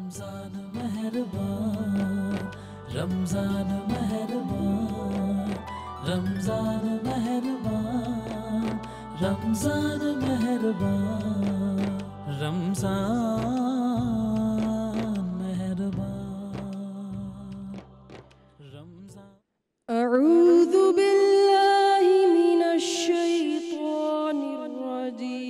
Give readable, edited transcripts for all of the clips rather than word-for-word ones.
रमज़ान मेहरबान, रमज़ान मेहरबान, रमज़ान मेहरबान, रमज़ान मेहरबान, रमज़ान मेहरबान, रमज़ान। अऊज़ु बिल्लाहि मिनश शैतानिर रजीम।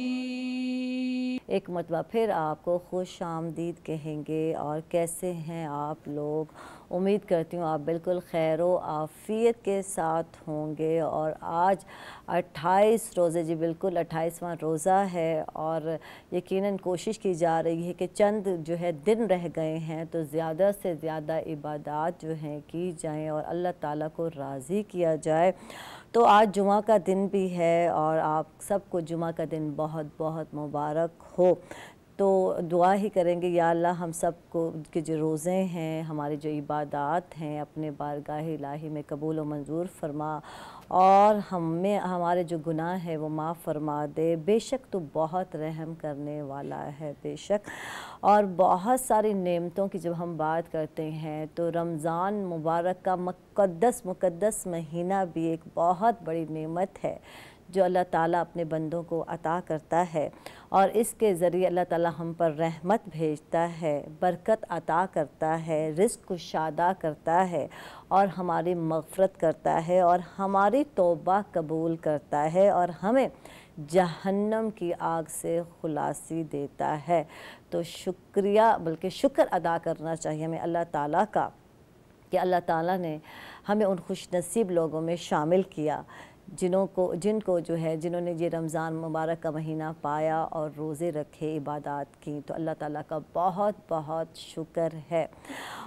एक मरतबा फिर आपको खुश आमदीद कहेंगे। और कैसे हैं आप लोग? उम्मीद करती हूँ आप बिल्कुल खैर व आफ़ियत के साथ होंगे। और आज 28 रोज़े, जी बिल्कुल 28वां रोज़ा है। और यकीनन कोशिश की जा रही है कि चंद जो है दिन रह गए हैं तो ज़्यादा से ज़्यादा इबादत जो हैं की जाएँ और अल्लाह ताला को राज़ी किया जाए। तो आज जुमा का दिन भी है और आप सबको जुमा का दिन बहुत बहुत मुबारक हो। तो दुआ ही करेंगे, या अल्लाह हम सबको के जो रोज़े हैं, हमारी जो इबादत हैं, अपने बारगाह इलाही में कबूल व मंजूर फरमा और हमें हमारे जो गुनाह हैं वो माफ़ फरमा दे। बेशक तो बहुत रहम करने वाला है, बेशक। और बहुत सारी नेमतों की जब हम बात करते हैं तो रमज़ान मुबारक का मुक़द्दस महीना भी एक बहुत बड़ी नेमत है जो अल्लाह ताला अपने बंदों को अता करता है। और इसके ज़रिए अल्लाह ताला हम पर रहमत भेजता है, बरकत अता करता है, रिज़्क़ कुशादा करता है और हमारी मग़फ़रत करता है और हमारी तौबा कबूल करता है और हमें जहन्नम की आग से खुलासी देता है। तो शुक्रिया, बल्कि शुक्र अदा करना चाहिए हमें अल्लाह ताला का कि अल्लाह ताला ने हमें उन खुशनसीब लोगों में शामिल किया जिनको जो है जिन्होंने ये रमज़ान मुबारक का महीना पाया और रोज़े रखे, इबादत की। तो अल्लाह ताला का बहुत बहुत शुक्र है।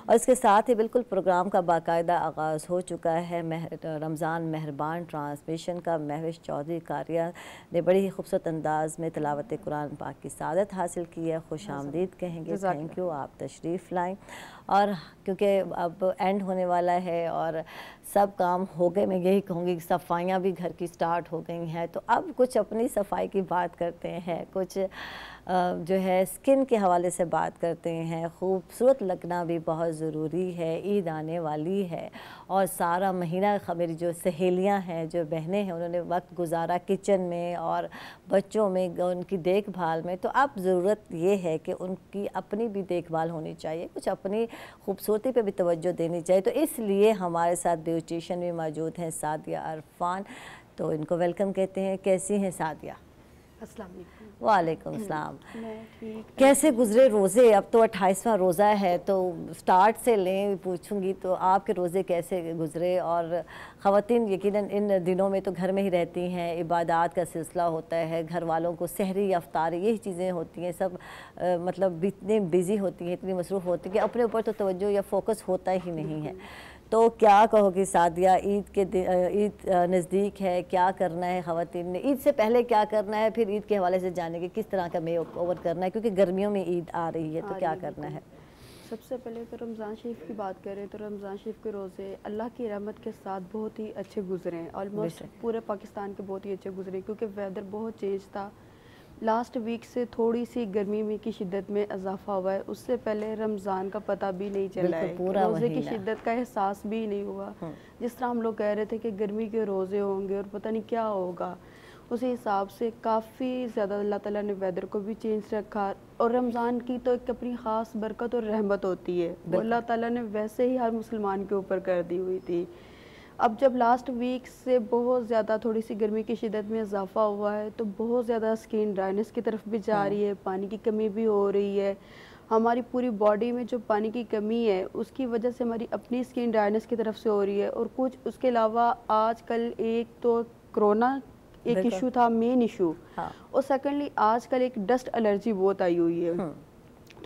और इसके साथ ही बिल्कुल प्रोग्राम का बाकायदा आगाज़ हो चुका है रमज़ान मेहरबान ट्रांसमिशन का। महविश चौधरी कारिया ने बड़ी ही खूबसूरत अंदाज़ में तिलावत कुरान पाक की सादत हासिल की है। खुश आमदीद कहेंगे, थैंक यू, आप तशरीफ़ लाएँ। और क्योंकि अब एंड होने वाला है और सब काम हो गए, मैं यही कहूँगी कि सफाइयाँ भी घर की स्टार्ट हो गई हैं। तो अब कुछ अपनी सफाई की बात करते हैं, कुछ जो है स्किन के हवाले से बात करते हैं। खूबसूरत लगना भी बहुत ज़रूरी है, ईद आने वाली है और सारा महीना मेरी जो सहेलियां हैं, जो बहनें हैं, उन्होंने वक्त गुजारा किचन में और बच्चों में, उनकी देखभाल में। तो अब ज़रूरत ये है कि उनकी अपनी भी देखभाल होनी चाहिए, कुछ अपनी खूबसूरती पे भी तवज्जो देनी चाहिए। तो इसलिए हमारे साथ ब्यूटिशियन भी मौजूद हैं, सादिया अरफान। तो इनको वेलकम कहते हैं। कैसी हैं सादिया? अस्सलाम वालेकुम। वालेकुम सलाम। मैं ठीक। कैसे गुजरे रोज़े? अब तो 28वां रोज़ा है, तो स्टार्ट से लें पूछूंगी तो आपके रोज़े कैसे गुजरे? और ख़वातीन यकीनन इन दिनों में तो घर में ही रहती हैं, इबादत का सिलसिला होता है, घर वालों को सहरी अफ्तारी यही चीज़ें होती हैं, सब मतलब इतनी बिज़ी होती हैं, इतनी मसरूफ़ होती हैं कि अपने ऊपर तो तवज्जो या फोकस होता ही नहीं है। तो क्या कहोगी सादिया, ईद नज़दीक है, क्या करना है ख़वातीन ने? ईद से पहले क्या करना है, फिर ईद के हवाले से जानेंगे किस तरह का मेक ओवर करना है, क्योंकि गर्मियों में ईद आ रही है, तो क्या करना है? सबसे पहले तो रमज़ान शरीफ की बात करें तो रमज़ान शरीफ के रोज़े अल्लाह की रहमत के साथ बहुत ही अच्छे गुजरे हैं। ऑलमोस्ट पूरे पाकिस्तान के बहुत ही अच्छे गुजरे, क्योंकि वेदर बहुत चेंज था। लास्ट वीक से थोड़ी सी गर्मी में की शिद्दत में इजाफा हुआ है। उससे पहले रमज़ान का पता भी नहीं चला है, रोज़े की शिद्दत का एहसास भी नहीं हुआ। जिस तरह हम लोग कह रहे थे कि गर्मी के रोज़े होंगे और पता नहीं क्या होगा, उसी हिसाब से काफ़ी ज़्यादा अल्लाह ताला ने वेदर को भी चेंज रखा। और रमज़ान की तो एक अपनी ख़ास बरकत और रहमत होती है, वो अल्लाह ताला ने वैसे ही हर मुसलमान के ऊपर कर दी हुई थी। अब जब लास्ट वीक से बहुत ज़्यादा थोड़ी सी गर्मी की शिद्दत में इजाफा हुआ है तो बहुत ज़्यादा स्किन ड्राइनेस की तरफ भी जा रही है, पानी की कमी भी हो रही है। हमारी पूरी बॉडी में जो पानी की कमी है उसकी वजह से हमारी अपनी स्किन ड्राइनेस की तरफ से हो रही है। और कुछ उसके अलावा आजकल एक तो कोरोना एक इशू था, मेन इशू। और सेकेंडली आजकल एक डस्ट एलर्जी बहुत आई हुई है।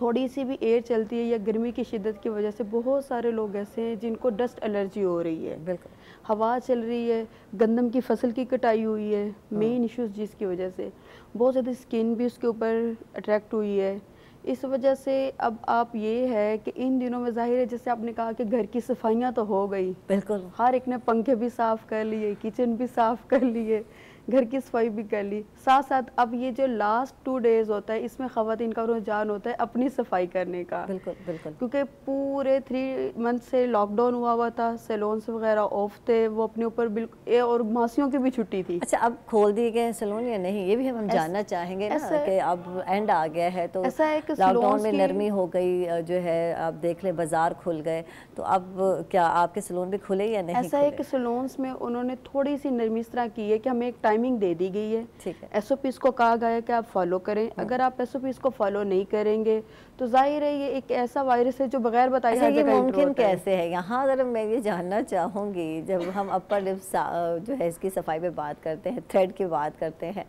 थोड़ी सी भी एयर चलती है या गर्मी की शिद्दत की वजह से बहुत सारे लोग ऐसे हैं जिनको डस्ट एलर्जी हो रही है। बिल्कुल, हवा चल रही है, गंदम की फसल की कटाई हुई है, मेन इश्यूज जिसकी वजह से बहुत ज़्यादा स्किन भी उसके ऊपर अट्रैक्ट हुई है। इस वजह से अब आप ये है कि इन दिनों में ज़ाहिर है, जैसे आपने कहा कि घर की सफाइयाँ तो हो गई, बिल्कुल हर एक ने पंखे भी साफ़ कर लिए, किचन भी साफ़ कर लिए, घर की सफाई भी कर ली, साथ साथ अब ये जो लास्ट 2 डेज होता है इसमें ख़वातीन का रुझान होता है अपनी सफाई करने का। बिल्कुल बिल्कुल। क्योंकि पूरे 3 मंथ से लॉकडाउन हुआ था, सैलून्स वगैरह ऑफ थे, वो अपने ऊपर बिल्कुल, और मासियों की भी छुट्टी थी। अच्छा, अब खोल दिए गए सैलून या नहीं, ये भी हम जानना चाहेंगे ना कि अब एंड आ गया है तो ऐसा है कि लॉकडाउन में नरमी हो गई जो है, आप देख लें बाजार खुल गए, तो अब क्या आपके सैलून भी खुले या नहीं? ऐसा है कि सैलून्स में उन्होंने थोड़ी सी नरमी इस तरह की है कि हमें एक टाइमिंग दे दी गई है, ठीक है। SOPs को कहा गया है कि आप फॉलो करें। अगर आप SOPs को फॉलो नहीं करेंगे तो जाहिर है ये एक ऐसा वायरस है जो बगैर बताए हर ये जगह मुमकिन कैसे है? यहाँ अगर मैं ये जानना चाहूँगी, जब हम अपर लिप्स जो है इसकी सफाई पे बात करते हैं, थ्रेड की बात करते हैं,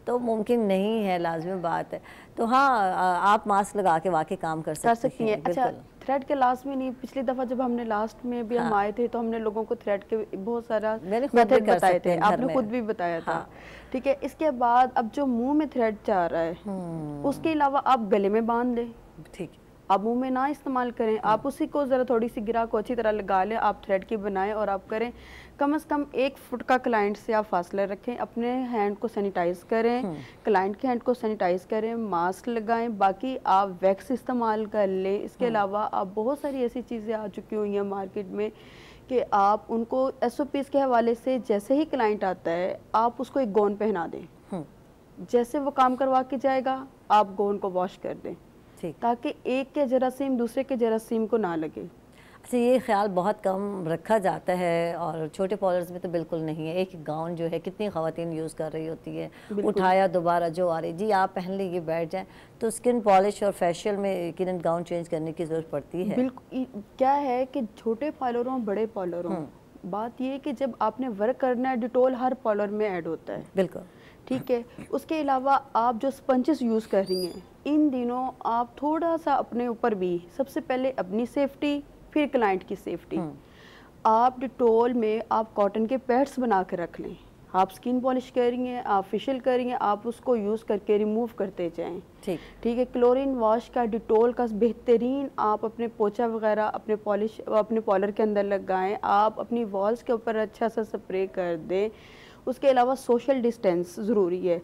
तो मुमकिन नहीं है, लाजमी बात है। तो हाँ, आप मास्क लगा के वाकई काम कर सकती हैं। अच्छा, थ्रेड के लास्ट में नहीं, पिछली दफ़ा जब हमने लास्ट में भी हम आए थे तो हमने लोगों को थ्रेड के बहुत सारा मेथड बताए थे, आपने खुद भी बताया था। ठीक है, इसके बाद अब जो मुंह में थ्रेड जा रहा है उसके अलावा आप गले में बांध लें, ठीक है, आप मुंह में ना इस्तेमाल करें, आप उसी को ज़रा थोड़ी सी गिरा को अच्छी तरह लगा लें, आप थ्रेड की बनाएं और आप करें। कम से कम 1 फुट का क्लाइंट से आप फासला रखें, अपने हैंड को सैनिटाइज करें, क्लाइंट के हैंड को सैनिटाइज करें, मास्क लगाएं, बाकी आप वैक्स इस्तेमाल कर लें। इसके अलावा आप बहुत सारी ऐसी चीज़ें आ चुकी हुई हैं मार्केट में कि आप उनको SOPs के हवाले से जैसे ही क्लाइंट आता है आप उसको एक गौन पहना दें, जैसे वो काम करवा के जाएगा आप गौन को वॉश कर दें, ताकि एक के जरासीम दूसरे के जरासीम को ना लगे। अच्छा, ये ख्याल बहुत कम रखा जाता है और छोटे पार्लर्स में तो बिल्कुल नहीं है। एक गाउन जो है कितनी ख़वातीन यूज़ कर रही होती है, उठाया दोबारा जो आ रही, जी आप पहन लीजिए बैठ जाएं, तो स्किन पॉलिश और फेशियल में यकीनन गाउन चेंज करने की ज़रूरत पड़ती है। बिल्कुल, क्या है कि छोटे पार्लरों बड़े पार्लरों, बात ये है कि जब आपने वर्क करना है डिटोल हर पार्लर में ऐड होता है, बिल्कुल ठीक है। उसके अलावा आप जो स्पंजेस यूज़ कर रही हैं इन दिनों आप थोड़ा सा अपने ऊपर भी, सबसे पहले अपनी सेफ्टी फिर क्लाइंट की सेफ्टी, आप डिटोल में आप कॉटन के पैड्स बना कर रख लें। आप स्किन पॉलिश करेंगे, आप फेशियल करेंगे, आप उसको यूज़ करके रिमूव करते जाएं, ठीक है। क्लोरीन वॉश का, डिटोल का बेहतरीन आप अपने पोछा वगैरह अपने पॉलिश अपने पॉलर के अंदर लगाएं, आप अपनी वॉल्स के ऊपर अच्छा सा स्प्रे कर दें। उसके अलावा सोशल डिस्टेंस ज़रूरी है,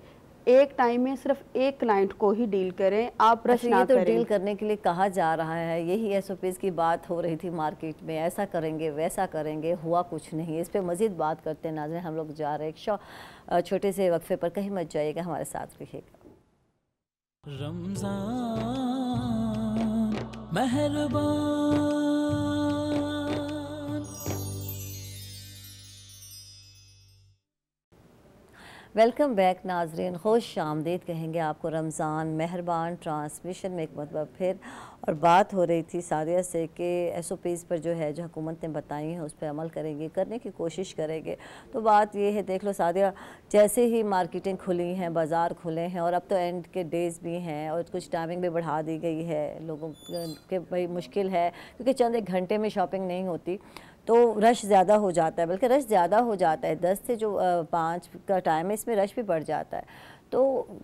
एक टाइम में सिर्फ एक क्लाइंट को ही डील करें, आप रश ना तो करें। डील करने के लिए कहा जा रहा है, यही SOPs की बात हो रही थी मार्केट में, ऐसा करेंगे वैसा करेंगे, हुआ कुछ नहीं। इस पे मज़ीद बात करते हैं नाज़रीन, हम लोग जा रहे हैं एक छोटे से वक्फे पर, कहीं मत जाइएगा, हमारे साथ रहिएगा। रमज़ान मेहरबान। वेलकम बैक नाजरीन, खुश आमदीद कहेंगे आपको रमज़ान मेहरबान ट्रांसमिशन में एक मरतबा फिर। और बात हो रही थी सादिया से कि SOPs पर जो है जो हुकूमत ने बताई हैं उस पर अमल करेंगे, करने की कोशिश करेंगे। तो बात ये है, देख लो सादिया, जैसे ही मार्केटें खुली हैं, बाज़ार खुले हैं और अब तो एंड के डेज़ भी हैं और कुछ टाइमिंग भी बढ़ा दी गई है लोगों के, भाई मुश्किल है क्योंकि चंद एक घंटे में शॉपिंग नहीं होती, तो रश ज़्यादा हो जाता है, बल्कि रश ज़्यादा हो जाता है। 10 से जो 5 का टाइम है इसमें रश भी बढ़ जाता है। तो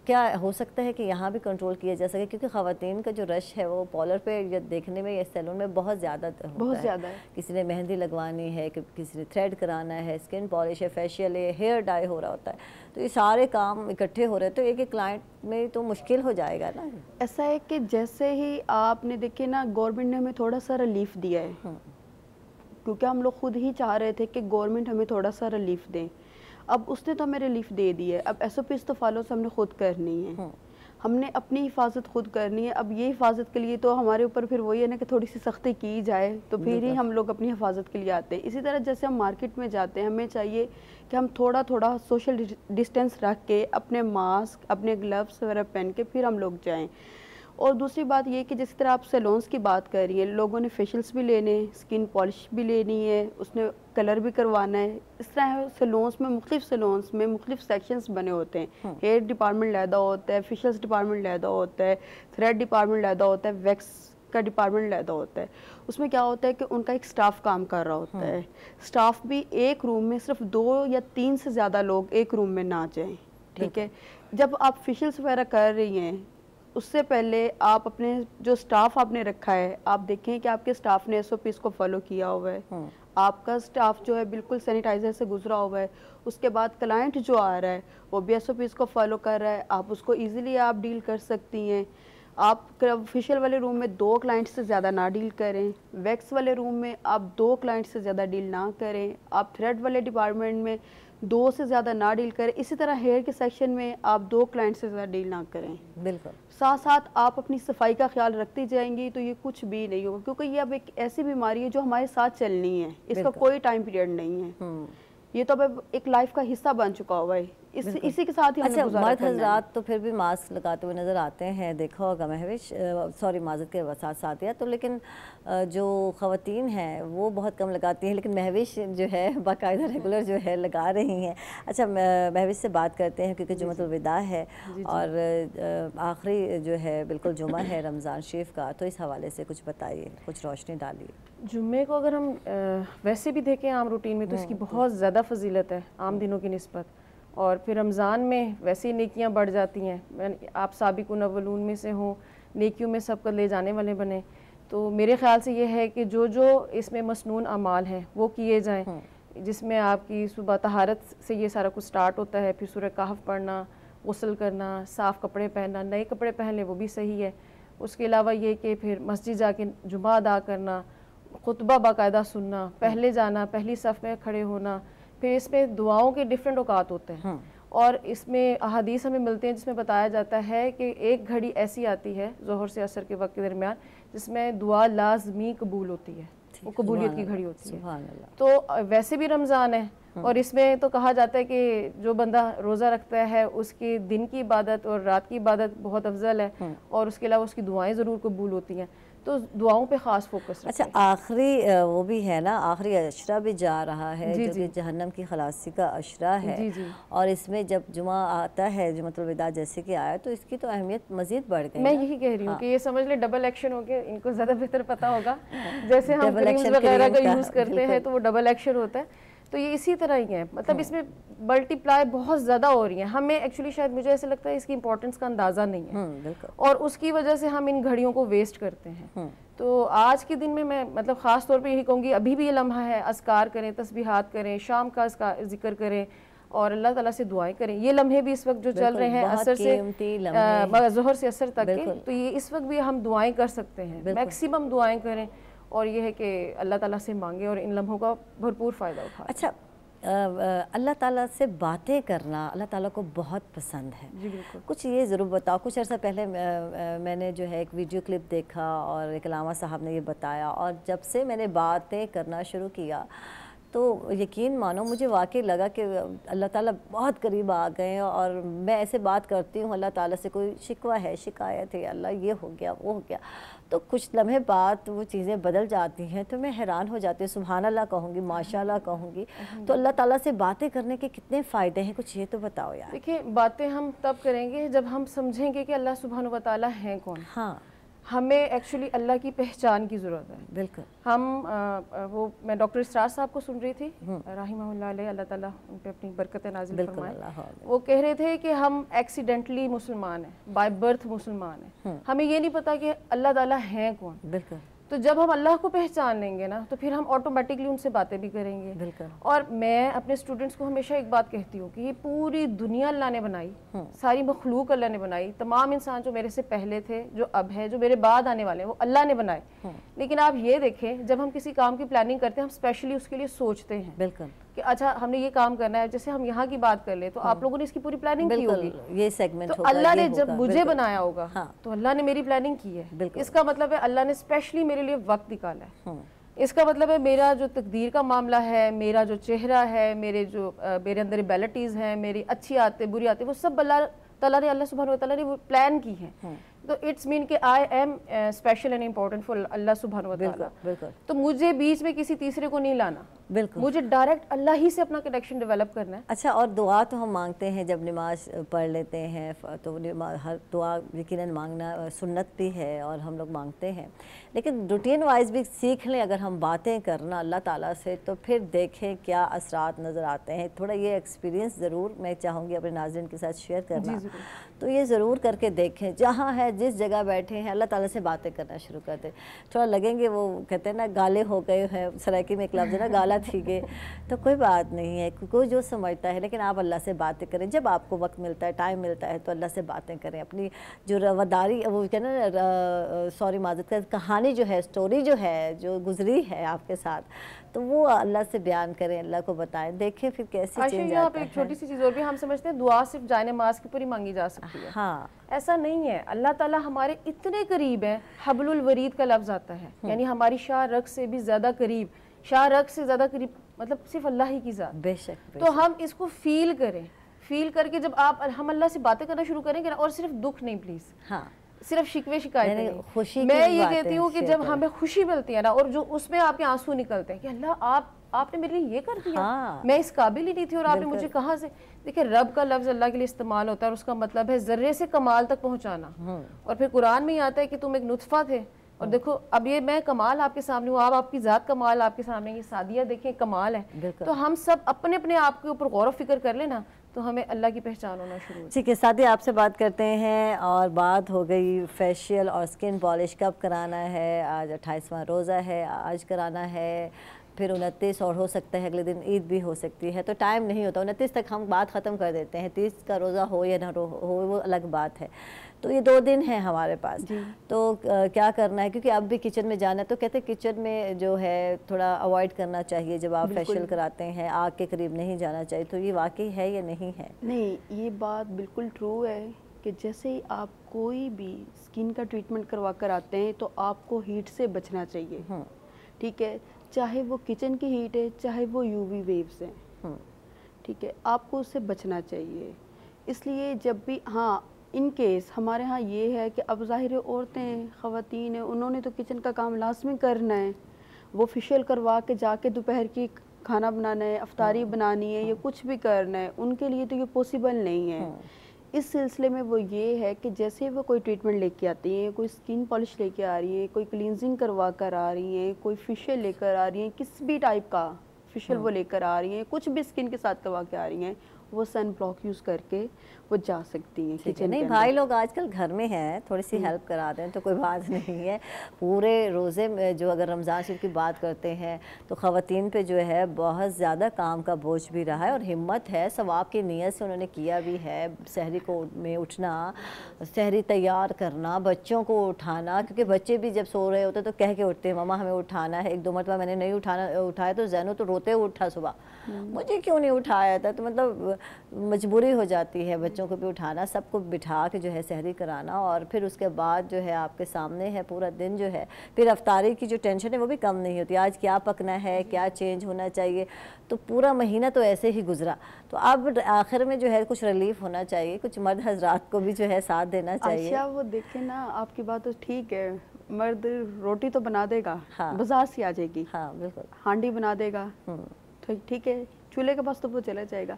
क्या हो सकता है कि यहाँ भी कंट्रोल किया जा सके, क्योंकि ख़वातीन का जो रश है वो पार्लर पे देखने में या सैलून में बहुत ज़्यादा होता है। किसी ने मेहंदी लगवानी है, किसी ने थ्रेड कराना है, स्किन पॉलिश है, फेशियल है, हेयर डाई हो रहा होता है, तो ये सारे काम इकट्ठे हो रहे हैं, तो एक क्लाइंट में तो मुश्किल हो जाएगा ना। ऐसा है कि जैसे ही आपने देखे ना, गवर्नमेंट ने हमें थोड़ा सा रिलीफ दिया है, क्योंकि हम लोग खुद ही चाह रहे थे कि गवर्नमेंट हमें थोड़ा सा रिलीफ दें। अब उसने तो हमें रिलीफ दे दी है, अब SOPs तो फॉलो हमने खुद करनी है, हमने अपनी हिफाजत खुद करनी है। अब ये हिफाजत के लिए तो हमारे ऊपर फिर वही है ना कि थोड़ी सी सख्ती की जाए तो फिर ही हम लोग अपनी हिफाजत के लिए आते हैं। इसी तरह जैसे हम मार्केट में जाते हैं, हमें चाहिए कि हम थोड़ा थोड़ा सोशल डिस्टेंस रख के अपने मास्क, अपने ग्लव्स वगैरह पहन के फिर हम लोग जाएँ। और दूसरी बात ये कि जिस तरह आप सैलून्स की बात कर रही हैं, लोगों ने फेशियल्स भी लेने, स्किन पॉलिश भी लेनी है, उसने कलर भी करवाना है। इस तरह सैलून्स में मुख्तलिफ सेक्शंस बने होते हैं। हेयर डिपार्टमेंट लहदा होता है, फेशियल्स डिपार्टमेंट लहदा होता है, थ्रेड डिपार्टमेंट लहदा होता है, वैक्स का डिपार्टमेंट लहदा होता है। उसमें क्या होता है कि उनका एक स्टाफ काम कर रहा होता है। स्टाफ भी एक रूम में सिर्फ 2 या 3 से ज़्यादा लोग एक रूम में ना जाएँ, ठीक है। जब आप फेशियल्स वगैरह कर रही हैं, उससे पहले आप अपने जो स्टाफ आपने रखा है, आप देखें कि आपके स्टाफ ने SOPs को फॉलो किया हुआ है, आपका स्टाफ जो है बिल्कुल सैनिटाइजर से गुजरा हुआ है। उसके बाद क्लाइंट जो आ रहा है वो भी SOPs को फॉलो कर रहा है, आप उसको इजीली आप डील कर सकती हैं। आप ऑफिशियल वाले रूम में 2 क्लाइंट से ज़्यादा ना डील करें, वैक्स वाले रूम में आप 2 क्लाइंट से ज़्यादा डील ना करें, आप थ्रेड वाले डिपार्टमेंट में 2 से ज़्यादा ना डील करें, इसी तरह हेयर के सेक्शन में आप 2 क्लाइंट से ज़्यादा डील ना करें। बिल्कुल। साथ साथ आप अपनी सफाई का ख्याल रखती जाएंगी तो ये कुछ भी नहीं होगा, क्योंकि ये अब एक ऐसी बीमारी है जो हमारे साथ चलनी है, इसका कोई टाइम पीरियड नहीं है। ये तो अब एक लाइफ का हिस्सा बन चुका हुआ है, इसी के साथ ही हमने गुजारा मर्द करना है। हजरात तो फिर भी मास्क लगाते हुए नज़र आते हैं, देखा होगा महविश, सॉरी माजत के साथ साथ या तो, लेकिन जो ख़वातीन हैं वो बहुत कम लगाती हैं, लेकिन महविश जो है बाकायदा रेगुलर जो है लगा रही हैं। अच्छा, महविश से बात करते हैं क्योंकि जुम्मतुल विदा है और आखिरी जो है बिल्कुल जुम्मा है रमज़ान शरीफ का, तो इस हवाले से कुछ बताइए, कुछ रोशनी डालिए। जुम्मे को अगर हम वैसे भी देखें आम रूटीन में तो इसकी बहुत ज़्यादा फजीलत है आम दिनों की निस्बत, और फिर रमज़ान में वैसे ही नेकियां बढ़ जाती हैं। आप साबिकुन अव्वलून में से हों, नेकियों में सबको ले जाने वाले बने, तो मेरे ख़्याल से ये है कि जो जो इसमें मसनून अमाल हैं वो किए जाएं, जिसमें आपकी सुबह तहारत से ये सारा कुछ स्टार्ट होता है, फिर सूरह कहफ पढ़ना, गुस्ल करना, साफ़ कपड़े पहनना, नए कपड़े पहन लें वो भी सही है। उसके अलावा ये कि फिर मस्जिद जाके जुमा अदा करना, खुतबा बाकायदा सुनना, पहले जाना, पहली सफ़ में खड़े होना, फिर इसमें दुआओं के डिफरेंट औकात होते हैं और इसमें अहादीस हमें मिलते हैं जिसमें बताया जाता है कि एक घड़ी ऐसी आती है ज़ोहर से असर के वक्त के दरमियान जिसमें दुआ लाजमी कबूल होती है, वो कबूलियत की घड़ी होती है। तो वैसे भी रमज़ान है और इसमें तो कहा जाता है कि जो बंदा रोज़ा रखता है उसकी दिन की इबादत और रात की इबादत बहुत अफजल है और उसके अलावा उसकी दुआएं ज़रूर कबूल होती हैं, तो दुआओं पे ख़ास फोकस रखें। अच्छा, आखिरी वो भी है ना, आखिरी अशरा भी जा रहा है जो कि जहन्नम की खलासी का अशरा है। और इसमें जब जुमा आता है, जुम्मतुल विदा जैसे कि आया, तो इसकी तो अहमियत मज़ीद बढ़ गई। मैं यही कह रही हूँ कि ये समझ ले डबल एक्शन हो गया, इनको ज़्यादा बेहतर पता होगा। जैसे हम क्रीम्स वगैरह का यूज़ करते हैं तो वो डबल एक्शन होता है, तो ये इसी तरह ही है। मतलब इसमें मल्टीप्लाई बहुत ज़्यादा हो रही है, हमें एक्चुअली शायद मुझे ऐसा लगता है इसकी इंपॉर्टेंस का अंदाज़ा नहीं है और उसकी वजह से हम इन घड़ियों को वेस्ट करते हैं। तो आज के दिन में मैं मतलब ख़ास तौर पे यही कहूँगी, अभी भी ये लम्हा है, अस्कार करें, तस्बीहात करें, शाम का इसका जिक्र करें और अल्लाह ताला से दुआएं करें। ये लम्हे भी इस वक्त जो चल रहे हैं असर से ज़ोहर से असर तक के, तो ये इस वक्त भी हम दुआएं कर सकते हैं, मैक्सिमम दुआएं करें और ये है कि अल्लाह ताला से मांगे और इन लम्हों का भरपूर फ़ायदा उठाएं। अच्छा, अल्लाह ताला से बातें करना अल्लाह ताला को बहुत पसंद है। जी बिल्कुल। कुछ ये ज़रूर बताओ। कुछ अर्सा पहले मैंने जो है एक वीडियो क्लिप देखा और एक अलामा साहब ने ये बताया, और जब से मैंने बातें करना शुरू किया तो यकीन मानो मुझे वाकई लगा कि अल्लाह ताला बहुत करीब आ गए हैं। और मैं ऐसे बात करती हूँ अल्लाह ताला से, कोई शिकवा है, शिकायत है, अल्लाह ये हो गया वो हो गया, तो कुछ लम्हे बाद वो चीज़ें बदल जाती हैं, तो मैं हैरान हो जाती हूँ। सुभान अल्लाह कहूँगी, माशाअल्लाह कहूँगी। तो अल्लाह ताला से बातें करने के कितने फ़ायदे हैं, कुछ ये तो बताओ यार। देखिए, बातें हम तब करेंगे जब हम समझेंगे कि अल्लाह सुब्हानहू व तआला हैं कौन। हाँ, हमें एक्चुअली अल्लाह की पहचान की ज़रूरत है। बिल्कुल। हम वो मैं डॉक्टर इसरार साहब को सुन रही थी, राहिमहुल्लाह अलैह, अल्लाह ताला उन पे अपनी बरकत नाज़िल फरमाए। वो कह रहे थे कि हम एक्सीडेंटली मुसलमान हैं, बाय बर्थ मुसलमान हैं, हमें ये नहीं पता कि अल्लाह ताला हैं कौन। बिल्कुल। तो जब हम अल्लाह को पहचान लेंगे ना तो फिर हम ऑटोमेटिकली उनसे बातें भी करेंगे। बिल्कुल। और मैं अपने स्टूडेंट्स को हमेशा एक बात कहती हूँ कि ये पूरी दुनिया अल्लाह ने बनाई, सारी मखलूक अल्लाह ने बनाई, तमाम इंसान जो मेरे से पहले थे, जो अब है, जो मेरे बाद आने वाले हैं, वो अल्लाह ने बनाए। लेकिन आप ये देखें, जब हम किसी काम की प्लानिंग करते हैं हम स्पेशली उसके लिए सोचते हैं। बिल्कुल। कि अच्छा हमने ये काम करना है, जैसे हम यहाँ की बात कर ले तो आप लोगों ने इसकी पूरी प्लानिंग की होगी, ये सेगमेंट तो अल्लाह ने जब मुझे बनाया होगा तो अल्लाह ने मेरी प्लानिंग की है। इसका मतलब है अल्लाह ने स्पेशली मेरे लिए वक्त निकाला है। इसका मतलब है मेरा जो तकदीर का मामला है, मेरा जो चेहरा है, मेरे अंदर एबिलिटीज हैं, मेरी अच्छी आदतें बुरी आदतें, वो सब अल्लाह ताला ने, अल्लाह सुब्हानहू व तआला ने वो प्लान की है। तो इट्स मीन कि I am special and important for Allah सुब्हानहू व तआला। तो मुझे बीच में किसी तीसरे को नहीं लाना, बिल्कुल। मुझे डायरेक्ट अल्लाह ही से अपना कनेक्शन डेवलप करना है। अच्छा, और दुआ तो हम मांगते हैं जब नमाज पढ़ लेते हैं, तो हर दुआ यकीनन मांगना सुन्नत भी है और हम लोग मांगते हैं, लेकिन रूटीन वाइज भी सीख लें अगर हम बातें करना अल्लाह ताला से, तो फिर देखें क्या असरात नज़र आते हैं। थोड़ा ये एक्सपीरियंस ज़रूर मैं चाहूँगी अपने नाज़रीन के साथ शेयर करना, तो ये ज़रूर करके देखें। जहाँ है, जिस जगह बैठे हैं, अल्लाह ताला से बातें करना शुरू कर दें। थोड़ा लगेंगे, वो कहते हैं ना गाले हो गए हैं, सराइकी में एक लफ्ज़ है ना, गाला थी गए, तो कोई बात नहीं है, कोई जो समझता है, लेकिन आप अल्लाह से बातें करें। जब आपको वक्त मिलता है, टाइम मिलता है, तो अल्लाह से बातें करें। अपनी जो रवादारी, वो कहते हैं ना, सॉरी माज़रत का, कहानी जो है, स्टोरी जो है, जो गुजरी है आपके साथ, तो वो अल्लाह से बयान करें, अल्लाह को बताएं, देखें फिर कैसे चेंज यहाँ आता पे है। एक छोटी सी चीज़ और भी, हम समझते हैं दुआ सिर्फ जाए नमाज के ऊपर ही मांगी जा सकती है। हाँ, ऐसा नहीं है। अल्लाह ताला हमारे इतने करीब है, हबलुल वरीद का लफ्ज़ आता है, यानी हमारी शाह रग से भी ज़्यादा करीब, शाह रग से ज़्यादा करीब, मतलब सिर्फ अल्लाह ही की ज़ात। बेशक। तो हम इसको फील करें, फील करके जब हम अल्लाह से बातें करना शुरू करेंगे ना, और सिर्फ दुख नहीं प्लीज़, हाँ, सिर्फ शिकवे शिकायत नहीं, खुशी मैं ये कहती हूँ कि जब हमें खुशी मिलती है ना, और जो उसमें आपके आंसू निकलते हैं कि अल्लाह आपने मेरे लिए ये कर दिया, हाँ, मैं इस काबिल ही नहीं थी और आपने मुझे कहाँ से। देखिए, रब का लफ्ज़ अल्लाह के लिए इस्तेमाल होता है और उसका मतलब है ज़र्रे से कमाल तक पहुँचाना। और फिर कुरान में ही आता है कि तुम एक नुतफ़ा थे, और देखो अब ये मैं कमाल आपके सामने हूँ, आप आपकी ज़ात कमाल आपके सामने, ये सादिया देखें कमाल है। तो हम सब अपने अपने आप के ऊपर गौर फिक्र कर लेना, तो हमें अल्लाह की पहचान होना शुरू हो। ठीक है सादिया, आपसे बात करते हैं। और बात हो गई फेशियल और स्किन पॉलिश कब कराना है। आज 28वां रोज़ा है, आज कराना है, फिर 29 और हो सकता है अगले दिन ईद भी हो सकती है, तो टाइम नहीं होता। 29 तक हम बात ख़त्म कर देते हैं, 30 का रोज़ा हो या ना हो वो अलग बात है। तो ये 2 दिन हैं हमारे पास, तो क्या करना है, क्योंकि अब भी किचन में जाना है, तो कहते हैं किचन में जो है थोड़ा अवॉइड करना चाहिए जब आप फेशियल कराते हैं, आग के करीब नहीं जाना चाहिए। तो ये वाकई है या नहीं है? नहीं, ये बात बिल्कुल ट्रू है कि जैसे ही आप कोई भी स्किन का ट्रीटमेंट करवा कर आते हैं, तो आपको हीट से बचना चाहिए। ठीक है, चाहे वो किचन की हीट है, चाहे वो यूवी वेव्स हैं, ठीक है, आपको उससे बचना चाहिए। इसलिए जब भी, हाँ, इन केस हमारे यहाँ ये है कि अब ज़ाहिर है औरतें, ख़वातीन हैं, उन्होंने तो किचन का काम लाजमी करना है। वो फेशियल करवा के जाके दोपहर की खाना बनाना है, अफ्तारी बनानी है, या कुछ भी करना है, उनके लिए तो ये पॉसिबल नहीं है। इस सिलसिले में वो ये है कि जैसे वो कोई ट्रीटमेंट लेके आती हैं, कोई स्किन पॉलिश लेके आ रही है, कोई क्लींजिंग करवा कर आ रही हैं, कोई फेशियल लेकर आ रही हैं, किस भी टाइप का फेशियल वो लेकर आ रही हैं, कुछ भी स्किन के साथ करवा के आ रही हैं, वो सन ब्लॉक यूज़ करके वो जा सकती हैं किचन। नहीं, भाई लोग आजकल घर में हैं, थोड़ी सी हेल्प करा दें तो कोई बात नहीं है। पूरे रोज़े में जो अगर रमज़ान शरीफ की बात करते हैं, तो ख़वातीन पे जो है बहुत ज़्यादा काम का बोझ भी रहा है, और हिम्मत है, सवाब की नीयत से उन्होंने किया भी है। सहरी को में उठना, सहरी तैयार करना, बच्चों को उठाना, क्योंकि बच्चे भी जब सो रहे होते तो कह के उठते हैं मम्मा हमें उठाना है। 1-2 मरतबा मैंने नहीं उठाया तो जैनो तो रोते उठा सुबह, मुझे क्यों नहीं उठाया था। तो मतलब मजबूरी हो जाती है बच्चों को भी उठाना, सबको बिठा के जो है सहरी कराना, और फिर उसके बाद जो है आपके सामने है पूरा दिन जो है, फिर अफ्तारी की जो टेंशन है वो भी कम नहीं होती। आज क्या पकना है, क्या चेंज होना चाहिए, तो पूरा महीना तो ऐसे ही गुजरा। तो अब आखिर में जो है कुछ रिलीफ होना चाहिए, कुछ मर्द हजरात को भी जो है साथ देना चाहिए। अच्छा, वो देखे ना, आपकी बात तो ठीक है, मर्द रोटी तो बना देगा, हाँ, बाजार से आ जाएगी, हाँ बिल्कुल, हांडी बना देगा, तो ठीक है, चूल्हे के पास तो वो चला जाएगा।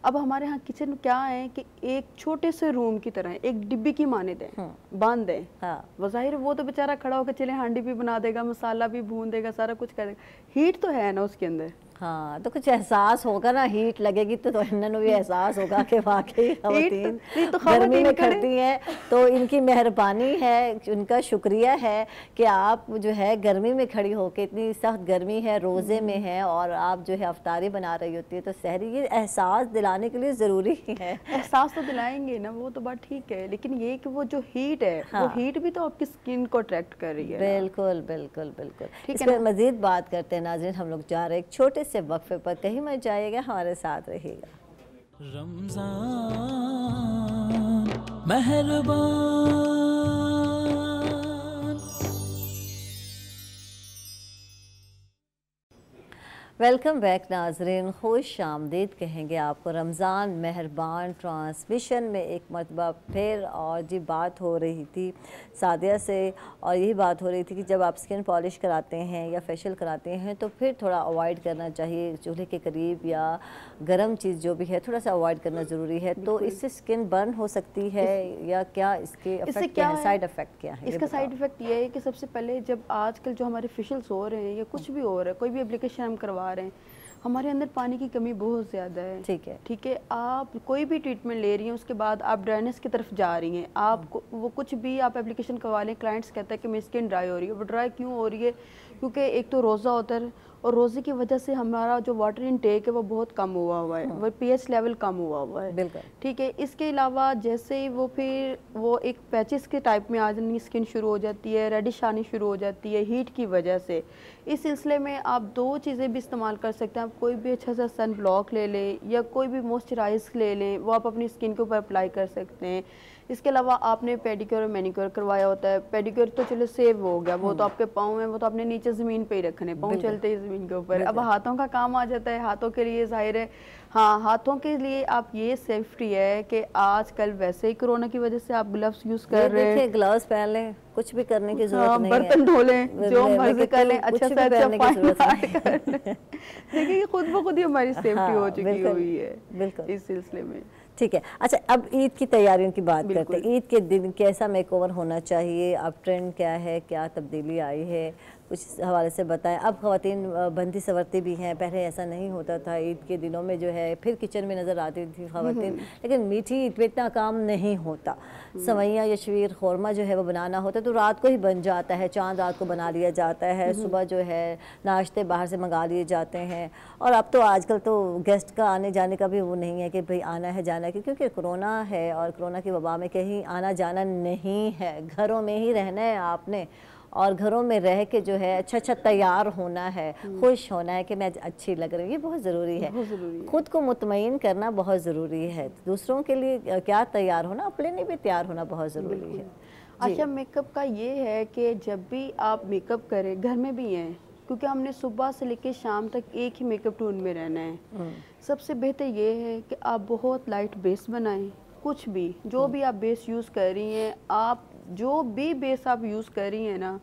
अब हमारे यहाँ किचन क्या है कि एक छोटे से रूम की तरह एक डिब्बी की माने दें, बांध दें। हाँ, वो जाहिर वो तो बेचारा खड़ा होकर चले हांडी भी बना देगा, मसाला भी भून देगा, सारा कुछ कर देगा। हीट तो है ना उसके अंदर। हाँ, तो कुछ एहसास होगा ना, हीट लगेगी तो इन्होंने भी एहसास होगा कि वाकई ख़वातीन गर्मी में खड़ती हैं, तो इनकी मेहरबानी है, उनका शुक्रिया है कि आप जो है गर्मी में खड़ी होकर, इतनी सख्त गर्मी है, रोज़े में है, और आप जो है अफ्तारी बना रही होती है, तो सहरी ये एहसास दिलाने के लिए ज़रूरी है। एहसास तो दिलाएंगे ना, वो तो बात ठीक है, लेकिन ये कि वो जो हीट है, हाँ, वो हीट भी तो आपकी स्किन को अट्रैक्ट कर रही है। बिल्कुल बिल्कुल बिल्कुल। ठीक इस है पर मज़ीद बात करते हैं नाज़रीन, हम लोग जा रहे हैं एक छोटे से वक्फे पर, कहीं मत जाइएगा, हमारे साथ रहिएगा। रमज़ान मेहरबान। वेलकम बैक नाजरीन, खुश आमदीद कहेंगे आपको रमज़ान मेहरबान ट्रांसमिशन में एक मरतबा फिर। और जी बात हो रही थी सादिया से, और यही बात हो रही थी कि जब आप स्किन पॉलिश कराते हैं या फेशियल कराते हैं तो फिर थोड़ा अवॉइड करना चाहिए, चूल्हे के करीब या गर्म चीज़ जो भी है थोड़ा सा अवॉइड करना ज़रूरी है। तो इससे स्किन बर्न हो सकती है या क्या इसके इफेक्ट क्या है, साइड इफ़ेक्ट क्या है? इसका साइड इफ़ेक्ट ये है कि सबसे पहले जब आजकल जो हमारे फेशियल्स हो रहे हैं या कुछ भी हो रहा है, कोई भी एप्लीकेशन हम करवा रहे हैं, हमारे अंदर पानी की कमी बहुत ज़्यादा है। ठीक है, आप कोई भी ट्रीटमेंट ले रही हैं उसके बाद आप ड्राइनेस की तरफ जा रही हैं, आप वो कुछ भी आप एप्लीकेशन करवा लें, क्लाइंट्स कहता है कि मेरी स्किन ड्राई हो रही है। वो ड्राई क्यों हो रही है? क्योंकि एक तो रोज़ा होता है और रोज़े की वजह से हमारा जो वाटर इनटेक है वो बहुत कम हुआ है, वो पीएच लेवल कम हुआ है। बिल्कुल ठीक है। इसके अलावा जैसे ही वो फिर वो एक पैचेस के टाइप में आ जानी स्किन शुरू हो जाती है, रेडिश आनी शुरू हो जाती है हीट की वजह से। इस सिलसिले में आप दो चीज़ें भी इस्तेमाल कर सकते हैं। आप कोई भी अच्छा सा सन ब्लॉक ले लें या कोई भी मॉइस्चराइज ले लें, वो आप अपनी स्किन के ऊपर अप्लाई कर सकते हैं। इसके अलावा आपने पेडिक्योर और मैनिक्योर करवाया होता है, पेडिक्योर तो चलो सेव हो गया, वो तो आपके पाँव हैं, वो तो आपने नीचे ज़मीन पे ही रखने, पाँव चलते ही ज़मीन के ऊपर। अब हाथों का काम आ जाता है, हाथों के लिए जाहिर है, हाँ हाथों के लिए आप ये सेफ्टी है कि आजकल वैसे ही कोरोना की वजह से आप ग्लव्स यूज़ कर रहे हैं, ग्लव्स पहन लें, कुछ भी करने की जरूरत नहीं है, बर्तन धो लें, जो मर्जी कर लें, अच्छा से अच्छा देखिए खुद ब खुद ही हमारी सेफ्टी हो चुकी हुई है बिल्कुल इस सिलसिले में। ठीक है। अच्छा, अब ईद की तैयारियों की बात करते हैं। ईद के दिन कैसा मेकओवर होना चाहिए, अब ट्रेंड क्या है, क्या तब्दीली आई है, कुछ हवाले से बताएं। अब ख़वातीन बंदी सवरती भी हैं, पहले ऐसा नहीं होता था। ईद के दिनों में जो है फिर किचन में नज़र आती थी ख़वातीन, लेकिन मीठी ईद में इतना काम नहीं होता। सवैयाँ या शवीर खौरमा जो है वो बनाना होता है तो रात को ही बन जाता है, चांद रात को बना लिया जाता है, सुबह जो है नाश्ते बाहर से मंगा लिए जाते हैं। और अब तो आजकल तो गेस्ट का आने जाने का भी वो नहीं है कि भाई आना है जाना है, क्योंकि कोरोना है और कोरोना की वबा में कहीं आना जाना नहीं है, घरों में ही रहना है आपने, और घरों में रह के जो है अच्छा तैयार होना है, खुश होना है कि मैं अच्छी लग रही हूँ, ये बहुत ज़रूरी है। खुद को मुतमईन करना बहुत ज़रूरी है, दूसरों के लिए क्या तैयार होना, अपने लिए भी तैयार होना बहुत ज़रूरी है। अच्छा, मेकअप का ये है कि जब भी आप मेकअप करें, घर में भी हैं, क्योंकि हमने सुबह से लेकर शाम तक एक ही मेकअप टून में रहना है। सबसे बेहतर ये है कि आप बहुत लाइट बेस बनाएं, कुछ भी जो भी आप बेस यूज़ कर रही हैं, आप जो भी बेस आप यूज़ कर रही हैं ना,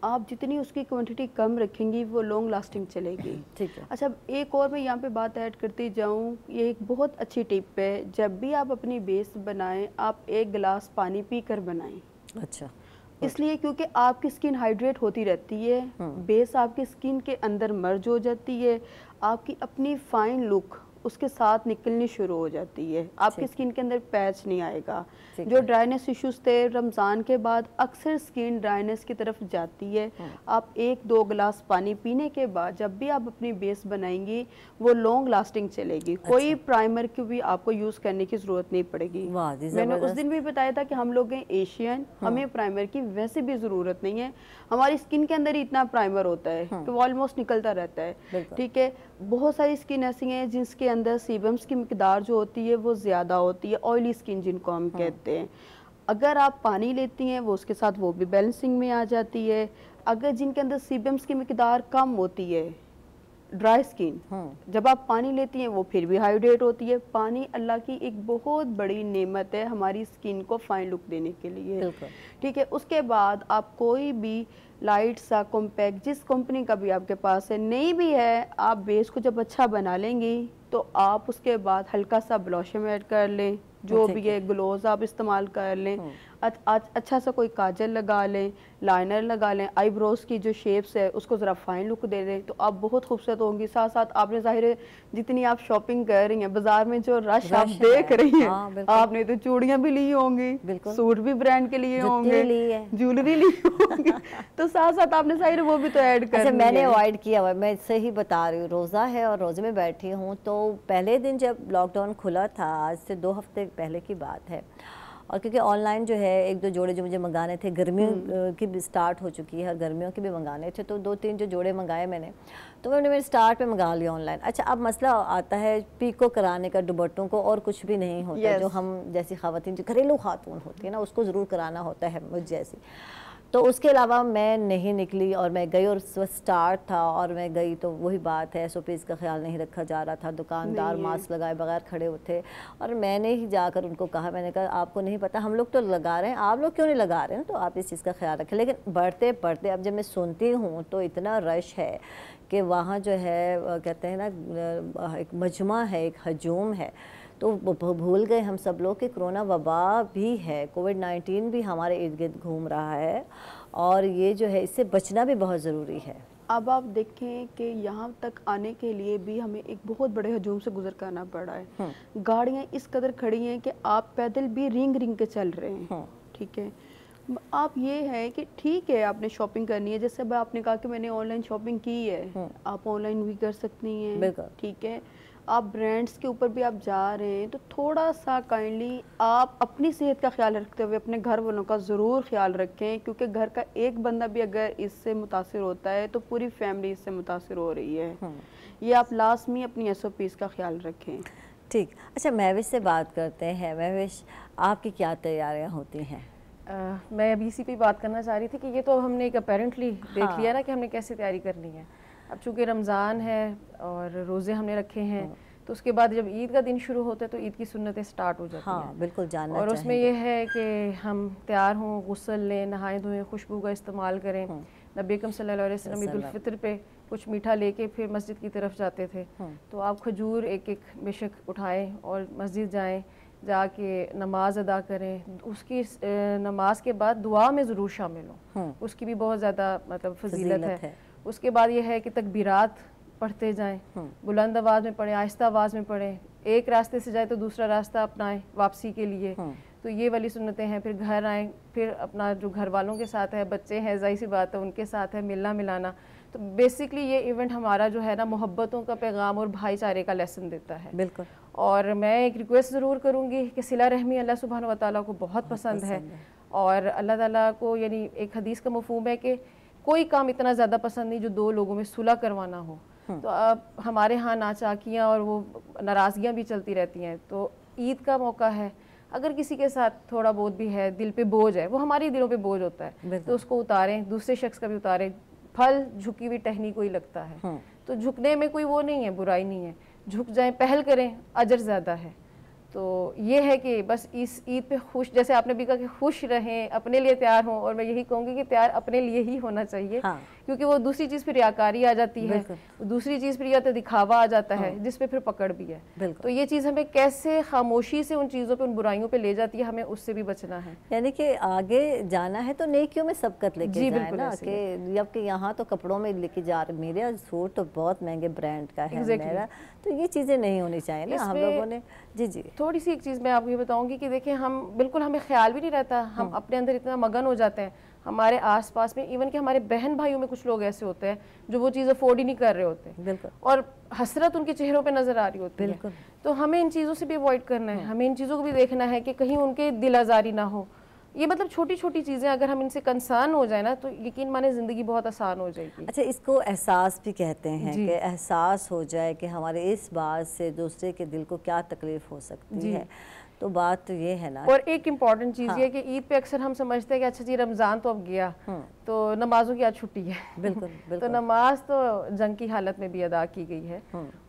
आप जितनी उसकी क्वांटिटी कम रखेंगी वो लॉन्ग लास्टिंग चलेगी। ठीक है। अच्छा, एक और मैं यहाँ पे बात ऐड करती जाऊँ, ये एक बहुत अच्छी टिप है, जब भी आप अपनी बेस बनाएं आप एक गिलास पानी पी कर बनाएं। अच्छा, इसलिए क्योंकि आपकी स्किन हाइड्रेट होती रहती है, बेस आपकी स्किन के अंदर मर्ज हो जाती है, आपकी अपनी फाइन लुक उसके साथ निकलनी शुरू हो जाती है, आपकी स्किन के अंदर पैच नहीं आएगा। जो ड्राइनेस इश्यूज थे रमज़ान के बाद अक्सर स्किन ड्राइनेस की तरफ जाती है। आप 1-2 गिलास पानी पीने के बाद जब भी आप अपनी बेस बनाएंगी वो लॉन्ग लास्टिंग चलेगी। कोई प्राइमर की भी आपको यूज़ करने की ज़रूरत नहीं पड़ेगी। मैंने उस दिन भी बताया था कि हम लोग हैं एशियन, हमें प्राइमर की वैसे भी ज़रूरत नहीं है, हमारी स्किन के अंदर ही इतना प्राइमर होता है कि वो ऑलमोस्ट निकलता रहता है। ठीक है, बहुत सारी स्किन ऐसी हैं जिसके अंदर सीबम्स की मिकदार जो होती है वो ज़्यादा होती है, ऑयली स्किन जिनको हम कहते हैं। अगर आप पानी लेती हैं वो उसके साथ वो भी बैलेंसिंग में आ जाती है। अगर जिनके अंदर सीबम्स की मिकदार कम होती है, ड्राई स्किन, जब आप पानी लेती हैं वो फिर भी हाइड्रेट होती है। पानी अल्लाह की एक बहुत बड़ी नेमत है हमारी स्किन को फाइन लुक देने के लिए। ठीक है, उसके बाद आप कोई भी लाइट सा कॉम्पैक्ट जिस कंपनी का भी आपके पास है, नहीं भी है, आप बेस को जब अच्छा बना लेंगी तो आप उसके बाद हल्का सा ब्लॉशम ऐड कर लें, जो भी है ग्लोज आप इस्तेमाल कर लें, अच्छा सा कोई काजल लगा लें, लाइनर लगा लें, आईब्रोज की जो शेप्स है उसको ज़रा फाइन लुक दे दें तो आप बहुत खूबसूरत होंगी। साथ साथ आपने ज़ाहिर है जितनी आप शॉपिंग कर रही हैं, बाजार में जो रश आप देख रही हैं, आपने तो चूड़ियाँ भी ली होंगी, सूट भी ब्रांड के लिए होंगे, ज्वेलरी ली होंगी, तो साथ साथ आपने ज़ाहिर वो भी तो ऐड कर। अच्छा, मैंने अवॉइड किया हुआ, मैं सही बता रही हूँ, रोज़ा है और रोज़े में बैठी हूँ तो पहले दिन जब लॉकडाउन खुला था, आज से 2 हफ्ते पहले की बात है, और क्योंकि ऑनलाइन जो है 1-2 जोड़े जो मुझे मंगाने थे, गर्मियों की भी स्टार्ट हो चुकी है, गर्मियों के भी मंगाने थे, तो 2-3 जो जोड़े मंगाए मैंने, तो मैंने मेरे स्टार्ट पे मंगा लिया ऑनलाइन। अच्छा, अब मसला आता है पीको कराने का दुपट्टों को, और कुछ भी नहीं होता। जो हम जैसी ख़वातीन जो घरेलू खातून होती है ना, उसको ज़रूर कराना होता है मुझ जैसी। तो उसके अलावा मैं नहीं निकली और मैं गई, और स्टार्ट था और मैं गई तो वही बात है, SOPs का ख्याल नहीं रखा जा रहा था, दुकानदार मास्क लगाए बगैर खड़े थे और मैंने ही जाकर उनको कहा, मैंने कहा आपको नहीं पता, हम लोग तो लगा रहे हैं, आप लोग क्यों नहीं लगा रहे हैं, तो आप इस चीज़ का ख्याल रखें। लेकिन बढ़ते बढ़ते अब जब मैं सुनती हूँ तो इतना रश है कि वहाँ जो है कहते हैं ना एक मजमा है, एक हजूम है, तो भूल गए हम सब लोग कि कोरोना वबा भी है, कोविड-19 भी हमारे इर्द गिर्द घूम रहा है और ये जो है इससे बचना भी बहुत ज़रूरी है। अब आप देखें कि यहाँ तक आने के लिए भी हमें एक बहुत बड़े हजूम से गुजर करना पड़ा है। गाड़ियाँ इस कदर खड़ी हैं कि आप पैदल भी रिंग रिंग के चल रहे हैं। ठीक है, आप ये है कि ठीक है आपने शॉपिंग करनी है, जैसे अब आपने कहा कि मैंने ऑनलाइन शॉपिंग की है, आप ऑनलाइन भी कर सकती हैं। ठीक है, आप ब्रांड्स के ऊपर भी आप जा रहे हैं तो थोड़ा सा काइंडली आप अपनी सेहत का ख्याल रखते हुए अपने घर वालों का ज़रूर ख्याल रखें, क्योंकि घर का एक बंदा भी अगर इससे मुतासिर होता है तो पूरी फैमिली इससे मुतासिर हो रही है। ये आप लाजमी अपनी SOPs का ख्याल रखें। ठीक, अच्छा महविश से बात करते हैं। महविश, आपकी क्या तैयारियां होती हैं? मैं अभी इसी पे बात करना चाह रही थी कि ये तो हमने एक अपेरेंटली देख लिया ना कि हमने कैसे तैयारी करनी है। अब चूँकि रमज़ान है और रोज़े हमने रखे हैं, तो उसके बाद जब ईद का दिन शुरू होता है तो ईद की सुन्नतें स्टार्ट हो जाती हैं। बिल्कुल जानना और उसमें ये है कि हम तैयार हों, गुस्ल लें, नहाएं धोएं, खुशबू का इस्तेमाल करें। नबी अकरम सल्लल्लाहु अलैहि वसल्लम ईद उल फितर पे कुछ मीठा लेके फिर मस्जिद की तरफ जाते थे, तो आप खजूर एक एक बेशक उठाएं और मस्जिद जाएं, जाके नमाज अदा करें। उसकी नमाज के बाद दुआ में ज़रूर शामिल हों, उसकी भी बहुत ज़्यादा मतलब फजीलत है। उसके बाद ये है कि तकबीरात पढ़ते जाएं, बुलंद आवाज़ में पढ़ें, आहिस्ता आवाज़ में पढ़ें, एक रास्ते से जाए तो दूसरा रास्ता अपनाएं वापसी के लिए। तो ये वाली सुन्नतें हैं। फिर घर आएँ, फिर अपना जो घर वालों के साथ है, बच्चे हैं ज़ाहिर सी बात है उनके साथ है मिलना मिलाना। तो बेसिकली ये इवेंट हमारा जो है ना मोहब्बतों का पैगाम और भाईचारे का लेसन देता है। बिल्कुल। और मैं एक रिक्वेस्ट ज़रूर करूँगी कि सिला रहमी अल्लाह सुब्हान व तआला को बहुत पसंद है और अल्लाह ताला को, यानी एक हदीस का मफहूम है कि कोई काम इतना ज़्यादा पसंद नहीं जो दो लोगों में सुलह करवाना हो। तो अब हमारे यहाँ नाचाकियाँ और वो नाराज़गियाँ भी चलती रहती हैं। तो ईद का मौका है, अगर किसी के साथ थोड़ा बहुत भी है, दिल पे बोझ है, वो हमारे दिलों पे बोझ होता है, तो उसको उतारें, दूसरे शख्स का भी उतारें। फल झुकी हुई टहनी को ही लगता है, तो झुकने में कोई वो नहीं है, बुराई नहीं है, झुक जाएं, पहल करें, अजर ज़्यादा है। तो ये है कि बस इस ईद पे खुश, जैसे आपने भी कहा कि खुश रहें, अपने लिए तैयार हों, और मैं यही कहूँगी कि तैयार अपने लिए ही होना चाहिए। क्योंकि वो दूसरी चीज़ फिर रियाकारी आ जाती है, दूसरी चीज़ फिर या तो दिखावा आ जाता है जिस पे फिर पकड़ भी है। तो ये चीज़ हमें कैसे खामोशी से उन चीज़ों पे, उन बुराइयों पे ले जाती है, हमें उससे भी बचना है। यानी कि आगे जाना है तो नेकियों में सबकत लेके जाए ना, कि जबकि यहाँ तो कपड़ों में लेके जा रहे, मेरे सूट तो बहुत महंगे ब्रांड का है मेरा, तो ये चीज़ें नहीं होनी चाहिए ना हम लोगों ने। जी जी, थोड़ी सी एक चीज़ मैं आपको ये बताऊंगी कि देखिए हम बिल्कुल, हमें ख्याल भी नहीं रहता, हम अपने अंदर इतना मगन हो जाते हैं, हमारे आसपास में इवन कि हमारे बहन भाइयों में कुछ लोग ऐसे होते हैं जो वो चीज़ अफोर्ड ही नहीं कर रहे होते, बिल्कुल, और हसरत उनके चेहरों पे नजर आ रही होती है। तो हमें इन चीज़ों से भी अवॉइड करना है, हमें इन चीज़ों को भी देखना है कि कहीं उनके दिल आज़ारी ना हो। ये मतलब छोटी छोटी चीज़ें अगर हम इनसे कंसर्न हो जाए ना, तो यकीन माने ज़िंदगी बहुत आसान हो जाएगी। अच्छा, इसको एहसास भी कहते हैं कि एहसास हो जाए कि हमारे इस बात से दूसरे के दिल को क्या तकलीफ हो सकती है। तो बात तो ये है ना। और एक इम्पॉर्टेंट चीज़ ये है कि ईद पे अक्सर हम समझते हैं कि अच्छा जी रमज़ान तो अब गया, तो नमाजों की आज छुट्टी है। बिल्कुल। तो नमाज तो जंग की हालत में भी अदा की गई है,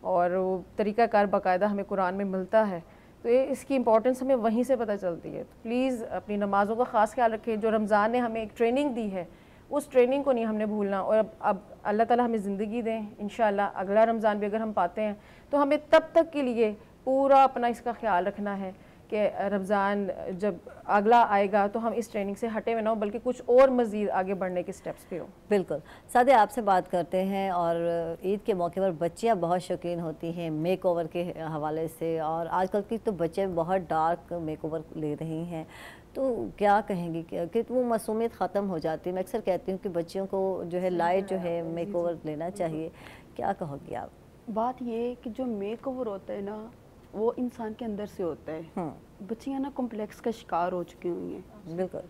और वो तरीक़ाकार बाकायदा हमें कुरान में मिलता है, तो ये इसकी इम्पोर्टेंस हमें वहीं से पता चलती है। तो प्लीज़ अपनी नमाज़ों का ख़ास ख्याल रखें। जो रमज़ान ने हमें एक ट्रेनिंग दी है, उस ट्रेनिंग को नहीं हमने भूलना। और अब अल्लाह ताला हमें ज़िंदगी दें, इंशाअल्लाह अगला रमज़ान भी अगर हम पाते हैं तो हमें तब तक के लिए पूरा अपना इसका ख्याल रखना है कि रमज़ान जब अगला आएगा तो हम इस ट्रेनिंग से हटे हुए ना हो, बल्कि कुछ और मज़ीद आगे बढ़ने के स्टेप्स पे हो। बिल्कुल। सादे, आपसे बात करते हैं, और ईद के मौके पर बच्चियां बहुत शौकीन होती हैं मेक ओवर के हवाले से, और आजकल की तो बच्चे बहुत डार्क मेक ओवर ले रही हैं, तो क्या कहेंगी कि वो मासूमियत ख़त्म हो जाती है? मैं अक्सर कहती हूँ कि बच्चियों को जो है लाइट जो है मेक ओवर लेना चाहिए, क्या कहोगी आप? बात ये है कि जो मेक ओवर होता है ना, वो इंसान के अंदर से होता है। बच्चियाँ ना कॉम्प्लेक्स का शिकार हो चुकी हुई हैं। बिल्कुल।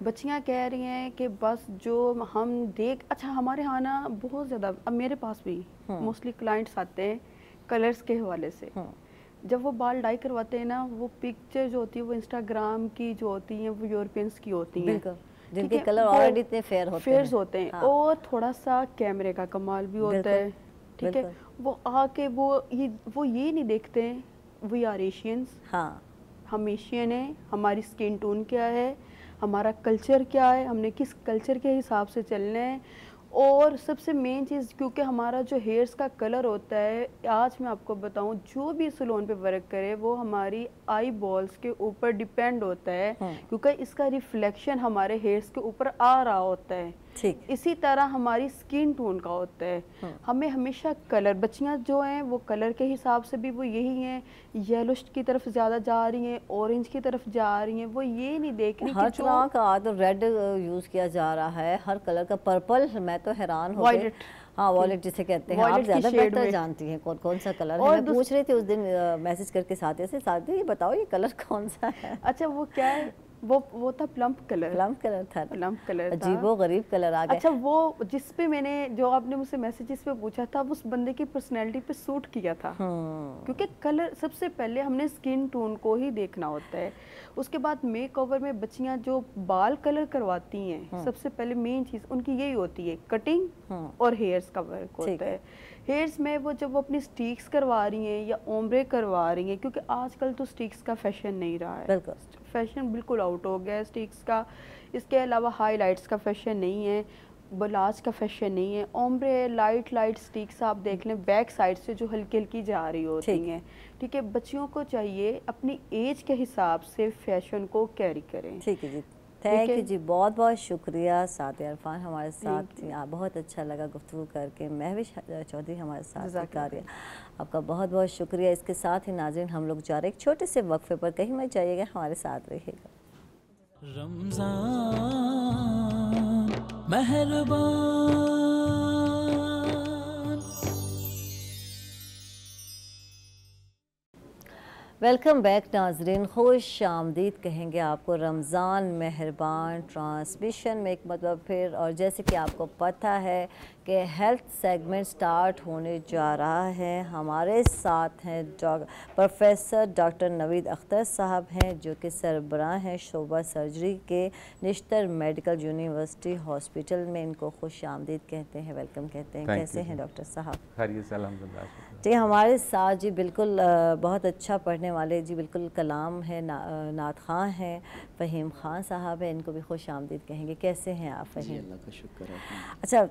बच्चियाँ कह रही हैं कि बस जो हम देख, अच्छा हमारे यहाँ ना बहुत ज़्यादा, अब मेरे पास भी मोस्टली क्लाइंट्स आते हैं कलर्स के हवाले से। जब वो बाल डाई करवाते हैं ना, वो पिक्चर जो होती है वो इंस्टाग्राम की जो होती हैं वो यूरोपियंस की होती हैं, जिनके है, कलर वो ऑलरेडी इतने फेयर होते हैं। फेयर्स होते हैं। हाँ। और थोड़ा सा कैमरे का कमाल भी होता है, ठीक है। वो आके वो ये नहीं देखते हैं वी आर एशियंस, हाँ, हम एशियन हैं, हमारी स्किन टोन क्या है, हमारा कल्चर क्या है, हमने किस कल्चर के हिसाब से चलना है। और सबसे मेन चीज़, क्योंकि हमारा जो हेयर्स का कलर होता है, आज मैं आपको बताऊं, जो भी सैलून पे वर्क करे वो हमारी आई बॉल्स के ऊपर डिपेंड होता है, क्योंकि इसका रिफ्लेक्शन हमारे हेयर्स के ऊपर आ रहा होता है। ठीक। इसी तरह हमारी स्किन टोन का होता है। हमें हमेशा कलर, बच्चियां जो हैं वो कलर के हिसाब से भी वो यही हैं, येलोश की तरफ ज़्यादा जा रही हैं, ऑरेंज की तरफ जा रही हैं, वो ये नहीं देख रही हर कि तरह का तो रेड यूज़ किया जा रहा है, हर कलर का, पर्पल, मैं तो हैरान हो गई। Violet। हाँ, वॉलेट जिसे कहते हैं, आप Violet की ज़्यादा shade बेहतर में। जानती हैं कौन कौन सा कलर है। और मैं पूछ रही थी उस दिन मैसेज करके साथी से, साथी ये बताओ ये कलर कौन सा है। अच्छा वो क्या है, वो था प्लम्प कलर। प्लम कलर था, प्लम्प कलर था। अजीबो गरीब कलर आ गए। अच्छा वो जिस पे मैंने, जो आपने मुझसे मैसेजेस पे पूछा था, उस बंदे की पर्सनैलिटी पे सूट किया था। क्योंकि कलर, सबसे पहले हमने स्किन टोन को ही देखना होता है। उसके बाद मेक ओवर में बच्चियां जो बाल कलर करवाती हैं, सबसे पहले मेन चीज़ उनकी यही होती है, कटिंग और हेयर्स का वर्क होता है। हेयर्स में वो जब वो अपनी स्टिक्स करवा रही हैं या ओम्ब्रे करवा रही हैं, क्योंकि आजकल तो स्टिक्स का फैशन नहीं रहा है, फैशन बिल्कुल आउट हो गया है स्टिक्स का। इसके अलावा हाईलाइट्स का फैशन नहीं है, बलाज का फैशन नहीं है, ओम्ब्रे लाइट स्टिक्स आप देख लें बैक साइड से जो हल्की हल्की जा रही होती हैं, ठीक है। बच्चियों को चाहिए अपनी एज के हिसाब से फैशन को कैरी करें। ठीक है जी, थैंक यू जी, बहुत बहुत शुक्रिया। साथ इरफान हमारे साथ थी, बहुत अच्छा लगा गुफ्तगू करके। महविश चौधरी हमारे साथ कार्य, आपका बहुत बहुत शुक्रिया। इसके साथ ही नाज़रीन हम लोग जा रहे एक छोटे से वक्फे पर, कहीं मत जाइएगा, हमारे साथ रहिएगा। रमज़ान मेहरबान। वेलकम बैक नाजरीन, खुश आमदीद कहेंगे आपको रमज़ान मेहरबान ट्रांसमिशन में एक मतलब फिर। और जैसे कि आपको पता है कि हेल्थ सेगमेंट स्टार्ट होने जा रहा है। हमारे साथ हैं प्रोफेसर डॉक्टर नवीद अख्तर साहब हैं, जो कि सरबराह हैं शोबा सर्जरी के निश्तर मेडिकल यूनिवर्सिटी हॉस्पिटल में। इनको खुश आमदीद कहते हैं, वेलकम कहते हैं। कैसे हैं डॉक्टर साहब? जी हमारे साथ जी बिल्कुल बहुत अच्छा पढ़ने वाले जी बिल्कुल कलाम है, नात खां हैं, फ़हीम ख़ान साहब हैं, इनको भी खुश आमदीद कहेंगे। कैसे हैं आप फ़हीम? अल्लाह का शुक्र है। अच्छा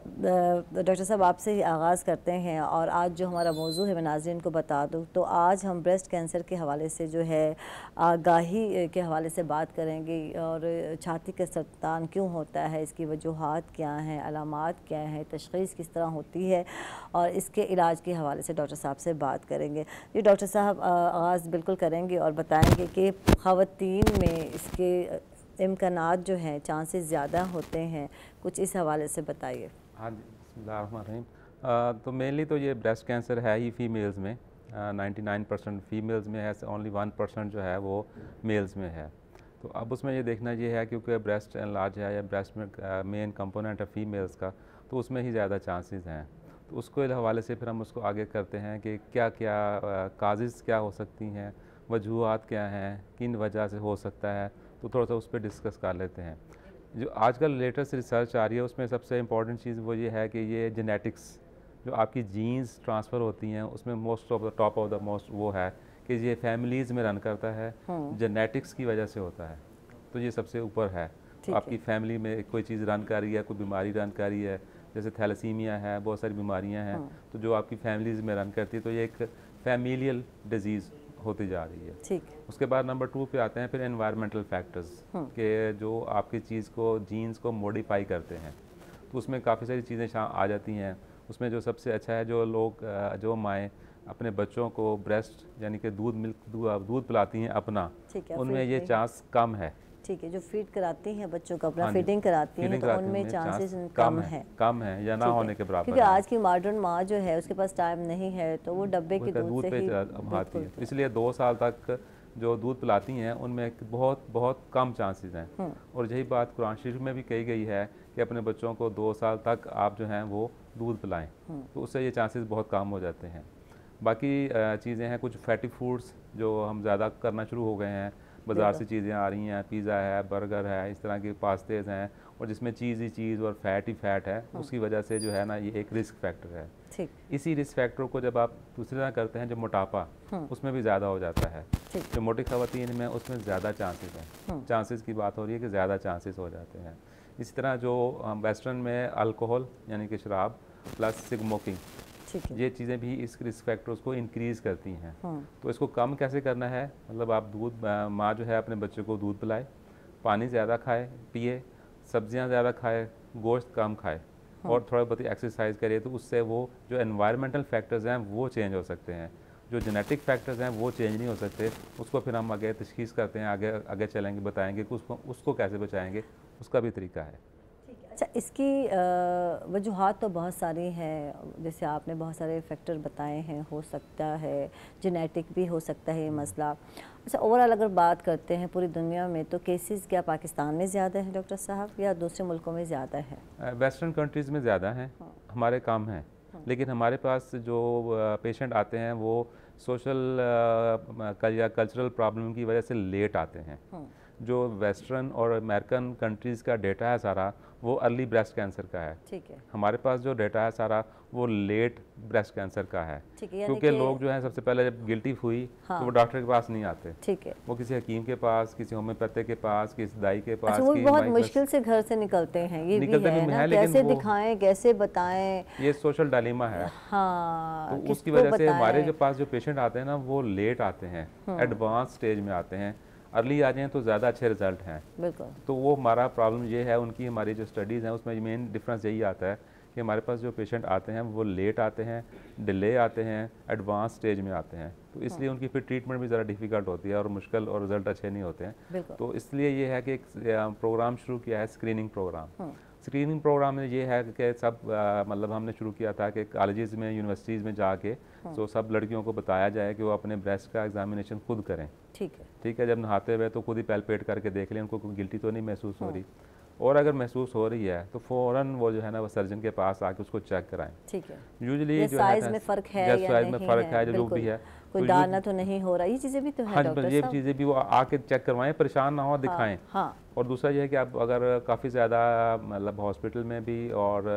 डॉक्टर साहब आपसे ही आगाज़ करते हैं। और आज जो हमारा मौजू है मैं नाज़रीन को बता दूँ तो आज हम ब्रेस्ट कैंसर के हवाले से जो है आगाही के हवाले से बात करेंगे। और छाती का सरतान क्यों होता है, इसकी वजूहात क्या हैं, अलामात क्या हैं, तशख़ीस किस तरह होती है, और इसके इलाज के हवाले से डॉक्टर साहब से बात करेंगे। जी डॉक्टर साहब आगाज़ बिल्कुल करेंगे और बताएंगे कि ख़वातीन में इसके इम्कानात जो हैं, चांसेस ज़्यादा होते हैं, कुछ इस हवाले से बताइए। हाँ जी, बिस्मिल्लाहिर्रहमानिर्रहीम। तो मेनली तो ये ब्रेस्ट कैंसर है ही फीमेल्स में, 99% फीमेल्स में है, ओनली 1% जो है वो मेल्स में है। तो अब उसमें ये देखना ये है क्योंकि ब्रेस्ट एनलार्ज है या ब्रेस्ट में मेन कंपोनेंट है फीमेल्स का, तो उसमें ही ज़्यादा चांसेस हैं। तो उसको हवाले से फिर हम उसको आगे करते हैं कि क्या क्या काजेज़ क्या हो सकती हैं, वजूहात क्या हैं, किन वजह से हो सकता है, तो थोड़ा सा उस पर डिस्कस कर लेते हैं। जो आजकल लेटेस्ट रिसर्च आ रही है उसमें सबसे इम्पॉर्टेंट चीज़ वो ये है कि ये जेनेटिक्स जो आपकी जीन्स ट्रांसफ़र होती हैं उसमें most of the top of the most वो है कि ये फैमिलीज़ में रन करता है, जेनेटिक्स की वजह से होता है, तो ये सबसे ऊपर है। तो आपकी फैमिली में कोई चीज़ रन कर रही है, कोई बीमारी रन कर रही है, जैसे थैलेसीमिया है, बहुत सारी बीमारियाँ हैं, तो जो आपकी फैमिलीज़ में रन करती है तो ये एक फैमिलियल डिजीज़ होती जा रही है। ठीक। उसके बाद नंबर 2 पे आते हैं फिर एनवायरमेंटल फैक्टर्स के जो आपकी चीज़ को जीन्स को मॉडिफाई करते हैं, तो उसमें काफ़ी सारी चीज़ें आ जाती हैं। उसमें जो सबसे अच्छा है जो लोग जो माएँ अपने बच्चों को ब्रेस्ट यानी कि दूध पिलाती हैं अपना, उनमें ये चांस कम है। ठीक है, जो फीड कराती हैं बच्चों को अपना फीडिंग कराती हैं तो उनमें चांसेस कम है या ना होने के बराबर, क्योंकि आज की मॉडर्न माँ जो है उसके पास टाइम नहीं है तो वो डब्बे के दूध से ही आती है। इसलिए 2 साल तक जो दूध पिलाती हैं उनमें बहुत बहुत कम चांसेस हैं। और यही बात कुरान शरीफ में भी कही गई है कि अपने बच्चों को 2 साल तक आप जो हैं वो दूध पिलाएं, तो उससे ये चांसेस बहुत कम हो जाते हैं। बाकी चीज़ें हैं कुछ फैटी फूड्स जो हम ज़्यादा करना शुरू हो गए हैं, बाज़ार से चीज़ें आ रही हैं, पिज़्ज़ा है, बर्गर है, इस तरह के पास्तेज हैं, और जिसमें चीज़ ही चीज़ और फैट ही फैट है, उसकी वजह से जो है ना ये एक रिस्क फैक्टर है। ठीक। इसी रिस्क फैक्टर को जब आप दूसरी तरह करते हैं, जो मोटापा उसमें भी ज़्यादा हो जाता है, जो मोटी खवातीन में उसमें ज़्यादा चांसेस हैं, चांसेस की बात हो रही है कि ज़्यादा चांसेस हो जाते हैं। इसी तरह जो वेस्टर्न में अल्कोहल यानी कि शराब प्लस स्मोकिंग, ये चीज़ें भी इस रिस्क फैक्टर्स को इंक्रीज़ करती हैं। तो इसको कम कैसे करना है, मतलब आप दूध, माँ जो है अपने बच्चे को दूध पिलाए, पानी ज़्यादा खाए पिए, सब्जियां ज़्यादा खाए, गोश्त कम खाए और थोड़ा बहुत एक्सरसाइज करे, तो उससे वो जो एनवायरमेंटल फैक्टर्स हैं वो चेंज हो सकते हैं। जो जेनेटिक फैक्टर्स हैं वो चेंज नहीं हो सकते, उसको फिर हम आगे तशखीस करते हैं, आगे चलेंगे, बताएंगे कि उसको कैसे बचाएंगे, उसका भी तरीका है। अच्छा, इसकी वजूहात तो बहुत सारी हैं, जैसे आपने बहुत सारे फैक्टर बताए हैं, हो सकता है जेनेटिक भी हो सकता है ये मसला। अच्छा, ओवरऑल अगर बात करते हैं पूरी दुनिया में, तो केसेस क्या पाकिस्तान में ज़्यादा है डॉक्टर साहब या दूसरे मुल्कों में ज़्यादा है? वेस्टर्न कंट्रीज़ में ज़्यादा हैं, हमारे कम हैं, लेकिन हमारे पास जो पेशेंट आते हैं वो सोशल या कल्चरल प्रॉब्लम की वजह से लेट आते हैं। जो वेस्टर्न और अमेरिकन कंट्रीज़ का डेटा है सारा, वो अर्ली ब्रेस्ट कैंसर का है। ठीक है। हमारे पास जो डेटा है सारा वो लेट ब्रेस्ट कैंसर का है। ठीक है, क्योंकि लोग जो है सबसे पहले जब गिल्टी हुई तो वो डॉक्टर के पास नहीं आते। ठीक है। वो किसी हकीम के पास, किसी होम्योपैथिक के पास, किसी दाई के पास। अच्छा, वो बहुत मुश्किल से घर से निकलते हैं, ये भी है ना, कैसे दिखाएं, कैसे बताएं, ये सोशल डायलेमा है। हाँ, तो उसकी वजह से हमारे के पास जो पेशेंट आते हैं ना वो लेट आते हैं, एडवांस स्टेज में आते हैं। अर्ली आ जाएँ तो ज़्यादा अच्छे रिजल्ट हैं। बिल्कुल। तो वो हमारा प्रॉब्लम ये है, उनकी हमारी जो स्टडीज़ हैं उसमें मेन डिफरेंस यही आता है कि हमारे पास जो पेशेंट आते हैं वो लेट आते हैं, डिले आते हैं, एडवांस स्टेज में आते हैं, तो इसलिए उनकी फिर ट्रीटमेंट भी ज़रा डिफ़िकल्ट होती है और मुश्किल, और रिज़ल्ट अच्छे नहीं होते हैं। तो इसलिए ये है कि एक प्रोग्राम शुरू किया है, स्क्रीनिंग प्रोग्राम। स्क्रीनिंग प्रोग्राम में ये है कि सब मतलब हमने शुरू किया था कि कॉलेजेस में, यूनिवर्सिटीज़ में जाके तो सब लड़कियों को बताया जाए कि वो अपने ब्रेस्ट का एग्जामिनेशन खुद करें। ठीक है, जब नहाते हुए तो खुद ही पैल्पेट करके देख लें, उनको कोई गिल्टी तो नहीं महसूस हो रही, और अगर महसूस हो रही है तो फ़ौरन वो जो है ना वो सर्जन के पास आके उसको चेक कराएं। ठीक है। यूजुअली जो साइज में फ़र्क है या साइज में फ़र्क है, जो भी है, कोई दाना तो नहीं हो रहा, ये चीज़ें भी तो है डॉक्टर साहब। ये चीज़ें भी वो आके चेक करवाएं, परेशान ना हो, दिखाएं। और दूसरा ये है कि आप अगर काफ़ी ज़्यादा मतलब हॉस्पिटल में भी और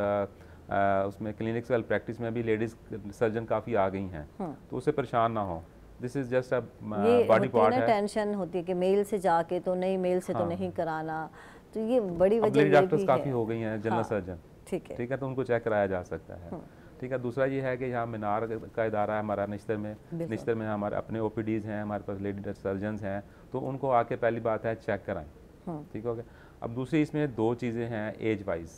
उसमें क्लिनिकल प्रैक्टिस में भी लेडीज़ सर्जन काफ़ी आ गई हैं, तो उससे परेशान ना हो। This is just a body part है। टेंशन होती है कि मेल से जाके तो नहीं, मेल से तो नहीं कराना, तो ये बड़ी वजह ये भी है। डॉक्टर्स काफ़ी हो गई हैं, जनरल सर्जन। ठीक है, तो उनको चेक कराया जा सकता है। ठीक है। दूसरा ये है कि यहाँ मीनार का इदारा है हमारा निश्तर में हमारे अपने OPDs हैं, हमारे पास लेडी सर्जन्स हैं, तो उनको आके पहली बात है चेक कराएं। ठीक हो गया। अब दूसरी इसमें दो चीज़ें हैं एज वाइज।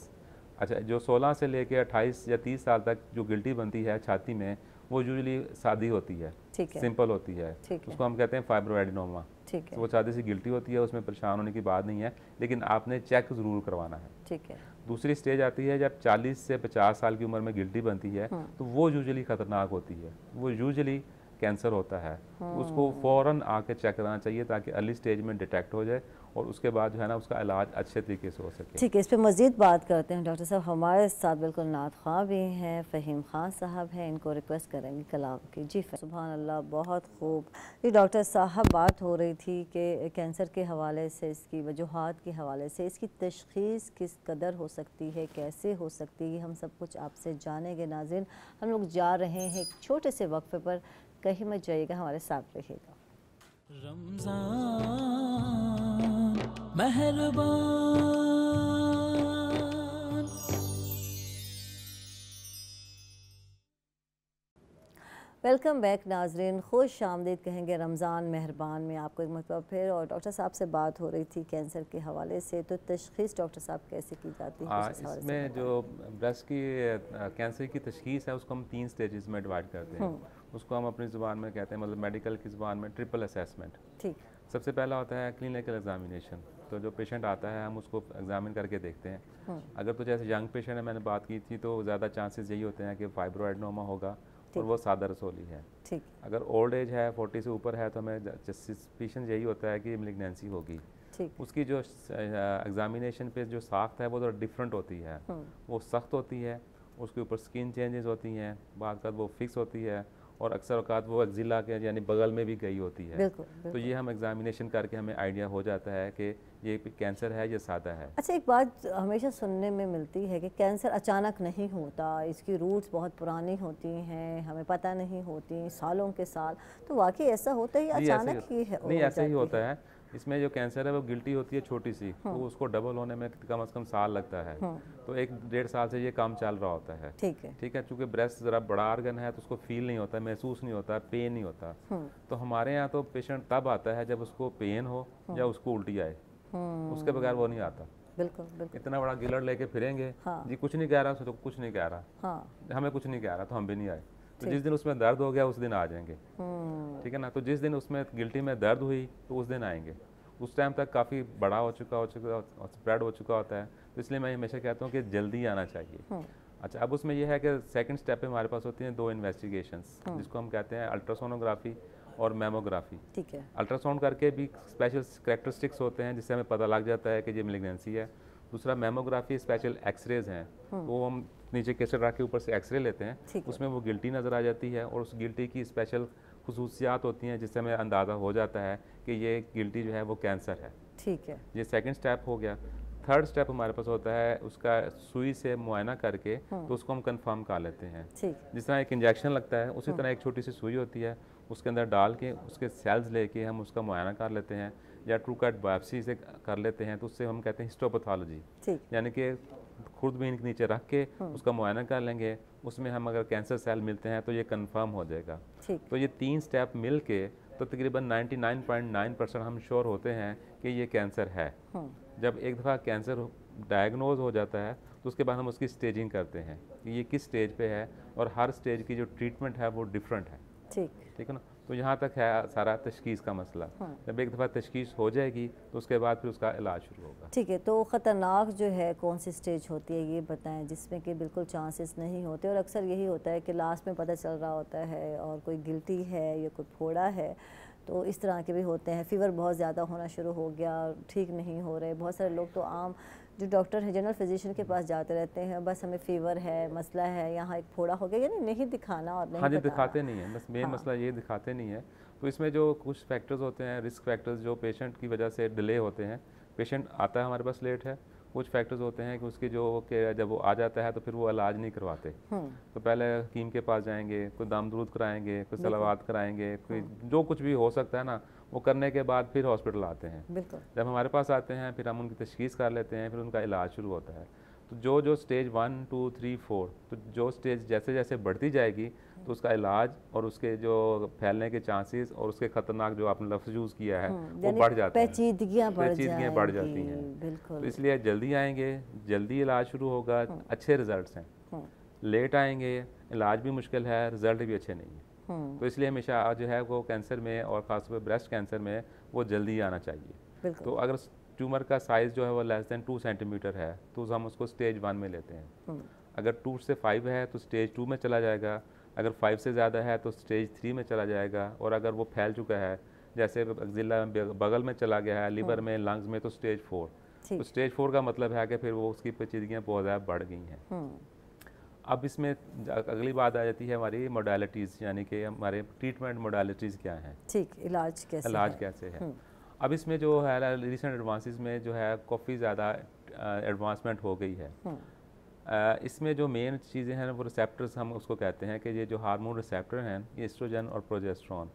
अच्छा, जो 16 से लेकर 28 या 30 साल तक जो गिल्टी बनती है छाती में, वो यूजुअली सादी होती है, सिंपल होती है, उसको हम कहते हैं फाइब्रोएडिनोमा। तो वो सादी सी गिल्टी होती है, उसमें परेशान होने की बात नहीं है, लेकिन आपने चेक ज़रूर करवाना है। ठीक है। दूसरी स्टेज आती है जब 40 से 50 साल की उम्र में गिल्टी बनती है, तो वो यूजुअली ख़तरनाक होती है, वो यूजुअली कैंसर होता है। उसको फ़ौरन आके चेक कराना चाहिए ताकि अर्ली स्टेज में डिटेक्ट हो जाए और उसके बाद जो है ना उसका इलाज अच्छे तरीके से हो सके। ठीक है, इस पर मज़ीद बात करते हैं डॉक्टर साहब। हमारे साथ बिल्कुल नात ख्वाह भी हैं, फ़हीम खान साहब हैं, इनको रिक्वेस्ट करेंगे कलाम की। जी सुभान अल्लाह, बहुत खूब। जी डॉक्टर साहब, बात हो रही थी कि कैंसर के हवाले से, इसकी वजूहात के हवाले से, इसकी तशख़ीस किस कदर हो सकती है, कैसे हो सकती है, हम सब कुछ आपसे जानेंगे। नाज़रीन, हम लोग जा रहे हैं एक छोटे से वक्फे पर, कहीं मत जाइएगा, हमारे साथ रहिएगा। रमज़ान मेहरबान। वेलकम बैक नाजरीन, खुश आमदीद कहेंगे रमज़ान मेहरबान में आपको एक मरतबा फिर। और डॉक्टर साहब से बात हो रही थी कैंसर के हवाले से, तो तशख़ीस डॉक्टर साहब कैसे की जाती है? इसमें जो ब्रेस्ट की कैंसर की तशख़ीस है उसको हम 3 स्टेजेस में डिवाइड करते हैं। उसको हम अपनी ज़ुबान में कहते हैं, मतलब मेडिकल की ज़ुबान में ट्रिपल असेसमेंट। ठीक। सबसे पहला होता है क्लिनिकल एग्जामिनेशन, तो जो पेशेंट आता है हम उसको एग्जामिन करके देखते हैं। अगर तो जैसे यंग पेशेंट है, मैंने बात की थी, तो ज़्यादा चांसेस यही होते हैं कि फाइब्रोएडिनोमा होगा और वो सादा रसोली है। ठीक। अगर ओल्ड एज है, 40 से ऊपर है, तो हमें सस्पिशन यही होता है कि मैलिग्नेंसी होगी। ठीक। उसकी जो एग्जामिनेशन पे जो साख्त है वो तो डिफरेंट होती है, वो सख्त होती है, उसके ऊपर स्किन चेंजेस होती हैं, बाद वो फिक्स होती है, और अक्सर औकात वो एक्जिला के यानी बगल में भी गई होती है। बिल्कुल। तो ये हम एग्जामिनेशन करके हमें आइडिया हो जाता है कि ये कैंसर है या सादा है। अच्छा, एक बात हमेशा सुनने में मिलती है कि कैंसर अचानक नहीं होता, इसकी रूट्स बहुत पुरानी होती हैं, हमें पता नहीं होती, सालों के साल। तो वाकई ऐसा होता है या जी, ऐसे अचानक ही है? नहीं, ऐसे ही होता है। इसमें जो कैंसर है वो गिल्टी होती है छोटी सी, तो उसको डबल होने में कम से कम साल लगता है। तो 1-1.5 साल से ये काम चल रहा होता है। ठीक है। ठीक है, चूँकि ब्रेस्ट ज़रा बड़ा आर्गन है तो उसको फील नहीं होता, महसूस नहीं होता, पेन नहीं होता। तो हमारे यहाँ तो पेशेंट तब आता है जब उसको पेन हो या उसको उल्टी आए, उसके बगैर वो नहीं आता। बिल्कुल बिल्कुल। इतना बड़ा गिलड़ लेके फिरेंगे, जी कुछ नहीं कह रहा तो कुछ नहीं कह रहा, हमें कुछ नहीं कह रहा तो हम भी नहीं आए। तो जिस दिन उसमें दर्द हो गया उस दिन आ जाएंगे, ठीक है ना। तो जिस दिन उसमें गिल्टी में दर्द हुई तो उस दिन आएंगे। उस टाइम तक काफ़ी बड़ा हो चुका और स्प्रेड हो चुका होता है। तो इसलिए मैं हमेशा कहता हूँ कि जल्दी आना चाहिए। अच्छा, अब उसमें यह है कि सेकंड स्टेप पे हमारे पास होती हैं 2 इन्वेस्टिगेशंस, जिसको हम कहते हैं अल्ट्रासोनोग्राफी और मेमोग्राफी। ठीक है। अल्ट्रासाउंड करके भी स्पेशल कैरेक्टरिस्टिक्स होते हैं जिससे हमें पता लग जाता है कि ये मेलिग्नेंसी है। दूसरा मेमोग्राफी, स्पेशल एक्सरेज हैं, वो हम नीचे केसर रख के ऊपर से एक्सरे लेते हैं, उसमें वो गिल्टी नज़र आ जाती है और उस गिल्टी की स्पेशल खुसूसियात होती हैं जिससे हमें अंदाज़ा हो जाता है कि ये गिल्टी जो है वो कैंसर है। ठीक है। ये सेकंड स्टेप हो गया। थर्ड स्टेप हमारे पास होता है उसका सुई से मुआयना करके, तो उसको हम कंफर्म कर लेते हैं। जिस तरह एक इंजेक्शन लगता है उसी तरह एक छोटी सी सुई होती है, उसके अंदर डाल के उसके सेल्स लेके हम उसका मुआयना कर लेते हैं, या ट्रू कट बायोप्सी से कर लेते हैं। तो उससे हम कहते हैं हिस्टोपैथोलॉजी, यानी कि खुर्दबीन के नीचे रख के उसका मुआयना कर लेंगे, उसमें हम अगर कैंसर सेल मिलते हैं तो ये कंफर्म हो जाएगा। तो ये 3 स्टेप मिल के तो तकरीबन 99.9% हम श्योर होते हैं कि ये कैंसर है। जब एक दफ़ा कैंसर डायग्नोज हो जाता है तो उसके बाद हम उसकी स्टेजिंग करते हैं कि ये किस स्टेज पे है, और हर स्टेज की जो ट्रीटमेंट है वो डिफरेंट है। ठीक है ना। तो यहाँ तक है सारा तशखीस का मसला। जब एक दफ़ा तशखीस हो जाएगी तो उसके बाद फिर उसका इलाज शुरू होगा। ठीक है। तो ख़तरनाक जो है कौन सी स्टेज होती है ये बताएं, जिसमें कि बिल्कुल चांसेस नहीं होते, और अक्सर यही होता है कि लास्ट में पता चल रहा होता है और कोई गिल्टी है या कोई फोड़ा है, तो इस तरह के भी होते हैं। फ़ीवर बहुत ज़्यादा होना शुरू हो गया, ठीक नहीं हो रहे। बहुत सारे लोग तो आम जो डॉक्टर हैं, जनरल फिजिशियन के पास जाते रहते हैं, बस हमें फ़ीवर है, मसला है, यहाँ एक फोड़ा हो गया, यानी नहीं दिखाना और नहीं जी, दिखाते नहीं है। बस मेन मसला ये दिखाते नहीं है। तो इसमें जो कुछ फैक्टर्स होते हैं, रिस्क फैक्टर्स, जो पेशेंट की वजह से डिले होते हैं। पेशेंट आता है हमारे पास लेट है, कुछ फैक्टर्स होते हैं कि उसकी जो कि जब वो आ जाता है तो फिर वो इलाज नहीं करवाते। तो पहले हकीम के पास जाएंगे, कोई दाम-दरूद कराएंगे, कोई सलावात कराएंगे, कोई जो कुछ भी हो सकता है ना, वो करने के बाद फिर हॉस्पिटल आते हैं। जब हमारे पास आते हैं फिर हम उनकी तशखीस कर लेते हैं, फिर उनका इलाज शुरू होता है। तो जो स्टेज 1, 2, 3, 4, तो जो स्टेज जैसे जैसे बढ़ती जाएगी तो उसका इलाज और उसके जो फैलने के चांसेस और उसके ख़तरनाक जो आपने लफ्ज़ यूज़ किया है वो बढ़ जाते हैं, पेचीदगियाँ बढ़ जाती हैं। तो इसलिए जल्दी आएंगे, जल्दी इलाज शुरू होगा, अच्छे रिजल्ट्स हैं। लेट आएंगे, इलाज भी मुश्किल है, रिज़ल्ट भी अच्छे नहीं है। तो इसलिए हमेशा जो है वो कैंसर में और ख़ासतौर पर ब्रेस्ट कैंसर में वो जल्दी आना चाहिए। तो अगर ट्यूमर का साइज़ जो है वो लेस दैन 2 सेंटीमीटर है तो हम उसको स्टेज 1 में लेते हैं। अगर 2 से 5 है तो स्टेज 2 में चला जाएगा, अगर 5 से ज़्यादा है तो स्टेज 3 में चला जाएगा, और अगर वो फैल चुका है जैसे जिला बगल में चला गया है, लिवर में, लंग्स में, तो स्टेज 4। तो स्टेज 4 का मतलब है कि फिर वो उसकी पेचीदगियाँ बहुत ज़्यादा बढ़ गई हैं। अब इसमें अगली बात आ जाती है हमारी मोडालिटीज़, यानी कि हमारे ट्रीटमेंट मोडालिटीज़ क्या हैं। ठीक, इलाज कैसे है। अब इसमें जो है रिसेंट एडवांसेस में जो है काफ़ी ज़्यादा एडवांसमेंट हो गई है। इसमें जो मेन चीज़ें हैं वो रिसेप्टर्स हम उसको कहते हैं कि ये जो हार्मोन रिसेप्टर हैं, एस्ट्रोजन और प्रोजेस्टेरोन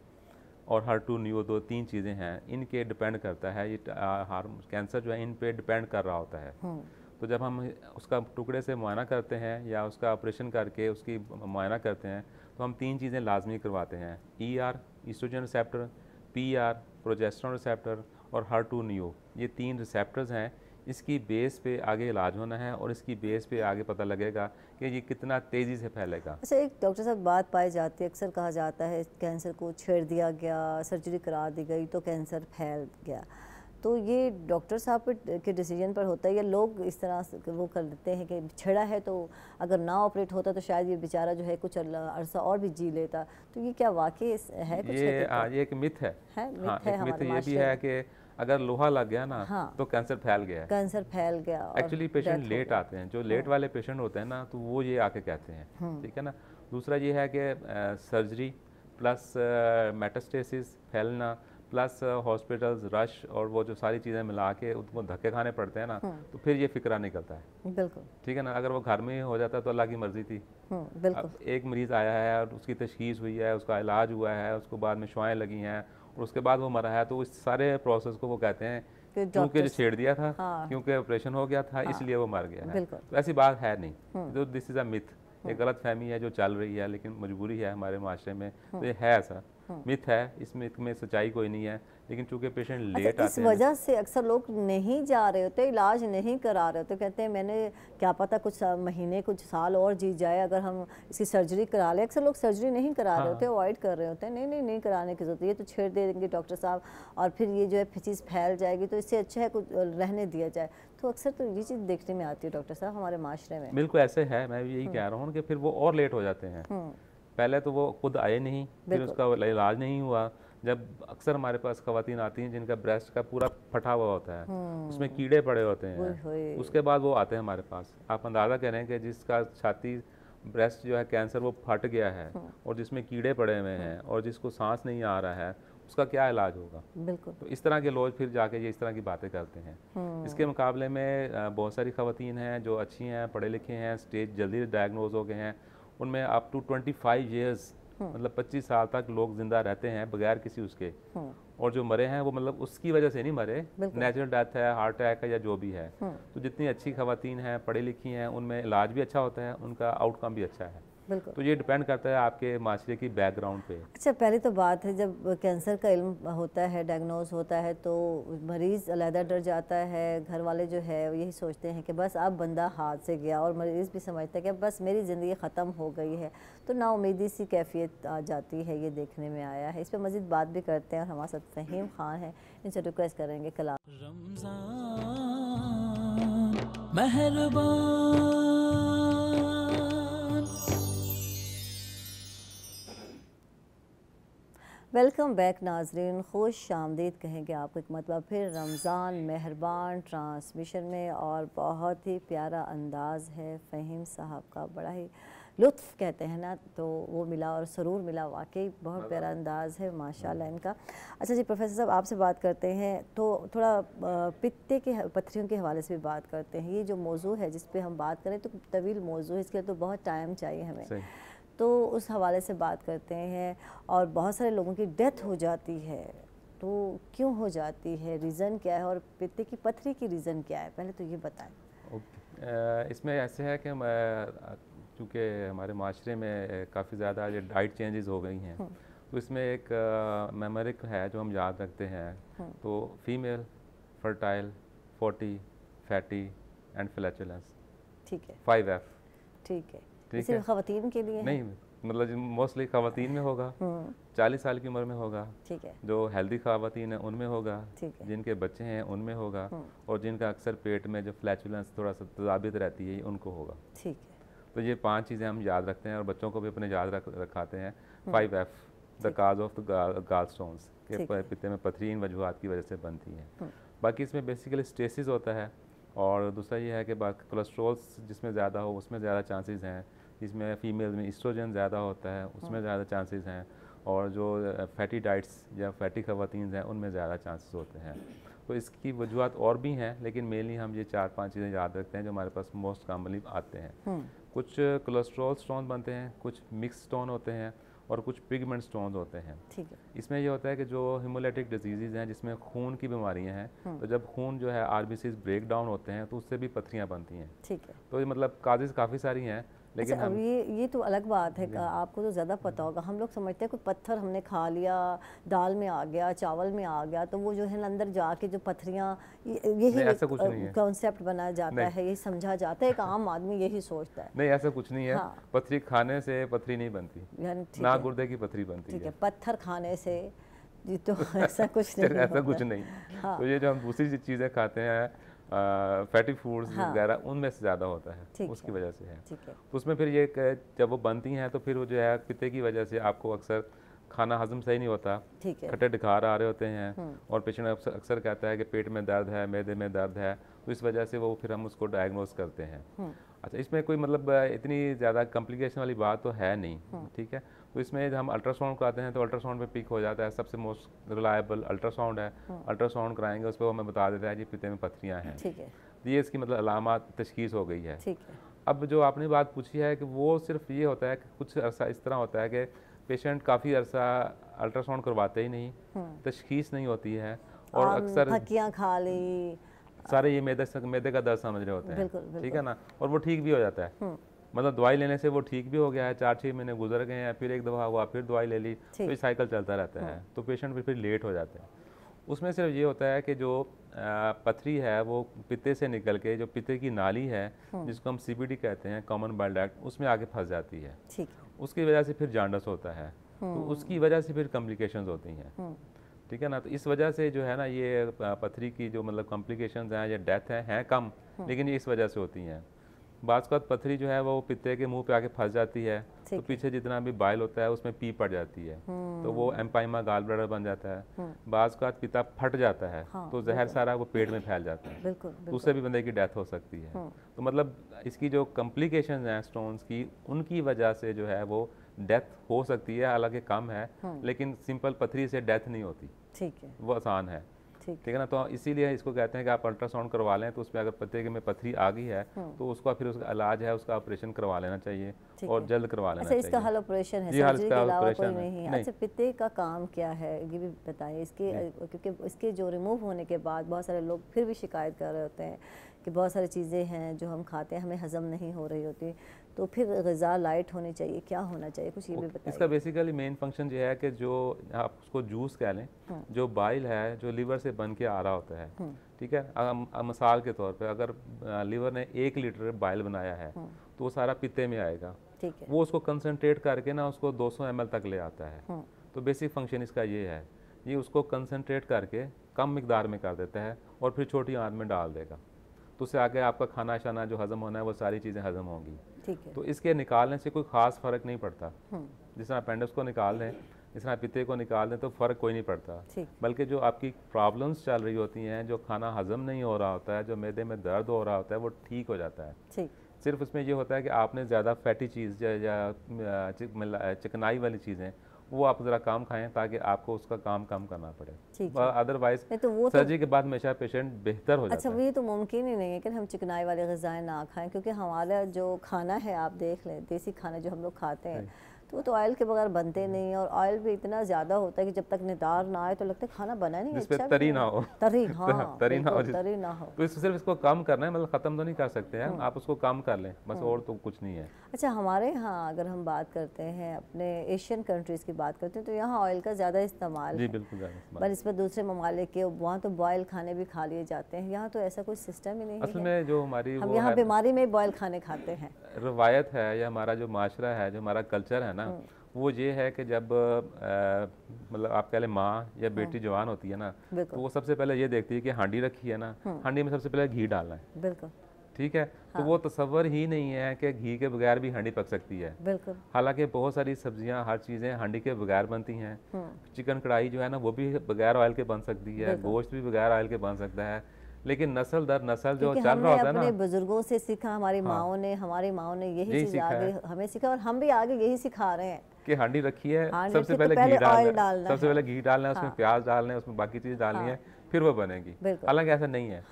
और HER2 न्यू, 2-3 चीज़ें हैं, इनके डिपेंड करता है ये कैंसर जो है इन पे डिपेंड कर रहा होता है। तो जब हम उसका टुकड़े से मुआयना करते हैं या उसका ऑपरेशन करके उसकी मुआयना करते हैं तो हम 3 चीज़ें लाजमी करवाते हैं, ER estrogen receptor, PR progesterone receptor और HER2 न्यू। ये 3 रिसेप्टर्स हैं, इसकी बेस पे आगे इलाज होना है और इसकी बेस पे आगे पता लगेगा कि ये कितना तेज़ी से फैलेगा। अच्छा, एक डॉक्टर साहब बात पाई जाती है, अक्सर कहा जाता है कैंसर को छेड़ दिया गया, सर्जरी करा दी गई तो कैंसर फैल गया। तो ये डॉक्टर साहब के डिसीजन पर होता है या लोग इस तरह से वो कर देते हैं कि छेड़ा है तो अगर ना ऑपरेट होता तो शायद ये बेचारा जो है कुछ अरसा और भी जी लेता। तो ये क्या वाकई है कुछ? ये एक मिथ है। एक मिथ ये भी है कि अगर लोहा लग गया ना तो कैंसर फैल गया है। कैंसर फैल गया। एक्चुअली पेशेंट लेट आते हैं, जो लेट वाले पेशेंट होते हैं ना तो वो ये आके कहते हैं, ठीक है ना। दूसरा ये है कि सर्जरी प्लस मेटास्टेसिस फैलना प्लस हॉस्पिटल्स रश और वो जो सारी चीज़ें मिला के उनको धक्के खाने पड़ते हैं ना, तो फिर ये फिक्रा निकलता है। बिल्कुल ठीक है ना, अगर वो घर में ही हो जाता तो अल्लाह की मर्जी थी। बिल्कुल अब एक मरीज़ आया है और उसकी तशखीस हुई है, उसका इलाज हुआ है, उसको बाद में शुआएं लगी हैं और उसके बाद वो मरा है, तो इस सारे प्रोसेस को वो कहते हैं क्योंकि जो छेड़ दिया था, क्योंकि ऑपरेशन हो गया था, इसलिए वो मर गया है। तो ऐसी बात है नहीं, तो दिस इज़ अ मिथ, एक गलत फहमी है जो चल रही है, लेकिन मजबूरी है हमारे माशरे में, तो ये है ऐसा मिथ है, इस मिथ में सच्चाई कोई नहीं है, लेकिन चूंकि पेशेंट लेट इस आते हैं। वजह से अक्सर लोग नहीं जा रहे होते, इलाज नहीं करा रहे होते, कहते हैं मैंने क्या पता कुछ महीने कुछ साल और जी जाए अगर हम इसकी सर्जरी करा लें। अक्सर लोग सर्जरी नहीं करा रहे होते, अवॉइड कर रहे होते हैं, नहीं कराने की जरूरत है, ये तो छेड़ देंगे डॉक्टर साहब और फिर ये जो है चीज़ फैल जाएगी, तो इससे अच्छा है कुछ रहने दिया जाए। तो अक्सर तो ये चीज़ देखने में आती है डॉक्टर साहब हमारे माशरे में। बिल्कुल ऐसे है, मैं भी यही कह रहा हूँ कि फिर वो और लेट हो जाते हैं। पहले तो वो खुद आए नहीं, फिर उसका इलाज नहीं हुआ। जब अक्सर हमारे पास खवातीन आती हैं जिनका ब्रेस्ट का पूरा फटा हुआ होता है, उसमें कीड़े पड़े होते हैं, उसके बाद वो आते हैं हमारे पास। आप अंदाज़ा करें कि जिसका छाती ब्रेस्ट जो है कैंसर वो फट गया है और जिसमें कीड़े पड़े हुए हैं और जिसको सांस नहीं आ रहा है, उसका क्या इलाज होगा। बिल्कुल। तो इस तरह के लोग फिर जाके ये इस तरह की बातें करते हैं। इसके मुकाबले में बहुत सारी खवातीन हैं जो अच्छी हैं, पढ़े लिखे हैं, स्टेज जल्दी डायग्नोज हो गए हैं, उनमें अप टू 25 ईयर्स मतलब 25 साल तक लोग जिंदा रहते हैं बगैर किसी उसके, और जो मरे हैं वो मतलब उसकी वजह से नहीं मरे, नेचुरल डेथ है, हार्ट अटैक है या जो भी है। तो जितनी अच्छी खवातीन हैं, पढ़ी लिखी हैं, उनमें इलाज भी अच्छा होता है, उनका आउटकम भी अच्छा है। तो ये डिपेंड करता है आपके माशरे की बैकग्राउंड पे। अच्छा, पहली तो बात है जब कैंसर का इल्म होता है, डायग्नोज होता है, तो मरीज़ अलहदा डर जाता है। घर वाले जो है यही सोचते हैं कि बस अब बंदा हाथ से गया, और मरीज़ भी समझता है कि बस मेरी ज़िंदगी ख़त्म हो गई है। तो नाउमीदी सी कैफियत आ जाती है, ये देखने में आया है। इस पर मज़ीद बात भी करते हैं और हमारे साथ फ़हीम खान हैं, इनसे रिक्वेस्ट करेंगे कलाम। रमज़ान मेहरबान। वेलकम बैक नाजरीन, खुश आमदीद कहेंगे आपको एक मतलब फिर रमज़ान मेहरबान ट्रांसमिशन में। और बहुत ही प्यारा अंदाज़ है फ़हीम साहब का, बड़ा ही लुत्फ़ कहते हैं ना, तो वो मिला और सरूर मिला, वाकई बहुत प्यारा अंदाज़ है माशाल्लाह इनका। अच्छा जी प्रोफेसर साहब, आपसे बात करते हैं तो थोड़ा पित्ते के पत्थरियों के हवाले से भी बात करते हैं। ये जो मौजू है जिस पे हम बात करें तो तवील मौजू है, इसके लिए तो बहुत टाइम चाहिए हमें, तो उस हवाले से बात करते हैं। और बहुत सारे लोगों की डेथ हो जाती है, तो क्यों हो जाती है, रीज़न क्या है, और पित्ते की पथरी की रीज़न क्या है, पहले तो ये बताएं। इसमें ऐसे है कि चूँकि हमारे माशरे में काफ़ी ज़्यादा ये डाइट चेंजेस हो गई हैं, तो इसमें एक मेमोरिक है जो हम याद रखते हैं। तो female, fertile, 40, fatty and flatulence, ठीक है, 5F। ठीक है, सिर्फ खवातीन के लिए नहीं, मतलब मोस्टली खवातीन में होगा, 40 साल की उम्र में होगा, ठीक है, जो हेल्दी खवातीन है उनमें होगा, ठीक है, जिनके बच्चे हैं उनमें होगा, और जिनका अक्सर पेट में जो फ्लैचुलेंस थोड़ा सा तजाबित रहती है उनको होगा। ठीक है। तो ये 5 चीज़ें हम याद रखते हैं और बच्चों को भी अपने याद रखाते हैं। 5F, the cause of the गाल स्टोन्स, के पित्ते में पथरी इन वजूहात की वजह से बनती है। बाकी इसमें बेसिकली स्टेसिस होता है, और दूसरा ये है कि कोलेस्ट्रॉल्स जिसमें ज़्यादा हो उसमें ज़्यादा चांसेस हैं, जिसमें फीमेल में ईस्ट्रोजन ज़्यादा होता है उसमें ज़्यादा चांसेस हैं, और जो फैटी डाइट्स या फैटी खवातीन हैं उनमें ज़्यादा चांसेस होते हैं। तो इसकी वजूहत और भी हैं, लेकिन मेनली हम ये 4-5 चीज़ें याद रखते हैं जो हमारे पास मोस्ट कॉमनली आते हैं। कुछ कोलेस्ट्रॉल स्टोन बनते हैं, कुछ मिक्स स्टोन होते हैं, और कुछ पिगमेंट स्टोन्स होते हैं। ठीक है। इसमें ये होता है कि जो हिमोलिटिक डिजीज़ हैं जिसमें खून की बीमारियां हैं, तो जब खून जो है आरबीसीज ब्रेक डाउन होते हैं तो उससे भी पथरियां बनती हैं। ठीक है। तो ये मतलब काजेज़ काफ़ी सारी हैं, लेकिन अच्छा, अब ये तो अलग बात है, आपको तो ज़्यादा पता होगा। हम लोग समझते हैं कोई पत्थर हमने खा लिया, दाल में आ गया, चावल में आ गया, तो वो जो है अंदर जाके जो पथरियाँ, यही कॉन्सेप्ट बनाया जाता है, यही समझा जाता है, एक आम आदमी यही सोचता है। नहीं, ऐसा कुछ नहीं है। पथरी खाने से पथरी नहीं बनती, ना गुर्दे की पथरी बनती है। ठीक है, पत्थर खाने से जी, तो ऐसा कुछ नहीं, ऐसा कुछ नहीं। तो ये जो हम दूसरी चीज़ें खाते हैं, फैटी फूड्स वगैरह, उनमें से ज़्यादा होता है, उसकी वजह से है। तो उसमें फिर ये जब वो बनती हैं तो फिर वो जो है पित्ते की वजह से आपको अक्सर खाना हजम सही नहीं होता, खट्टे ढकार आ रहे होते हैं, और पेशेंट अक्सर कहता है कि पेट में दर्द है, मैदे में दर्द है, तो इस वजह से वो फिर हम उसको डायग्नोज करते हैं। अच्छा, इसमें कोई मतलब इतनी ज़्यादा कॉम्प्लिकेशन वाली बात तो है नहीं, ठीक है। तो इसमें जब हम अल्ट्रासाउंड कराते हैं तो अल्ट्रासाउंड पे पिक हो जाता है, सबसे मोस्ट रिलायबल अल्ट्रासाउंड है। अल्ट्रासाउंड कराएंगे, उस पर हमें बता देता है जी पित्ते में पथरियाँ हैं, ठीक है, ये इसकी मतलब अलामात तशखीस हो गई है। ठीक है। अब जो आपने बात पूछी है कि वो सिर्फ ये होता है कि कुछ अरसा इस तरह होता है कि पेशेंट काफ़ी अरसा अल्ट्रासाउंड करवाते ही नहीं, तशखीस नहीं होती है, और अक्सर फकियाँ खा ली, सारे ये मैदे का दर्द समझ रहे होते हैं, बिल्कुल, ठीक है ना, और वो ठीक भी हो जाता है। मतलब दवाई लेने से वो ठीक भी हो गया है, 4-6 महीने गुजर गए हैं, फिर एक दफ़ा हुआ, फिर दवाई ले ली, तो ये साइकिल चलता रहता है। तो पेशेंट फिर लेट हो जाते हैं। उसमें सिर्फ ये होता है कि जो पथरी है वो पित्ते से निकल के जो पित्ते की नाली है, जिसको हम CBD कहते हैं, कॉमन बाइल डक्ट, उसमें आके फंस जाती है। ठीक, उसकी वजह से फिर जांडस होता है, तो उसकी वजह से फिर कॉम्प्लिकेशंस होती हैं, ठीक है ना। तो इस वजह से जो है ना ये पथरी की जो मतलब कॉम्प्लिकेशंस हैं या डेथ हैं कम, लेकिन ये इस वजह से होती हैं। बाज़ का पथरी जो है वो पित्ते के मुंह पे आके फंस जाती है, तो पीछे जितना भी बाइल होता है उसमें पी पड़ जाती है, तो वो एम्पाइमा गाल ब्लैडर बन जाता है। बाज़ का पित्ता फट जाता है, तो जहर सारा वो पेट में फैल जाता है, बिल्कुल, तो उससे भी बंदे की डेथ हो सकती है। तो मतलब इसकी जो कॉम्प्लिकेशंस हैं स्टोन्स की, उनकी वजह से जो है वो डेथ हो सकती है, हालांकि कम है, लेकिन सिंपल पथरी से डेथ नहीं होती, ठीक है, वो आसान है, ठीक है ना। तो इसीलिए इसको कहते हैं कि आप अल्ट्रासाउंड करवा लें, तो उसमें अगर पत्ते में पथरी आ गई है तो उसका फिर उसका इलाज है, उसका ऑपरेशन करवा लेना चाहिए और जल्द करवा लेना अच्छा, चाहिए। इसका हल ऑपरेशन है, जी, हल सर्जरी इसका के अलावा कोई ऑपरेशन है। नहीं है। नहीं। अच्छा, पित्ते का काम क्या है ये भी बताइए इसके, क्योंकि इसके जो रिमूव होने के बाद बहुत सारे लोग फिर भी शिकायत कर रहे होते हैं कि बहुत सारी चीज़ें हैं जो हम खाते हैं हमें हज़म नहीं हो रही होती, तो फिर ग़िज़ा लाइट होनी चाहिए, क्या होना चाहिए, कुछ ये भी बताइए। इसका बेसिकली मेन फंक्शन ये है कि जो आप उसको जूस कह लें, जो बाइल है जो लीवर से बन के आ रहा होता है, ठीक है। मिसाल के तौर पे अगर लीवर ने 1 लीटर बाइल बनाया है तो वो सारा पित्ते में आएगा, ठीक है, वो उसको कंसनट्रेट करके ना उसको 200 ml तक ले आता है। तो बेसिक फंक्शन इसका ये है, ये उसको कंसनट्रेट करके कम मिकदार में कर देता है और फिर छोटी आंत में डाल देगा, तो उससे आगे आपका खाना शाना जो हज़म होना है वो सारी चीज़ें हज़म होंगी, ठीक है। तो इसके निकालने से कोई ख़ास फ़र्क नहीं पड़ता। जिस तरह अपेंडिक्स को निकाल दें, इस तरह पित्ते को निकाल दें, तो फ़र्क कोई नहीं पड़ता, बल्कि जो आपकी प्रॉब्लम्स चल रही होती हैं, जो खाना हज़म नहीं हो रहा होता है, जो मैदे में दर्द हो रहा होता है, वो ठीक हो जाता है। ठीक, सिर्फ उसमें ये होता है कि आपने ज़्यादा फैटी चीज़ या चिकनाई वाली चीज़ें वो आप ज़रा कम खाएं ताकि आपको उसका काम कम करना पड़े, अदरवाइज सर्जरी के बाद हमेशा पेशेंट बेहतर हो जाता है। अच्छा, ये तो मुमकिन ही नहीं है कि हम चिकनाई वाली ग़िज़ाएँ ना खाएं, क्योंकि हमारा जो खाना है आप देख लें, देसी खाना जो हम लोग खाते हैं तो वो तो ऑयल के बगैर बनते नहीं, और ऑयल भी इतना ज़्यादा होता है कि जब तक निदार ना आए तो लगता है खाना बना नहीं, अच्छा तरी ना हो, तरी, हाँ, तरी ना हो, तरी ना हो। तो सिर्फ इसको कम करना है, मतलब ख़त्म तो नहीं कर सकते हैं आप, उसको कम कर लें बस, और तो कुछ नहीं है। अच्छा, हमारे यहाँ अगर हम बात करते हैं, अपने एशियन कंट्रीज़ की बात करते हैं, तो यहाँ ऑयल का ज़्यादा इस्तेमाल जी है, बिल्कुल, बनस्बत दूसरे ममालिक के, वहाँ तो बॉयल खाने भी खा लिए जाते हैं, यहाँ तो ऐसा कोई सिस्टम ही नहीं है। असल में जो हमारी हम यहाँ बीमारी में बॉयल खाने खाते हैं, रवायत है या हमारा जो माशरा है, जो हमारा कल्चर है ना, वो ये है कि जब मतलब आप कह लें माँ या बेटी जवान होती है ना, तो वो सबसे पहले ये देखती है कि हांडी रखी है ना, हांडी में सबसे पहले घी डालना है, बिल्कुल, ठीक है। तो वो तसव्वुर ही नहीं है कि घी के बगैर भी हांडी पक सकती है, बिल्कुल। हालांकि बहुत सारी सब्जियां, हर चीज़ें हांडी के बगैर बनती हैं। चिकन कढ़ाई जो है ना वो भी बगैर ऑयल के बन सकती है, गोश्त भी बगैर ऑयल के बन सकता है, लेकिन नस्ल दर नस्ल जो चल रहा होता है ना, अपने बुजुर्गों से सीखा, हमारी माओं ने, हमारी माओं ने यही चीज़ आगे हमें सीखा, और हम भी आगे यही सिखा रहे हैं कि हांडी रखी है, सबसे पहले घी डालना है, सबसे पहले घी डालना है, उसमें प्याज डालना है, उसमें बाकी चीज़ डालनी है, फिर वो बनेगी। हालांकि ऐसा नहीं है,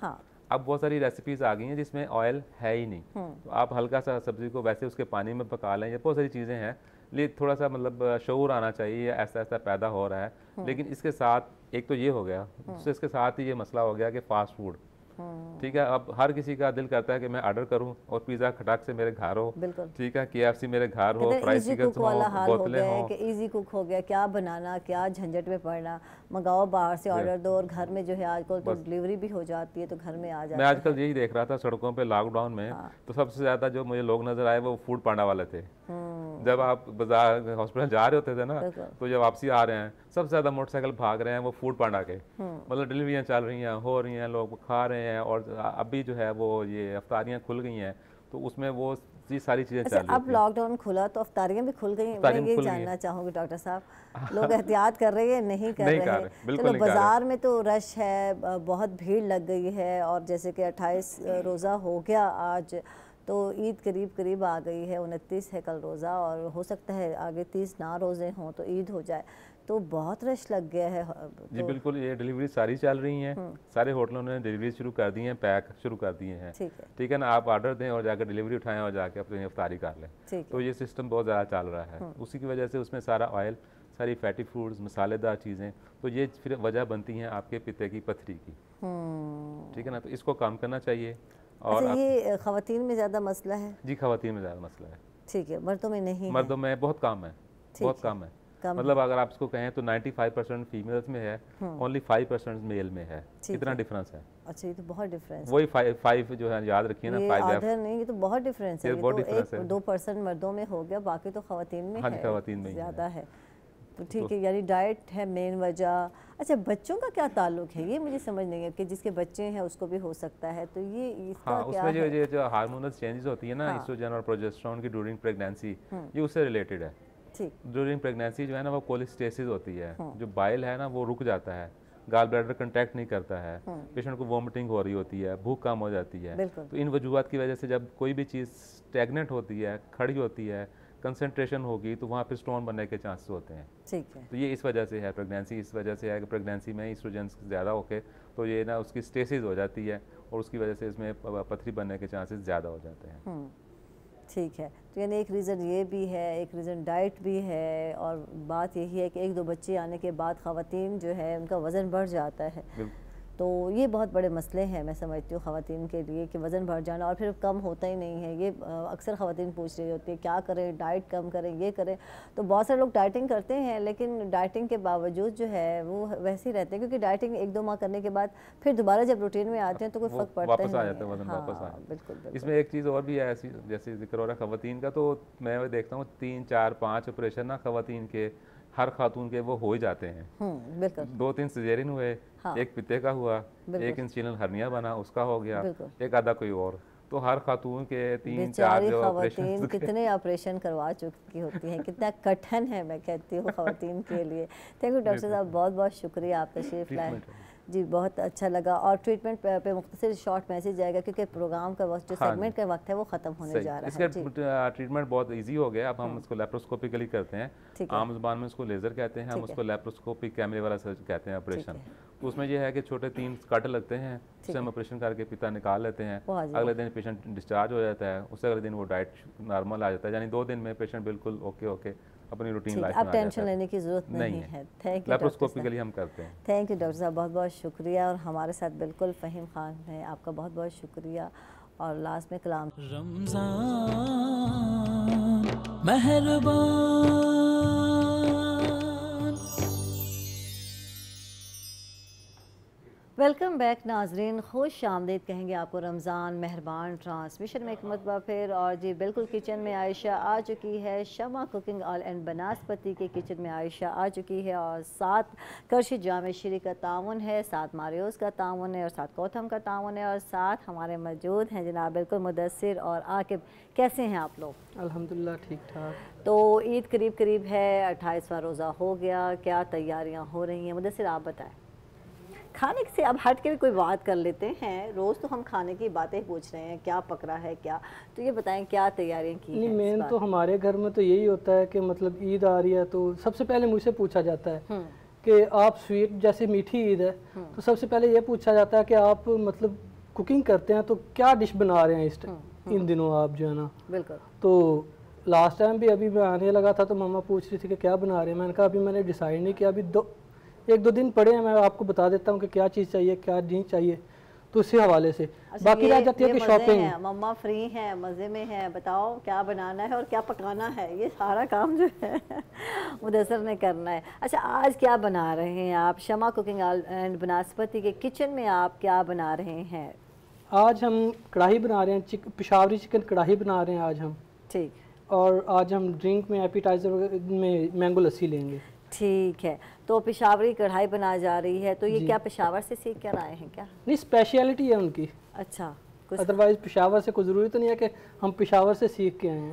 अब बहुत सारी रेसिपीज़ आ गई हैं जिसमें ऑयल है ही नहीं, तो आप हल्का सा सब्जी को वैसे उसके पानी में पका लें, ये बहुत सारी चीज़ें हैं, लेकिन थोड़ा सा मतलब शऊर आना चाहिए, ऐसा ऐसा पैदा हो रहा है। लेकिन इसके साथ एक तो ये हो गया, दूसरे इसके साथ ही ये मसला हो गया कि फास्ट फूड, ठीक है। अब हर किसी का दिल करता है कि मैं ऑर्डर करूं और पिज़्ज़ा खटाक से मेरे घर हो, ठीक है, KFC मेरे घर हो, फ्राइड चिकन हो, बोतलें हो, कि इजी कुक हो गया, क्या बनाना, क्या झंझट में पड़ना, मंगाओ बाहर से ऑर्डर दो, और घर में जो है आजकल तो डिलीवरी भी हो जाती है, तो घर में आ जाता है। मैं आजकल यही देख रहा था सड़कों पे लॉकडाउन में, तो सबसे ज़्यादा जो मुझे लोग नजर आए वो फूड पांडा वाले थे। जब आप बाजार हॉस्पिटल जा रहे होते थे ना, तो जब वापसी आ रहे हैं सबसे ज़्यादा मोटरसाइकिल भाग रहे हैं वो फूड पांडा के, मतलब डिलीवरियाँ चल रही हैं, हो रही हैं, लोग खा रहे हैं, और अभी जो है वो ये अफ्तारियाँ खुल गई हैं, तो उसमें वो सारी चीज़ें चल रही हैं। अब लॉकडाउन खुला तो अफ्तारियाँ भी खुल गई, मैं ये जानना चाहूँगी डॉक्टर साहब, लोग एहतियात कर रहे हैं, नहीं कर रहे हैं? चलो, बाज़ार में तो रश है, बहुत भीड़ लग गई है, और जैसे कि 28 रोज़ा हो गया आज, तो ईद करीब करीब आ गई है, 29 है कल रोज़ा, और हो सकता है आगे 30 ना रोज़े हों तो ईद हो जाए, तो बहुत रश लग गया है। जी बिल्कुल, ये डिलीवरी सारी चल रही हैं, सारे होटलों ने डिलीवरी शुरू कर दी है, पैक शुरू कर दिए हैं। ठीक है ना, आप ऑर्डर दें और जाकर डिलीवरी उठाएं और जाकर अपनी इफ्तारी कर लें। तो ये सिस्टम बहुत ज़्यादा चल रहा है, उसी की वजह से उसमें सारा ऑयल, सारी फैटी फूड्स, मसालेदार चीज़ें, तो ये फिर वजह बनती हैं आपके पित्ते की पथरी की। ठीक है ना, तो इसको कम करना चाहिए। और ये ख़वातीन में ज़्यादा मसला है? जी ख़वातीन में ज़्यादा मसला है। ठीक है, मर्दों में नहीं? मर्दों में बहुत कम है, बहुत कम है। मतलब अगर आप इसको कहें तो 95% फीमेल्स में है, ओनली 5% मेल में है। कितना डिफरेंस है? अच्छा, ये तो बहुत डिफरेंस है। वही 5 जो है, याद रखिए ना, 5 नहीं, ये तो बहुत डिफरेंस है। बहुत डिफरेंस है। 2% मर्दों में हो गया, बाकी तो ख़वातीन में है, ख़वातीन में ज़्यादा है। तो ठीक है, यानी डाइट है मेन वजह। अच्छा, बच्चों का क्या ताल्लुक है, ये मुझे समझ नहीं है कि जिसके बच्चे हैं उसको भी हो सकता है, तो ये इसका क्या है? उसमें जो हार्मोनल चेंजेस होती है ना, एस्ट्रोजन और प्रोजेस्टेरोन की ड्यूरिंग प्रेगनेंसी, ये उससे रिलेटेड है। ड्यूरिंग प्रेगनेंसी जो है ना, वो कोलेस्टेसिस होती है, जो बाइल है ना वो रुक जाता है, गाल ब्लैडर कंटैक्ट नहीं करता है, पेशेंट को वॉमिटिंग हो रही होती है, भूख कम हो जाती है। तो इन वजूहात की वजह से जब कोई भी चीज़ स्टैग्नेंट होती है, खड़ी होती है, कंसंट्रेशन होगी, तो वहाँ पे स्टोन बनने के चांसेस होते हैं। ठीक है, तो ये इस वजह से है, प्रेगनेंसी इस वजह से है कि प्रेगनेंसी में एस्ट्रोजन ज़्यादा होके तो ये ना उसकी स्टेसिस हो जाती है, और उसकी वजह से इसमें पथरी बनने के चांसेस ज़्यादा हो जाते हैं। ठीक है, तो यानी एक रीज़न ये भी है, एक रीज़न डाइट भी है, और बात यही है कि 1-2 बच्चे आने के बाद ख़वातीन जो है उनका वज़न बढ़ जाता है। तो ये बहुत बड़े मसले हैं, मैं समझती हूँ ख़वातीन के लिए, कि वज़न बढ़ जाना और फिर कम होता ही नहीं है। ये अक्सर ख़वातीन पूछ रही होती है क्या करें, डाइट कम करें, ये करें। तो बहुत सारे लोग डाइटिंग करते हैं, लेकिन डाइटिंग के बावजूद जो है वो वैसे ही रहते हैं, क्योंकि डाइटिंग 1-2 माह करने के बाद फिर दोबारा जब रूटीन में आते हैं तो कोई फ़र्क पड़ता वापस आ जाता है, वज़न वापस आ जाता है। बिल्कुल। इसमें एक चीज़ और भी है ऐसी, जैसे जिक्र हो रहा है ख़वातीन का, तो मैं देखता हूँ 3, 4, 5 ऑपरेशन ना ख़वातीन के, हर खातून के वो हो ही जाते हैं। बिल्कुल। 2-3 सिजेरियन हुए, एक पित्ते का हुआ, एक इंस्टीनल हर्निया बना, उसका हो गया, एक आधा कोई और, तो हर खातून के 3-4 जो ऑपरेशन, कितने ऑपरेशन करवा चुकी होती हैं, कितना कठिन है, मैं कहती हूँ ख़वातीन के लिए। थैंक यू डॉक्टर साहब, बहुत बहुत शुक्रिया, आप तशरीफ़ लाए जी, बहुत अच्छा लगा। और ट्रीटमेंट पे मुख्तसर शॉर्ट मैसेज जाएगा, क्योंकि प्रोग्राम का वक्त, जो सेगमेंट का वक्त है वो ख़त्म होने जा रहा है। इसका ट्रीटमेंट बहुत इजी हो गया, अब हम इसको लेप्रोस्कोपिकली करते हैं, आम ज़बान में उसको लेज़र कहते हैं, हम उसको लेप्रोस्कोपिक कैमरे वाला सर्जरी कहते हैं ऑपरेशन। तो उसमें यह है कि छोटे 3 कट लगते हैं, उससे हम ऑपरेशन करके पिता निकाल लेते हैं, अगले दिन पेशेंट डिस्चार्ज हो जाता है, उससे अगले दिन वो डाइट नॉर्मल आ जाता है, यानी 2 दिन में पेशेंट बिल्कुल ओके अपनी रूटीन लाइफ में आ जाता है। अब टेंशन लेने की ज़रूरत नहीं है। थैंक यू, लेप्रोस्कोपिकली हम करते हैं। थैंक यू डॉक्टर साहब, बहुत बहुत शुक्रिया। और हमारे साथ बिल्कुल फ़हीम खान है, आपका बहुत बहुत शुक्रिया। और लास्ट में कलाम, रमज़ान मेहरबान। वेलकम बैक नाजरीन, खुश आमदीद कहेंगे आपको रमज़ान मेहरबान ट्रांसमिशन में एक मरतबा फिर। और जी बिल्कुल, किचन में आयशा आ चुकी है, शमा कुकिंग ऑयल एंड बनास्पति के किचन में आयशा आ चुकी है, और साथ कर्शिद जामे श्री का ताउन है, साथ मारियोस का ताउन है, और साथ कोथम का ताउन है, और साथ हमारे मौजूद हैं जनाब बिल्कुल मुदस्सिर और आकिब। कैसे हैं आप लोग? अल्हम्दुलिल्लाह ठीक ठाक। तो ईद करीब करीब है, 28वां रोज़ा हो गया, क्या तैयारियाँ हो रही हैं? मुदस्सिर आप बताएं। खाने से अब हट के भी कोई बात कर लेते हैं, रोज़ तो हम खाने की बातें पूछ रहे हैं, क्या पकड़ा है क्या, तो ये बताएं क्या तैयारियां की हैं? मेन तो हमारे घर में तो यही होता है कि मतलब ईद आ रही है तो सबसे पहले मुझसे पूछा जाता है कि आप स्वीट, जैसे मीठी ईद है तो सबसे पहले ये पूछा जाता है कि आप मतलब कुकिंग करते हैं तो क्या डिश बना रहे हैं इन दिनों आप, जो है ना। बिल्कुल। तो लास्ट टाइम भी अभी बनाने लगा था तो मम्मा पूछ रही थी कि क्या बना रहे हैं, मैंने कहा अभी मैंने डिसाइड नहीं किया, अभी 1-2 दिन पड़े हैं, मैं आपको बता देता हूँ कि क्या चीज़ चाहिए क्या नहीं चाहिए, तो उसी हवाले से। बाकी रह जाती है कि शॉपिंग। मम्मा फ्री हैं, मज़े में हैं, बताओ क्या बनाना है और क्या पकाना है, ये सारा काम जो है मुदस्सिर ने करना है। अच्छा, आज क्या बना रहे हैं आप? शमा कुकिंग एंड बनास्पति के किचन में आप क्या बना रहे हैं? आज हम कढ़ाई बना रहे हैं, पेशावरी चिकन कढ़ाई बना रहे हैं आज हम। ठीक। और आज हम ड्रिंक में, एपिटाइज़र में मैंगो लस्सी लेंगे। ठीक है, तो पेशावरी कढ़ाई बना जा रही है, तो ये क्या पेशावर से सीख कर आए हैं क्या? नहीं, स्पेशलिटी है उनकी। अच्छा, अदरवाइज पेशावर से कोई ज़रूरी तो नहीं है कि हम पेशावर से सीख के आए हैं,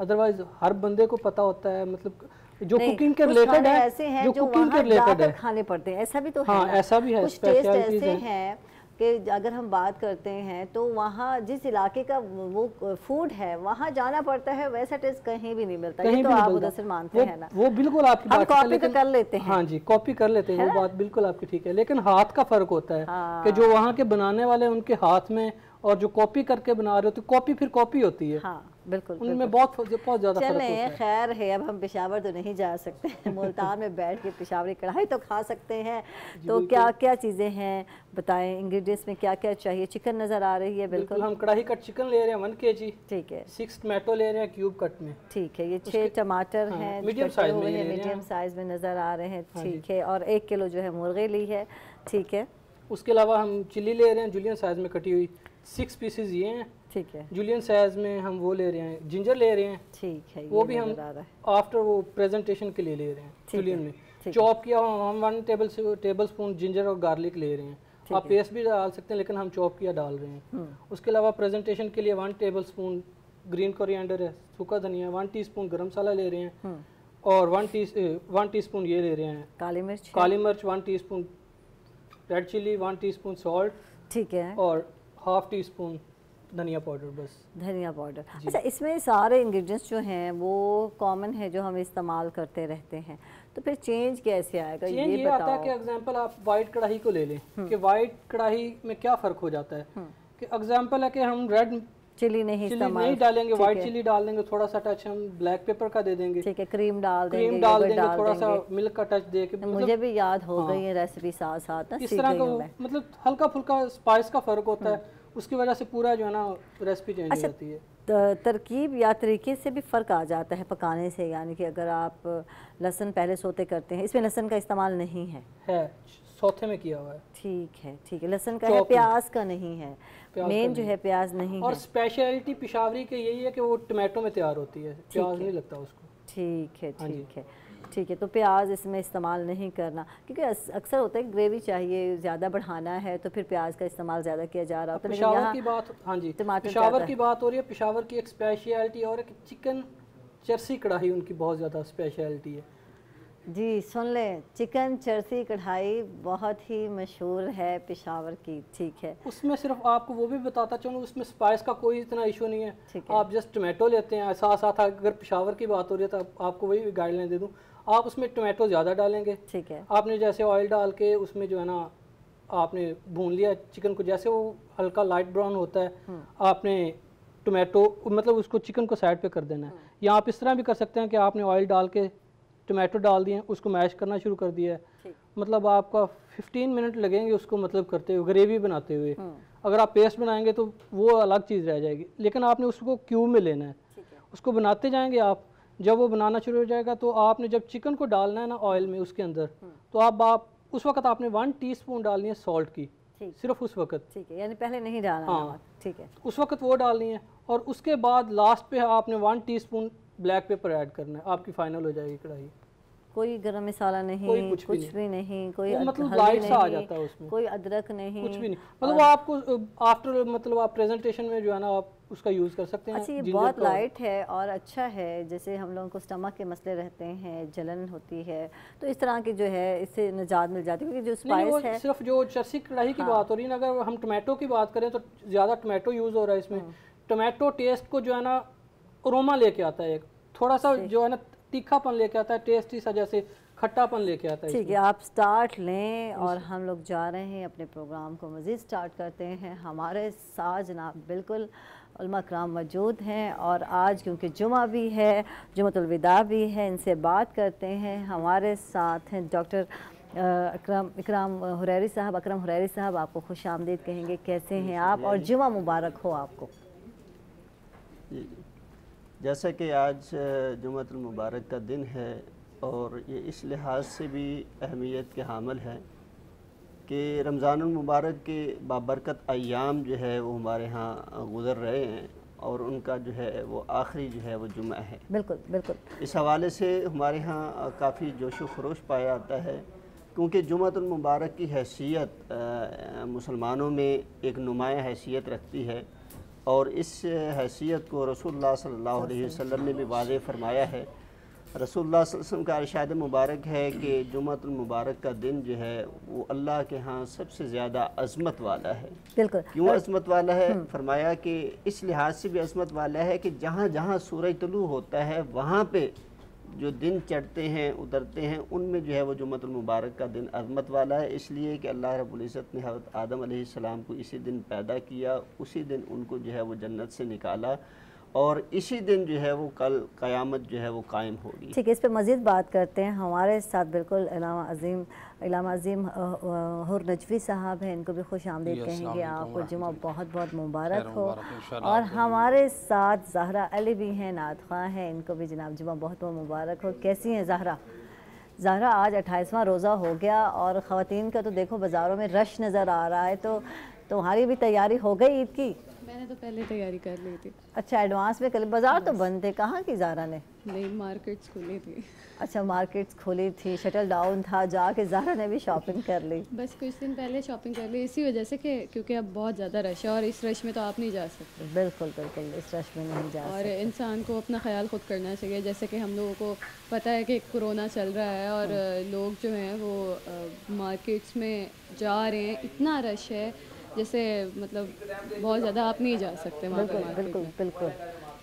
अदरवाइज हर बंदे को पता होता है, मतलब जो कुकिंग के रिलेटेड है, जो कुकिंग के रिलेटेड है खाने पड़ते हैं, ऐसा भी तो है। हाँ, ऐसा भी है, कुछ टेस्ट ऐसे हैं कि अगर हम बात करते हैं तो वहाँ जिस इलाके का वो फूड है वहाँ जाना पड़ता है, वैसा टेस्ट कहीं भी नहीं मिलता। ये तो आप उधर से मानते हैं ना? वो बिल्कुल आपकी हम बात कॉपी तो कर लेते हैं। हाँ जी, कॉपी कर लेते हैं, वो बात बिल्कुल आपकी ठीक है, लेकिन हाथ का फर्क होता है कि जो वहाँ के बनाने वाले उनके हाथ में और जो कॉपी करके बना रहे होते, कॉपी फिर कॉपी होती है। हाँ बिल्कुल, उनमें बहुत ज्यादा फर्क होता है। खैर है, अब हम पेशावर तो नहीं जा सकते मुल्तान में बैठ के पेशावरी कढ़ाई तो खा सकते हैं। तो क्या क्या चीज़ें हैं बताएं, इंग्रेडिएंट्स में क्या क्या चाहिए? चिकन नज़र आ रही है, बिल्कुल हम कढ़ाई कट चिकन ले रहे हैं 1 kg, ठीक है। 6 टमाटो ले रहे हैं क्यूब कट में, ठीक है। ये 6 टमाटर हैं, मीडियम साइज में नज़र आ रहे हैं, ठीक है। और 1 किलो जो है मुर्गे ली है, ठीक है। उसके अलावा हम चिल्ली ले रहे हैं जूलियन साइज में कटी हुई, 6 पीसेज ये हैं, ठीक है। जूलियन साइज में हम वो ले रहे हैं, जिंजर ले रहे हैं, ठीक है। वो भी हम आफ्टर वो प्रेजेंटेशन के लिए ले रहे हैं जूलियन में। चॉप किया हम 1 टेबल स्पून जिंजर और गार्लिक ले रहे हैं, आप पेस्ट भी डाल सकते हैं लेकिन हम चॉप किया डाल रहे हैं। उसके अलावा प्रेजेंटेशन के लिए 1 टेबल स्पून ग्रीन कोरिएंडर है, सूखा धनिया, 1 टीस्पून गरम मसाला ले रहे हैं, और 1 टीस्पून ये ले रहे हैं काली मिर्च, 1 teaspoon red chilli, 1 teaspoon salt, ठीक है, और ½ टीस्पून धनिया पाउडर, बस धनिया पाउडर। अच्छा, इसमें सारे इंग्रेडिएंट्स जो हैं वो कॉमन है जो हम इस्तेमाल करते रहते हैं, तो फिर चेंज कैसे आएगा? चेंज ये आता है कि एग्जांपल आप वाइट कढ़ाई को ले लें कि वाइट कढ़ाई में क्या फ़र्क हो जाता है कि एग्जांपल है कि हम रेड चिली नहीं डालेंगे, व्हाइट चिली डाल देंगे, थोड़ा सा टच हम ब्लैक पेपर का दे देंगे, ठीक है, क्रीम डाल देंगे, थोड़ा सा मिल्क का टच दे के। मुझे भी याद हो गई है रेसिपी साथ साथ ना, इस तरह का मतलब हल्का फुल्का स्पाइस का फर्क होता है, उसकी वजह से पूरा जो है ना रेसिपी चेंज हो जाती है। तरकीब या तरीके से भी फ़र्क आ जाता है पकाने से, यानी कि अगर आप लहसुन पहले सोते करते हैं, इसमें लहसुन का इस्तेमाल नहीं है, सौथे में किया हुआ है, ठीक है, ठीक है। लहसुन का है, प्याज का नहीं है, मेन जो है प्याज नहीं है। और स्पेशलिटी पेशावरी की यही है कि वो टमाटो में तैयार होती है, प्याज नहीं लगता उसको, ठीक है, ठीक है, ठीक है। तो प्याज इसमें इस्तेमाल नहीं करना, क्योंकि अक्सर होता है ग्रेवी चाहिए ज़्यादा बढ़ाना है तो फिर प्याज का इस्तेमाल ज़्यादा किया जा रहा होता है। पेशावर की बात, हाँ जी, पेशावर की बात हो रही है। पेशावर की एक स्पेशलिटी और एक चिकन चरसी कढ़ाई उनकी बहुत ज़्यादा स्पेशलिटी है जी। सुन लें, चिकन चरसी कढ़ाई बहुत ही मशहूर है पेशावर की, ठीक है। उसमें सिर्फ आपको वो भी बताता चलूँ, उसमें स्पाइस का कोई इतना इशू नहीं है, आप जस्ट टमाटो लेते हैं, साथ साथ अगर पेशावर की बात हो रही है तो आपको वही गाइडलाइन दे दूँ, आप उसमें टमाटो ज़्यादा डालेंगे, ठीक है। आपने जैसे ऑयल डाल के उसमें जो है ना आपने भून लिया चिकन को, जैसे वो हल्का लाइट ब्राउन होता है आपने टमाटो मतलब उसको चिकन को साइड पे कर देना है। या आप इस तरह भी कर सकते हैं कि आपने ऑयल डाल के टमाटो डाल दिए, उसको मैश करना शुरू कर दिया है, मतलब आपका 15 मिनट लगेंगे उसको मतलब करते हुए, ग्रेवी बनाते हुए। अगर आप पेस्ट बनाएंगे तो वो अलग चीज़ रह जाएगी, लेकिन आपने उसको क्यूब में लेना है, उसको बनाते जाएंगे आप। जब वो बनाना शुरू हो जाएगा तो आपने जब चिकन को डालना है ना ऑयल में उसके अंदर, तो आप उस वक्त आपने 1 टीस्पून डालनी है सॉल्ट की, सिर्फ उस वक्त, ठीक है, यानी पहले नहीं डालना, हाँ, ठीक है, उस वक्त वो डालनी है। और उसके बाद लास्ट पे आपने 1 टीस्पून ब्लैक पेपर ऐड करना है, आपकी फाइनल हो जाएगी कढ़ाई। कोई गरम मसाला नहीं, कोई कुछ भी नहीं, कोई मतलब लाइट सा आ जाता है उसमें, कोई अदरक नहीं, कुछ भी नहीं, मतलब आपको आफ्टर मतलब आप प्रेजेंटेशन में जो है ना आप उसका यूज़ कर सकते हैं। अच्छा, ये बहुत लाइट है और अच्छा है, जैसे हम लोगों को स्टमक के मसले रहते हैं, जलन होती है, तो इस तरह की जो है इससे निजात मिल जाती है, क्योंकि जो स्पाइस है सिर्फ जो चरसी कढ़ाई की बात हो रही है। अगर हम टमाटो की बात करें तो ज़्यादा टमाटो यूज़ हो रहा है इसमें। टमाटो टेस्ट को जो है ना अरोमा लेके आता है, थोड़ा सा जो है ना तीखापन लेके आता है, टेस्टी सा जैसे खट्टापन लेके आता है। ठीक है, आप स्टार्ट लें और हम लोग जा रहे हैं अपने प्रोग्राम को मज़ीद स्टार्ट करते हैं। हमारे साथ जनाब बिल्कुल उलमा कराम मौजूद हैं, और आज क्योंकि जुमा भी है, जुमतुल विदा भी है, इनसे बात करते हैं। हमारे साथ हैं डॉक्टर इकराम हुरैरी साहब। अकरम हुरैरी साहब, आपको खुश आमदीद कहेंगे, कैसे हैं आप, और जुमा मुबारक हो आपको। जैसा कि आज जुम्मतुल मुबारक का दिन है, और ये इस लिहाज से भी अहमियत के हामिल है कि रमज़ानुल मुबारक के बाबरकत अय्याम जो है वो हमारे यहाँ गुज़र रहे हैं, और उनका जो है वो आखिरी जो है वो जुम्मा है। बिल्कुल बिल्कुल। इस हवाले से हमारे यहाँ काफ़ी जोश व खरोश पाया जाता है, क्योंकि जुम्मतुल मुबारक की हैसियत मुसलमानों में एक नुमाया हैसियत रखती है, और इस हैसियत को रसूलुल्लाह सल्लल्लाहु अलैहि वसल्लम ने भी वाज़ेह फरमाया है। रसूलुल्लाह सल्लल्लाहु अलैहि वसल्लम का इरशाद मुबारक है कि जुमातुल मुबारक का दिन जो है वो अल्लाह के यहाँ सबसे ज़्यादा अज़मत वाला है। बिल्कुल। क्यों अज़मत वाला है? फरमाया कि इस लिहाज से भी अज़मत वाला है कि जहाँ जहाँ सूरज तुलू होता है वहाँ पे जो दिन चढ़ते हैं उतरते हैं उनमें जो है वो जुमातुल मुबारक का दिन अज़मत वाला है, इसलिए कि अल्लाह रब्बुल इज़्ज़त ने हज़रत आदम अलैहिस्सलाम को इसी दिन पैदा किया, उसी दिन उनको जो है वो जन्नत से निकाला और इसी दिन जो है वो कल क़यामत जो है वो कायम होगी। ठीक है, इस पे मज़ीद बात करते हैं। हमारे साथ बिल्कुल इलामा अज़ीम हुर नजवी साहब हैं, इनको भी खुश आमदीद कहेंगे। आपको जुमा बहुत बहुत मुबारक हो। और हमारे साथ ज़हरा अली भी हैं, नात ख़्वाह हैं, इनको भी जनाब जुमा बहुत बहुत मुबारक हो। कैसी हैं ज़हरा? ज़हरा, आज 28वां रोज़ा हो गया और ख़वातीन का तो देखो बाज़ारों में रश नज़र आ रहा है, तो तुम्हारी भी तैयारी हो गई ईद की? मैंने तो पहले तैयारी कर ली थी। अच्छा, एडवांस में कर? बाज़ार तो बंद थे, कहाँ की ज़ारा ने? नहीं, मार्केट्स खुली थी। अच्छा, मार्केट्स खुली थी, शटल डाउन था, जाके ज़ारा ने भी शॉपिंग कर ली? बस कुछ दिन पहले शॉपिंग कर ली, इसी वजह से कि क्योंकि अब बहुत ज़्यादा रश है और इस रश में तो आप नहीं जा सकते। बिल्कुल बिल्कुल, इस रश में नहीं जा और सकते। इंसान को अपना ख्याल खुद करना चाहिए। जैसे कि हम लोगों को पता है कि कोरोना चल रहा है और लोग जो हैं वो मार्केट्स में जा रहे हैं, इतना रश है जैसे मतलब बहुत ज़्यादा आप नहीं जा सकते वहाँ पे मार्केट बिल्कुल में। बिल्कुल।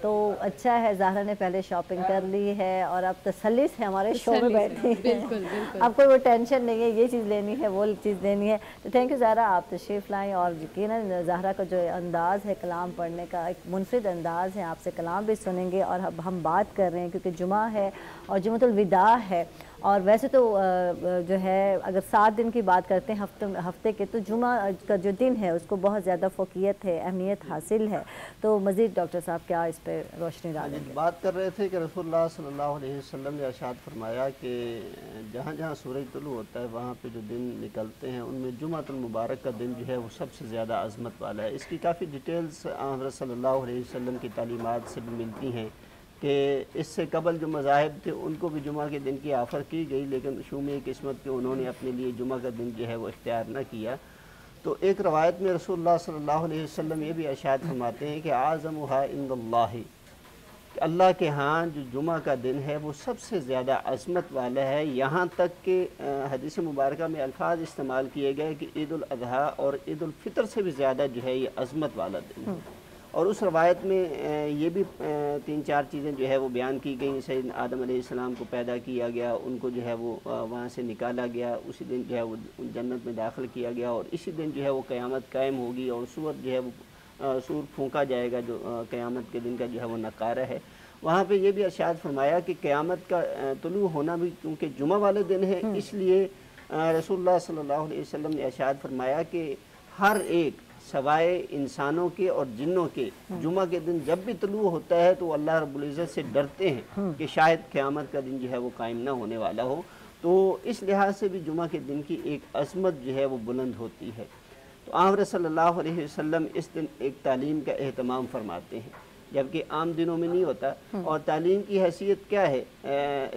तो अच्छा है, ज़ाहरा ने पहले शॉपिंग कर ली है और अब तसल्ली से हमारे शो में बैठी है। बिल्कुल बिल्कुल। अब कोई वो टेंशन नहीं है, ये चीज़ लेनी है, वो चीज़ लेनी है। तो थैंक यू ज़ाहरा, आप तशरीफ़ लाएँ। और यकीनन ज़ाहरा का जो अंदाज़ है कलाम पढ़ने का, एक मुनफरिद अंदाज़ है, आपसे कलाम भी सुनेंगे। और अब हम बात कर रहे हैं क्योंकि जुमा है और जुमतुल विदा है, और वैसे तो जो है अगर 7 दिन की बात करते हैं हफ्ते के, तो जुमा का जो दिन है उसको बहुत ज़्यादा फ़ोकियत है, अहमियत हासिल है। तो मज़ीद डॉक्टर साहब क्या इस पर रोशनी डालेंगे? बात कर रहे थे कि रसूलुल्लाह सल्लल्लाहु अलैहि वसल्लम ने इरशाद फरमाया कि जहाँ जहाँ सूरज तुलू होता है वहाँ पे जो दिन निकलते हैं उनमें जुमातुल मुबारक का दिन जो है वो सबसे ज़्यादा अज़मत वाला है। इसकी काफ़ी डिटेल्स हज़रत सल्लल्लाहु अलैहि वसल्लम की तालीमात से भी मिलती हैं कि इससे कबल जो मज़ाहिब थे उनको भी जुमा के दिन की ऑफ़र की गई, लेकिन शूमी किस्मत के उन्होंने अपने लिए जुमा का दिन जो है वो इख्तियार न किया। तो एक रवायत में रसूलुल्लाह सल्लल्लाहु अलैहि वसल्लम ये भी इरशाद फरमाते हैं कि आज़मुहा इंदल्लाहि, अल्लाह के यहाँ जो जुमा का दिन है वो सबसे ज़्यादा अज़मत वाला है। यहाँ तक कि हदीस मुबारका में अल्फाज इस्तेमाल किए गए कि ईद उल अज़हा और ईद उल फ़ितर से भी ज़्यादा जो है ये अज़मत वाला दिन है। और उस रवायत में ये भी 3-4 चीज़ें जो है वो बयान की गई। सैयदना आदम अलैहिस्सलाम को पैदा किया गया, उनको जो है वो वहाँ से निकाला गया, उसी दिन जो है वो जन्नत में दाखिल किया गया और इसी दिन जो है वो क़यामत कायम होगी और सूर जो है वो सूर फूंका जाएगा, जो क़यामत के दिन का जो है वो नकारा है। वहाँ पे ये भी इरशाद फरमाया कि क़यामत का तुलू होना भी क्योंकि जुमा वाले दिन है, इसलिए रसूलुल्लाह सल्लल्लाहु अलैहि वसल्लम ने इरशाद फरमाया कि हर एक सवाए इंसानों के और जिन्नों के जुमा के दिन जब भी तुलू होता है तो अल्लाह रब्बुल इज़्ज़त से डरते हैं कि शायद क़यामत का दिन जो है वो कायम ना होने वाला हो। तो इस लिहाज से भी जुमा के दिन की एक अज़मत जो है वो बुलंद होती है। तो आप सल्लल्लाहु अलैहि वसल्लम इस दिन एक तालीम का एहतमाम फरमाते हैं, जबकि आम दिनों में नहीं होता। और तालीम की हैसियत क्या है,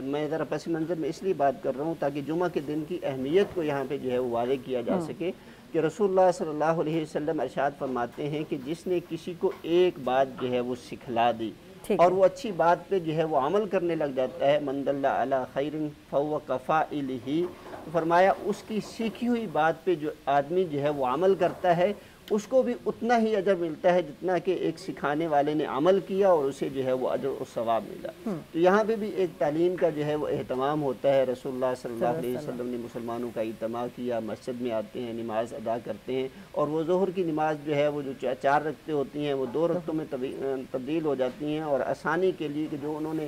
मैं ज़रा पस मंज़र में इसलिए बात कर रहा हूँ ताकि जुमा के दिन की अहमियत को यहाँ पे जो है वो वाज़ेह किया जा सके कि रसूलुल्लाह सल्लल्लाहु अलैहि वसल्लम इरशाद फरमाते हैं कि जिसने किसी को एक बात जो है वो सिखला दी और वो अच्छी बात पे जो है वो अमल करने लग जाता है, मन दल्ला अला खैरिन फहुव कफ़ाइलिही, फरमाया उसकी सीखी हुई बात पे जो आदमी जो है वो अमल करता है उसको भी उतना ही अजर मिलता है जितना कि एक सिखाने वाले ने अमल किया और उसे जो है वो अजर और सवाब मिला। तो यहाँ पे भी एक तालीम का जो है वो एहतमाम होता है। रसूलुल्लाह सल्लल्लाहु अलैहि वसल्लम ने मुसलमानों का इज्तिमा किया, मस्जिद में आते हैं, नमाज अदा करते हैं और वो ज़ोहर की नमाज जो है वो जो 4 रकते होती हैं वो 2 रकतों में तब्दील हो जाती हैं और आसानी के लिए कि जो उन्होंने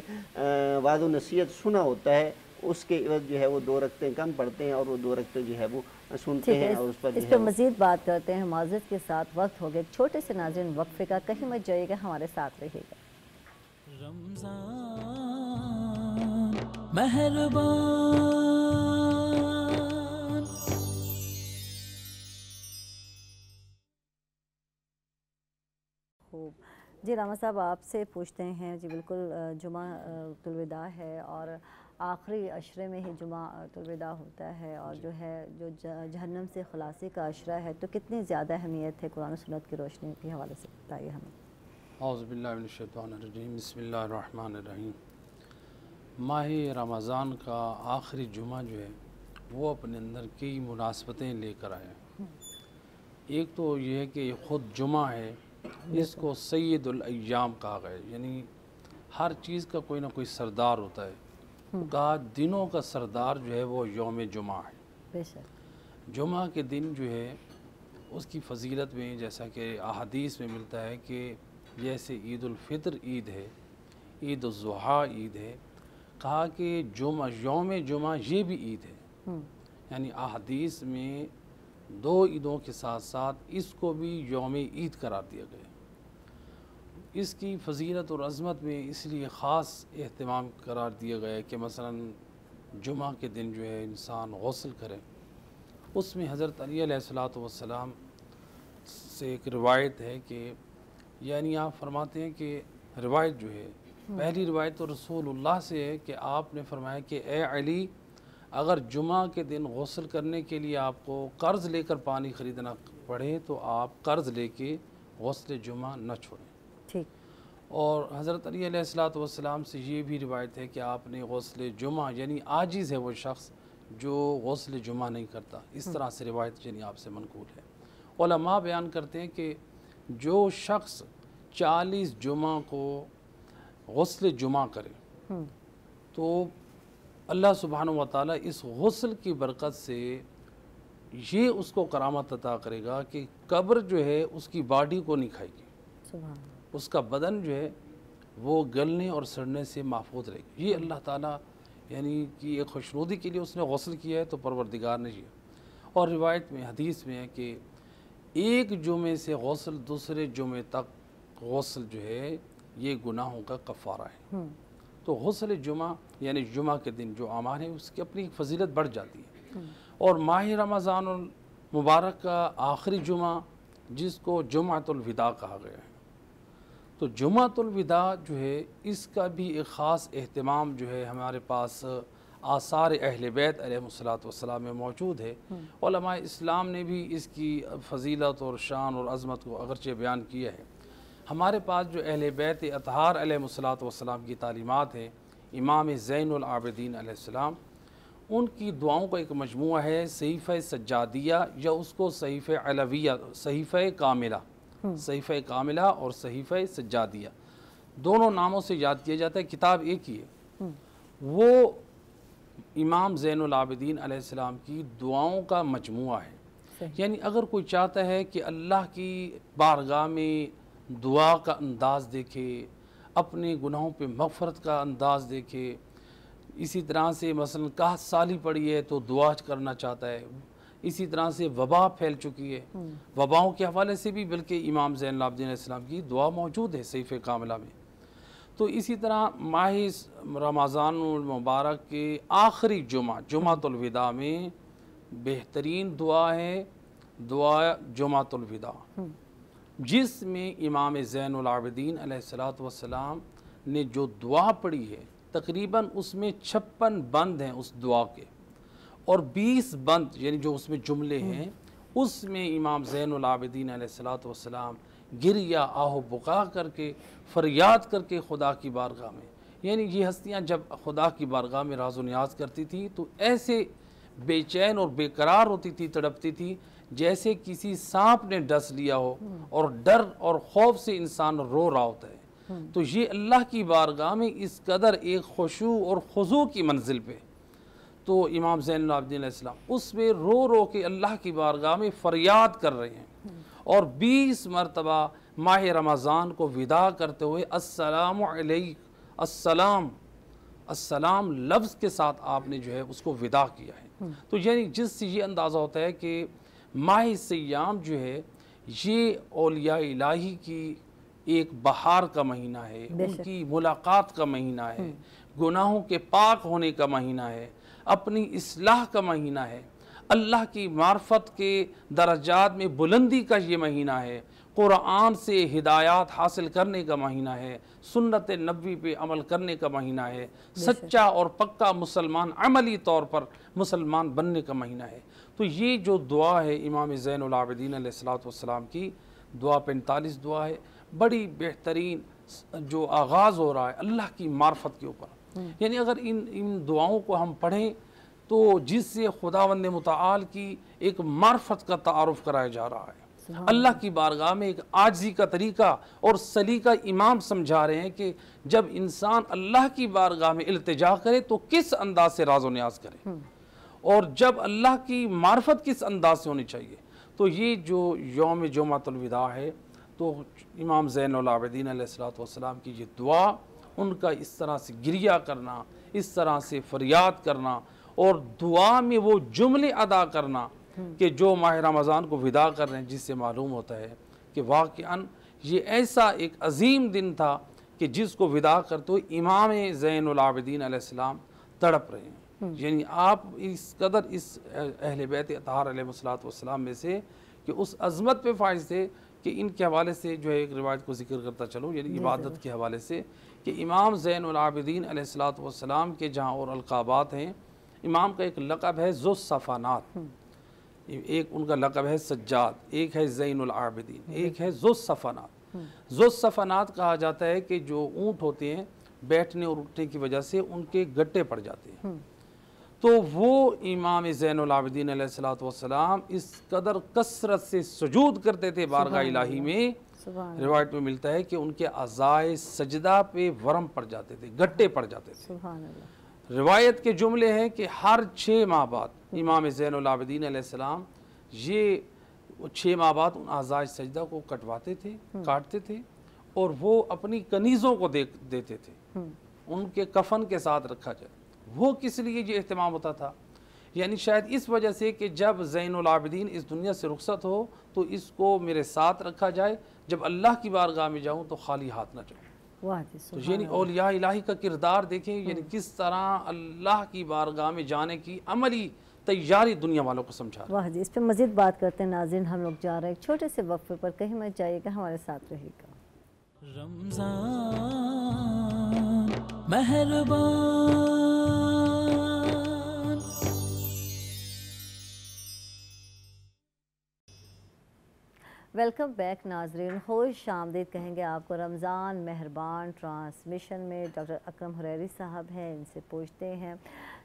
वाज़ व नसीहत सुना होता है उसके एवज़ जो है वो 2 रकतें कम पढ़ते हैं और वो 2 रकतें जो है वो सुनते हैं और उस पर मज़ीद बात करते हैं। माज़िद के साथ वक्त हो गया छोटे से नाज़रीन वक्फे का, कहीं मत जाइएगा, हमारे साथ रहिएगा। रमज़ान मेहरबान। खूब जी, रामा साहब आपसे पूछते हैं जी, बिल्कुल जुमा तुलविदा है और आखिरी अशरे में ही जुमा तुलविदा होता है और जो है जो जहन्नम से खलासी का अशरा है, तो कितनी ज़्यादा अहमियत है कुरान सुन्नत की रोशनी के हवाले से बताइए हमें। औज़ु बिल्लाहि मिनश शैतानिर रजीम, बिस्मिल्लाहिर रहमानिर रहीम। माह रमज़ान का आखिरी जुमा जो है वो अपने अंदर कई मुनासबतें लेकर आया। एक तो ये है कि ख़ुद जुमा है, इसको सैयदुल अय्याम कहा गया, यानी हर चीज़ का कोई ना कोई सरदार होता है। कहा दिनों का सरदार जो है वो यौम जुमा है। बेशक जुमा के दिन जो है उसकी फजीलत में जैसा कि अहादीस में मिलता है कि जैसे ईद उल फितर ईद है, ईद उल ज़ुहा ईद है, कहा कि जुमा यौम जुमा ये भी ईद है। यानी अहादीस में दो ईदों के साथ साथ इसको भी यौम ईद करार दिया गया। इसकी फजीलत और अज़मत में इसलिए ख़ास एहतमाम करार दिया गया है कि मसलन जुमा के दिन जो है इंसान गौसल करे। उसमें हज़रत अली अलैहिस्सलाम से एक रिवायत है कि यानी आप फरमाते हैं कि रिवायत जो है पहली रिवायत तो रसूलुल्लाह से है कि आपने फरमाया कि ए अली, अगर जुमा के दिन गौसल करने के लिए आपको कर्ज़ लेकर पानी ख़रीदना पड़े तो आप कर्ज़ लेके गौसल जुमा न छोड़ें। ठीक। और हज़रत अली अलैहिस्सलाम से ये भी रिवायत है कि आपने गौसल जुमा, यानी आजिज़ है वो शख्स जो गौसल जुमा नहीं करता, इस तरह से रिवायत यानी आपसे मनकूल है। उलमा बयान करते हैं कि जो शख्स 40 जुमा को गौसल जुमा करे तो अल्लाह सुब्हानहू व तआला इस गौसल की बरकत से ये उसको करामत अता करेगा कि कब्र जो है उसकी बॉडी को नहीं खाएगी, उसका बदन जो है वो गलने और सड़ने से महफूज रहेगी। ये अल्लाह ताला यानी कि एक खुशनुदी के लिए उसने गौसल किया है तो परवरदिगार ने किया। और रिवायत में हदीस में है कि एक जुमे से गौसल दूसरे जुमे तक गौसल जो है ये गुनाहों का कफ़ारा है। तो गौसल जुमा यानी जुमा के दिन जो अमाल है उसकी अपनी फजीलत बढ़ जाती है। और माह रमज़ान मुबारक का आखिरी जुमा जिसको जुमातुल विदा कहा गया है, तो जुमातुल विदा जो है इसका भी एक ख़ास एहतमाम जो है हमारे पास आसार अहले बैत अलैहिमुस्सलातु वस्सलाम में मौजूद है। उलमाए इस्लाम ने भी इसकी फजीलत और शान और अज़मत को अगरचे बयान किया है। हमारे पास जो अहले बैत अतहार अलैहिमुस्सलातु वस्सलाम की तालीमात है, इमाम ज़ैनुल आबिदीन अलैहिस्सलाम, उनकी दुआओं का एक मजमूआ है सहीफ़े सज्जादिया या उसको सहीफ़े अलविया, सहीफ़े कामिला, सहीफ़े कामिला और सहीफ़े सज्जादिया दोनों नामों से याद किया जाता है। किताब एक ही है। वो इमाम ज़ैनुल आबिदीन अलैहिस्सलाम की दुआओं का मजमूआ है। यानी अगर कोई चाहता है कि अल्लाह की बारगाह में दुआ का अंदाज़ देखे, अपने गुनाहों पे मग़फ़रत का अंदाज़ देखे, इसी तरह से मसलन काहत साली पड़ी है तो दुआ करना चाहता है, इसी तरह से वबा फैल चुकी है, वबाओं के हवाले से भी बल्कि इमाम ज़ैनुल आबिदीन अलैहिस्सलाम की दुआ मौजूद है सहीफ़े कामिला में। तो इसी तरह माह रमज़ान मुबारक के आखिरी जुमा जुमातुल विदा में बेहतरीन दुआ है दुआ जुमातुल विदा, जिसमें इमाम ज़ैनुल आबिदीन अलैहिस्सलातु वस्सलाम ने जो दुआ पढ़ी है तकरीबन उसमें 56 बंद हैं उस दुआ के, और 20 बंद यानी जो उसमें जुमले हैं उसमें इमाम ज़ैनुल आबिदीन अलैहिस्सलातु वस्सलाम गिरिया आहो बुका करके फरियाद करके खुदा की बारगाह में, यानी ये हस्तियाँ जब खुदा की बारगाह में राज़ो नियाज करती थी तो ऐसे बेचैन और बेकरार होती थी, तड़पती थी जैसे किसी सांप ने डस लिया हो और डर और खौफ से इंसान रो रहा होता है। तो ये अल्लाह की बारगाह में इस कदर एक खुशू और खुजू की मंजिल पे, तो इमाम ज़ैनुल आबिदीन अलैहिस्सलाम उसमें रो रो के अल्लाह की बारगाह में फरियाद कर रहे हैं और 20 मरतबा माह रमज़ान को विदा करते हुए अस्सलामु अलैक, अस्सलाम, अस्सलाम लफ्ज़ के साथ आपने जो है उसको विदा किया है। तो यानी जिससे ये अंदाज़ा होता है कि माह सियाम जो है ये औलिया इलाही की एक बहार का महीना है, उनकी मुलाकात का महीना है, गुनाहों के पाक होने का महीना है, अपनी इस्लाह का महीना है, अल्लाह की मार्फत के दर्जात में बुलंदी का ये महीना है, कुरान से हिदायत हासिल करने का महीना है, सुन्नत नबी पे अमल करने का महीना है, सच्चा और पक्का मुसलमान अमली तौर पर मुसलमान बनने का महीना है। तो ये जो दुआ है इमाम ज़ैनुल आबिदीन अलैहिस्सलातु वस्सलाम की दुआ 45 दुआ है, बड़ी बेहतरीन जो आगाज़ हो रहा है अल्लाह की मार्फत के ऊपर, यानी अगर इन दुआओं को हम पढ़ें तो जिससे खुदावंद मुताल की एक मार्फत का तारुफ कराया जा रहा है, अल्लाह की बारगाह में एक आजी का तरीका और सलीका इमाम समझा रहे हैं कि जब इंसान अल्लाह की बारगाह में इल्तिजा करे तो किस अंदाज से राज़ो न्याज करे, और जब अल्लाह की मार्फत किस अंदाज से होनी चाहिए। तो ये जो यौम जुमातुल विदा है, तो इमाम ज़ैनुल आबिदीन अलैहिस्सलातु वस्सलाम की ये दुआ, उनका इस तरह से गिरिया करना, इस तरह से फरियाद करना और दुआ में वो जुमले अदा करना कि जो माह रमज़ान को विदा कर रहे हैं, जिससे मालूम होता है कि वाक़अन ये ऐसा एक अजीम दिन था कि जिसको विदा करते हुए इमाम ज़ैनुल आबिदीन अलैहिस्सलाम तड़प रहे हैं। यानी आप इस कदर इस अहले बैत अतहार अलैहिस्सलातु वस्सलाम में से कि उस अज़मत पे फाइज थे कि इनके हवाले से जो है एक रिवायत को जिक्र करता चलूँ, यानी इबादत के हवाले से कि इमाम ज़ैनुल आबिदीन अलैहिस्सलातु वस्सलाम के जहाँ और अलक़ाबात हैं, इमाम का एक लक़ब है ज़ुस्सफ़ानात, एक उनका लक़ब है सज्जाद, एक है ज़ैनुल आबिदीन, एक है ज़ुस्सफ़ानात। ज़ुस्सफ़ानात कहा जाता है कि जो ऊँट होते हैं बैठने और उठने की वजह से उनके गट्टे पड़ जाते हैं, तो वो इमाम ज़ैनुल आबिदीन अलैहिस्सलातु वस्सलाम इस कदर कसरत से सुजूद करते थे बारगाह इलाही में, रिवायत में मिलता है कि उनके अज़ाए सजदा पे वरम पड़ जाते थे, गट्टे पड़ जाते थे। रिवायत के जुमले हैं कि हर 6 माह बाद इमाम ज़ैनुल आबिदीन अलैहिस्सलाम ये 6 माह बाद उन अज़ाए सजदा को कटवाते थे, काटते थे, और वो अपनी कनीज़ों को देते थे, उनके कफन के साथ रखा जाए। वो किस लिए ये एहतमाम होता था? यानी शायद इस वजह से कि जब ज़ैनुल आबिदीन इस दुनिया से रुखसत हो तो इसको मेरे साथ रखा जाए, जब अल्लाह की बारगाह में जाऊँ तो खाली हाथ ना जाऊँ। तो यानी औलिया इलाही का किरदार देखें, यानी किस तरह अल्लाह की बारगाह में जाने की अमली तैयारी दुनिया वालों को समझा। वाह जी, इस पर मज़ीद बात करते हैं। नाज़रीन, हम लोग जा रहे हैं एक छोटे से वक्फे पर, कहीं मत जाइएगा, हमारे साथ रहिएगा। रमज़ान मेहरबान। वेलकम बैक नाजरीन, खुश आमदीद कहेंगे आपको रमज़ान मेहरबान ट्रांसमिशन में। डॉक्टर अकरम हुरैरी साहब हैं, इनसे पूछते हैं,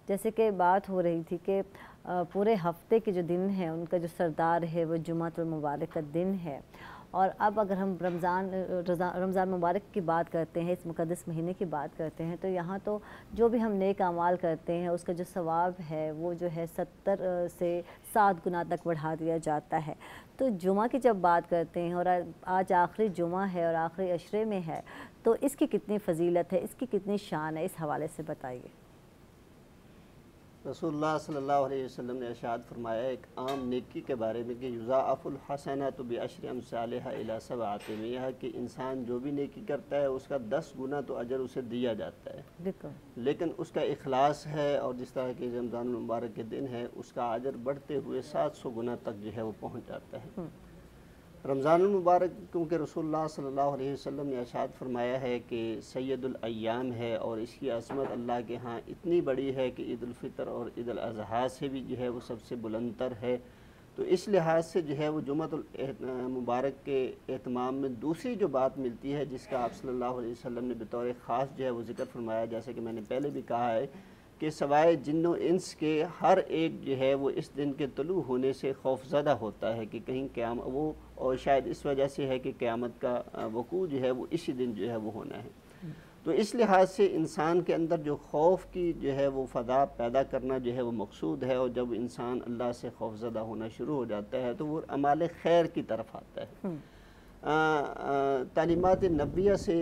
जैसे कि बात हो रही थी कि पूरे हफ्ते के जो दिन हैं उनका जो सरदार है वो जुमातुल मुबारक का दिन है, और अब अगर हम रमज़ान मुबारक की बात करते हैं, इस मुक़द्दस महीने की बात करते हैं, तो यहाँ तो जो भी हम नेक अमाल करते हैं उसका जो सवाब है वो जो है 70 से 7 गुना तक बढ़ा दिया जाता है। तो जुमा की जब बात करते हैं और आज आखिरी जुमा है और आखिरी अशरे में है, तो इसकी कितनी फ़जीलत है, इसकी कितनी शान है, इस हवाले से बताइए। रसूलुल्लाह सल्लल्लाहु अलैहि वसल्लम ने इरशाद फरमाया एक आम नेकी के बारे में कि युज़ाअफ़ुल हसनातु बिअशरि अमसालिहा इला सबअति मिआ, कि इंसान जो भी नेकी करता है उसका 10 गुना तो अजर उसे दिया जाता है, लेकिन उसका इखलास है और जिस तरह के रमज़ान मुबारक के दिन है उसका अजर बढ़ते हुए 700 गुना तक जो है वो पहुँच जाता है। रमज़ान मुबारक क्योंकि रसूलुल्लाह सल्लल्लाहु अलैहि वसल्लम ने इरशाद फरमाया है कि सैयदुल अय्याम है और इसकी अज़मत अल्लाह के यहाँ इतनी बड़ी है कि ईद उल फ़ितर और ईद उल अज़हा से भी जो है वो सबसे बुलंदतर है। तो इस लिहाज से जो है वो जुमातुल मुबारक के एहतमाम में दूसरी जो बात मिलती है जिसका आप सल्लल्लाहु अलैहि वसल्लम ने बतौर ख़ास जो है वो ज़िक्र फरमाया, जैसे कि मैंने पहले भी कहा है कि सवाए जिन्नो इंस के हर एक जो है वो इस दिन के तलू होने से खौफज़दा होता है कि कहीं क़याम वो, और शायद इस वजह से है कि क़यामत का वक़ू जो है वो इसी दिन जो है वो होना है। तो इस लिहाज से इंसान के अंदर जो खौफ की जो है वो फ़दा पैदा करना जो है वो मकसूद है, और जब इंसान अल्लाह से खौफज़दा होना शुरू हो जाता है तो वो अमाल खैर की तरफ आता है। तालीमात नबिया से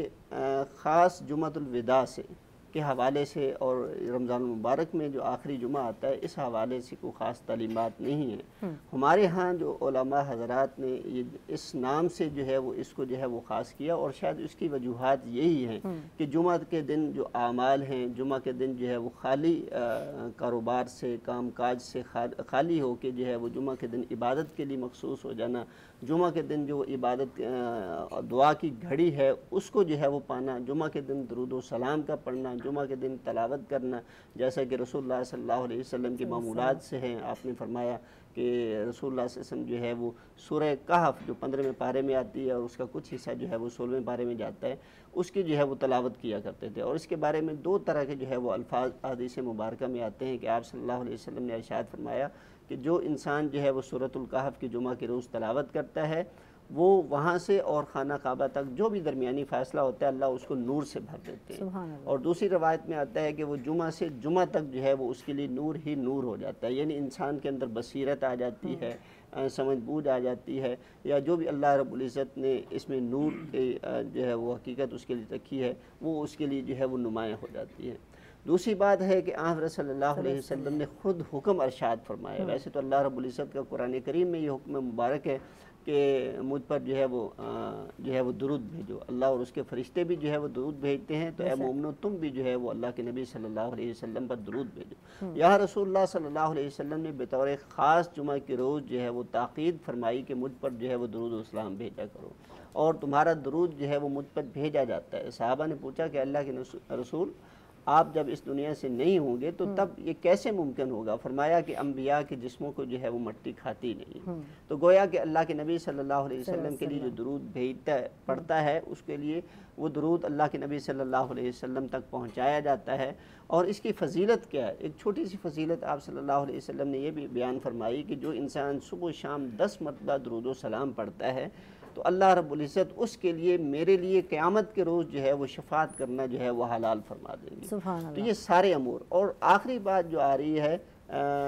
ख़ास जुमातुल विदा से के हवाले से और रमज़ान मुबारक में जो आखिरी जुमा आता है इस हवाले से कोई ख़ास तालीमात नहीं है। हमारे यहाँ जो उलमा हज़रात ने ये इस नाम से जो है वो इसको जो है वो ख़ास किया, और शायद उसकी वजूहात यही हैं कि जुमा के दिन जो आमाल हैं, जुमा के दिन जो है वो खाली कारोबार से काम काज से खाली हो के जो है वो जुमा के दिन इबादत के लिए मखसूस हो जाना, जुमा के दिन जो इबादत दुआ की घड़ी है उसको जो है वो पाना, जुमा के दिन दुरूद व सलाम का पढ़ना, जुमा के दिन तलावत करना, जैसा कि रसूलुल्लाह सल्लल्लाहु अलैहि वसल्लम की मामूलात से हैं। आपने फरमाया कि रसूलुल्लाह सल्लल्लाहु अलैहि वसल्लम जो है वो सूरह कहफ जो 15वें पारे में आती है और उसका कुछ हिस्सा जो है वो 16वें पारे में जाता है, उसकी जो है वो तलावत किया करते थे। और इसके बारे में 2 तरह के जो है वो अल्फाज हदीस मुबारक में आते हैं कि आप सल्लल्लाहु अलैहि वसल्लम ने इरशाद फरमाया कि जो इंसान जो है वो सूरतुल कहफ की जुमा के रोज़ तलावत करता है, वो वहाँ से और खाना काबा तक जो भी दरमियानी फ़ासला होता है अल्लाह उसको नूर से भर देते हैं। और दूसरी रवायत में आता है कि वो जुमा से जुमा तक जो है वो उसके लिए नूर ही नूर हो जाता है, यानी इंसान के अंदर बसीरत आ जाती है, समझ बूझ आ जाती है, या जो भी अल्लाह रब्बुल इज़्ज़त ने इसमें नूर जो है वो हकीकत उसके लिए रखी है वो उसके लिए जो है वो नुमायाँ हो जाती है। दूसरी बात है कि आप सल्लल्लाहु अलैहि वसल्लम ने ख़ुद हुक्म अरशाद फरमाया। वैसे तो अल्लाह रब्बुल इज़्ज़त का कुरान करीम में ये हुक्म मुबारक है कि मुझ पर जो है वो दुरूद भेजो। अल्लाह और उसके फ़रिश्ते भी जो है वो दुरूद भेजते हैं, तो ए मोमिनो तुम भी जो है वो अल्लाह के नबी सल्लल्लाहु अलैहि वसल्लम पर दुरूद भेजो। यहाँ रसूलुल्लाह सल्लल्लाहु अलैहि वसल्लम ने बतौर ख़ास जुमा के रोज़ जो है वो ताक़ीद फरमाई कि मुझ पर जो है वो दुरूद व सलाम भेजा करो, और तुम्हारा दुरूद जो है वो मुझ पर भेजा जाता है। सहाबा ने पूछा कि अल्लाह के रसूल, आप जब इस दुनिया से नहीं होंगे तो तब ये कैसे मुमकिन होगा? फरमाया कि अम्बिया के जिस्मों को जो है वो मट्टी खाती नहीं। तो गोया कि अल्लाह के नबी सल्लल्लाहु अलैहि वसल्लम के लिए जो दुरूद भेजता पड़ता है, उसके लिए वो दुरूद अल्लाह के नबी सल्लल्लाहु अलैहि वसल्लम तक पहुँचाया जाता है। और इसकी फ़जीलत क्या है? एक छोटी सी फ़जीलत आप सल्लल्लाहु अलैहि वसल्लम ने यह भी बयान फरमाई कि जो इंसान सुबह शाम 10 मरतबा दुरूद व सलाम पढ़ता है तो अल्लाह रब्बुल इज़्ज़त उसके लिए मेरे लिए क़यामत के रोज़ जो है वो शफ़ाअत करना जो है वो हलाल फरमा देंगे। तो ये सारे अमूर। और आखिरी बात जो आ रही है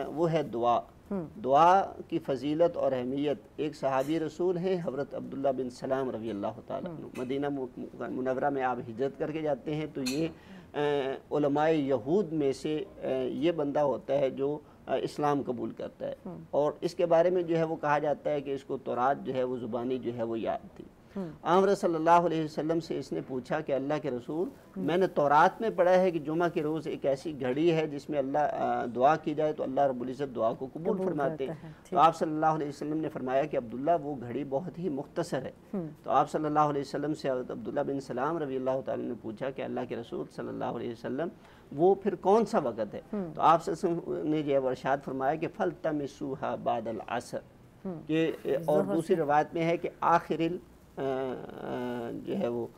वो है दुआ। दुआ की फ़जीलत और अहमियत। एक सहाबी रसूल हैं हज़रत अब्दुल्ला बिन सलाम रज़ी अल्लाह तआला अन्हु, मदीना मुनव्वरा में आप हिजरत करके जाते हैं, तो ये उलमाए यहूद में से ये बंदा होता है जो इस्लाम कबूल करता है। और इसके बारे में जो है वो कहा जाता है कि इसको तौरात जो है वो ज़ुबानी जो है वो याद थी। आमर सल्लल्लाहु अलैहि वसल्लम से इसने पूछा कि अल्लाह के रसूल, मैंने तौरात में पढ़ा है कि जुमा के रोज़ एक ऐसी घड़ी है जिसमें अल्लाह दुआ की जाए तो अल्लाह रब्बुल इज़्ज़त दुआ को कबूल फरमाते हैं। तो आप सल्लल्लाहु अलैहि वसल्लम ने फरमाया कि अब्दुल्ला वो घड़ी बहुत ही मुख्तसर है। तो आप सल्लल्लाहु अलैहि वसल्लम से अब्दुल्ला बिन सलाम रज़ी अल्लाह तआला ने पूछा कि अल्लाह के रसूल सल्लल्लाहु अलैहि वसल्लम वो फिर कौन सा वक़्त है? तो आप ने जो है इरशाद फरमाया कि फलतमिसूहा बादल असर के। और दूसरी रवायत में है कि आखिरिल जो है वो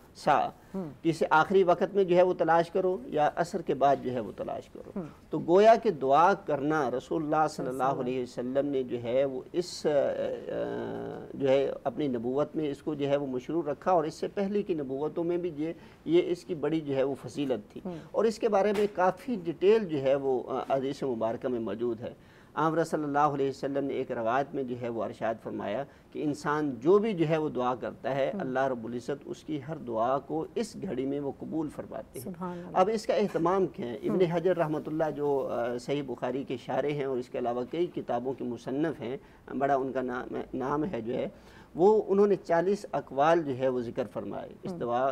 किसी आखिरी वक़्त में जो है वो तलाश करो या असर के बाद जो है वो तलाश करो। तो गोया कि दुआ करना रसूलुल्लाह सल्लल्लाहु अलैहि वसल्लम ने जो है वो इस जो है अपनी नबूवत में इसको जो है वो मशरू रखा, और इससे पहले की नबूवतों में भी ये इसकी बड़ी जो है वो फजीलत थी। और इसके बारे में काफ़ी डिटेल जो है वो हदीस मुबारक में मौजूद है। आमर सल्लल्लाहु अलैहि वसल्लम ने एक रवायत में जो है वो अरशाद फरमाया कि इंसान जो भी जो है वो दुआ करता है अल्लाह रब्बुल इज़्ज़त उसकी हर दुआ को इस घड़ी में वो कबूल फरमाते हैं। अब इसका एहतमाम क्या है? इब्न हजर रहमतुल्लाह जो सही बुखारी के शारे हैं और इसके अलावा कई किताबों के मुसन्नफ़ हैं, बड़ा उनका नाम है जो है वो, उन्होंने 40 अक़वाल जो है वो ज़िक्र फरमाए इस दुआ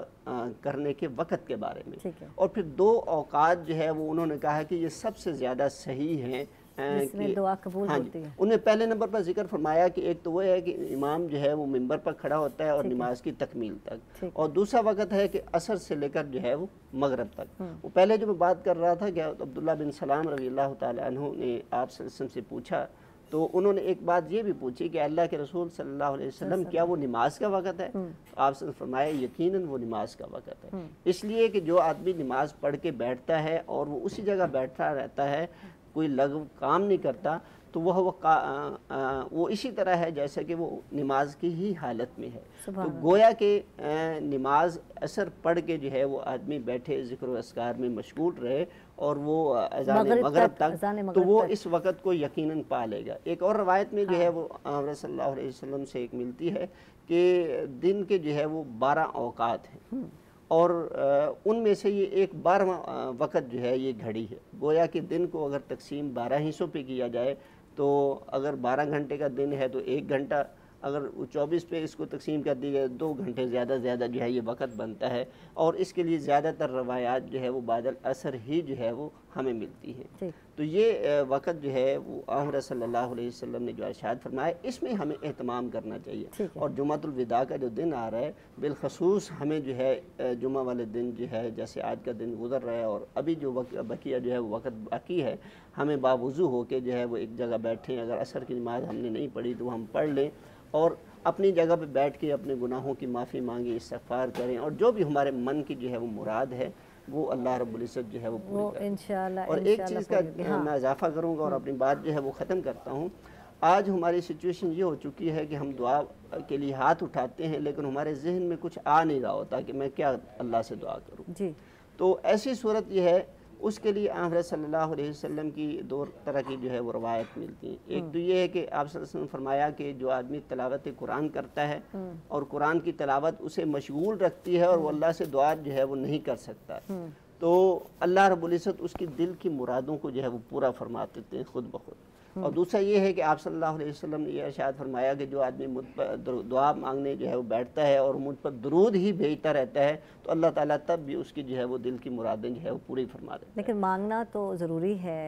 करने के वक़्त के बारे में। और फिर 2 औक़ात जो है वो उन्होंने कहा कि ये सबसे ज़्यादा सही हैं जिसमें दुआ कबूल होती है। उन्हें पहले नंबर पर जिक्र फरमाया कि एक तो वो है कि इमाम जो है वो मिंबर पर खड़ा होता है और नमाज की तकमील तक, और दूसरा वक़्त है कि असर से लेकर जो है वो मगरब तक। वो पहले जो मैं बात कर रहा था कि अब्दुल्ला बिन सलाम रज़ी अल्लाह तआला अन्हु ने आप सल्लल्लाहु अलैहि वसल्लम से पूछा, तो उन्होंने एक बात ये भी पूछी कि अल्लाह के रसूल सल्लल्लाहु अलैहि वसल्लम क्या वो नमाज का वक़्त है? आपने फरमाया यकीनन वो नमाज का वक़्त है, इसलिए कि जो आदमी नमाज पढ़ के बैठता है और वो उसी जगह बैठा रहता है, कोई लघु काम नहीं करता, तो वो इसी तरह है जैसे कि वो नमाज की ही हालत में है। तो गोया के नमाज असर पढ़ के जो है वो आदमी बैठे ज़िक्र व अस्कार में मशगूल रहे और वो अज़ान मगरिब तक, तो वो इस वक़्त को यकीनन पा लेगा। एक और रवायत में जो है वो सल्लल्लाहु अलैहि वसल्लम से एक मिलती है कि दिन के जो है वो 12 औक़ात हैं और उनमें से ये एक 12वां वक़्त जो है ये घड़ी है। गोया कि दिन को अगर तकसीम 12 हिस्सों पे किया जाए तो अगर 12 घंटे का दिन है तो 1 घंटा अगर 24 पे इसको तकसीम कर दी जाए 2 घंटे ज़्यादा से ज़्यादा जो है ये वक़्त बनता है, और इसके लिए ज़्यादातर रवायात जो है वो बादल असर ही जो है वो हमें मिलती है। तो ये वक़्त जो है वो आक़ा सल्लल्लाहु अलैहि वसल्लम ने जो इरशाद फरमाया, इसमें हमें एहतमाम करना चाहिए। और जुमातुल विदा का जो दिन आ रहा है, बिलखसूस हमें जो है जुमा वाले दिन जो है, जैसे आज का दिन गुजर रहा है और अभी जो बकिया जो है वो वक़्त बाकी है, हमें बावुज़ू होकर जो है वो एक जगह बैठें। अगर असर की नमाज़ हमने नहीं पढ़ी तो हम पढ़ लें और अपनी जगह पे बैठ के अपने गुनाहों की माफ़ी मांगे, इस्तिग़फ़ार करें, और जो भी हमारे मन की जो है वो मुराद है वो अल्लाह रब्बुल इज़्ज़त जो है वो पूरी करें इंशाअल्लाह। और एक चीज़ का मैं इजाफ़ा करूँगा और अपनी बात जो है वो ख़त्म करता हूँ। आज हमारी सिचुएशन ये हो चुकी है कि हम दुआ के लिए हाथ उठाते हैं, लेकिन हमारे जहन में कुछ आ नहीं रहा होता कि मैं क्या अल्लाह से दुआ करूँ जी। तो ऐसी सूरत ये है, उसके लिए आक़ा सल्लल्लाहु अलैहि वसल्लम की 2 तरह की जो है वो रवायत मिलती हैं। एक तो ये है कि आप सल्लल्लाहु अलैहि वसल्लम ने फरमाया कि जो आदमी तिलावत कुरान करता है और कुरान की तिलावत उसे मशगूल रखती है और वो अल्लाह से दुआ जो है वो नहीं कर सकता, तो अल्लाह रब्बुल इज़्ज़त उसकी दिल की मुरादों को जो है वो पूरा फरमा देते हैं खुद ब खुद। और दूसरा ये है कि आप सल्लल्लाहु अलैहि वसल्लम ने यह इरशाद फरमाया कि जो आदमी मुझ पर दुआ मांगने जो है वो बैठता है और मुझ पर दुरूद ही भेजता रहता है, तो अल्लाह ताला तब भी उसकी जो है वो दिल की मुरादें जो है वो पूरी फरमा देते हैं। लेकिन मांगना तो ज़रूरी है,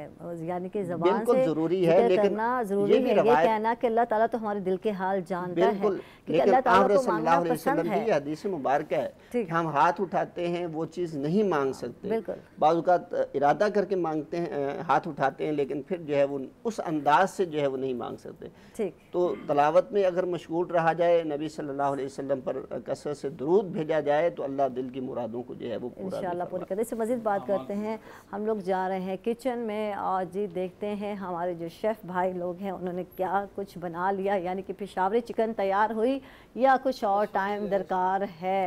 यानी कि ज़बान से ज़रूरी है, लेकिन करना ज़रूरी है। ये कहना कि अल्लाह ताला तो हमारे दिल के हाल जानता है, कि अल्लाह ताला को मांगना पसंद है। ये हदीस मुबारक है कि हम हाथ उठाते हैं वो चीज़ नहीं मांग सकते, बाज़ औक़ात इरादा करके मांगते हैं, हाथ उठाते हैं, लेकिन फिर जो है वो उस अंदाज से जो है वो नहीं मांग सकते। ठीक। तो तलावत में अगर मशगूल रहा जाए, नबी सल्लल्लाहु अलैहि वसल्लम पर कसरत से दुरूद भेजा जाए, तो अल्लाह दिल की मुरादों को जो है वो इंशाअल्लाह पूरी करते। इससे मज़ीद बात करते हैं, हम लोग जा रहे हैं किचन में और जी देखते हैं हमारे जो शेफ़ भाई लोग हैं उन्होंने क्या कुछ बना लिया, यानी कि पेशावरी चिकन तैयार हुई या कुछ और टाइम दरकार है।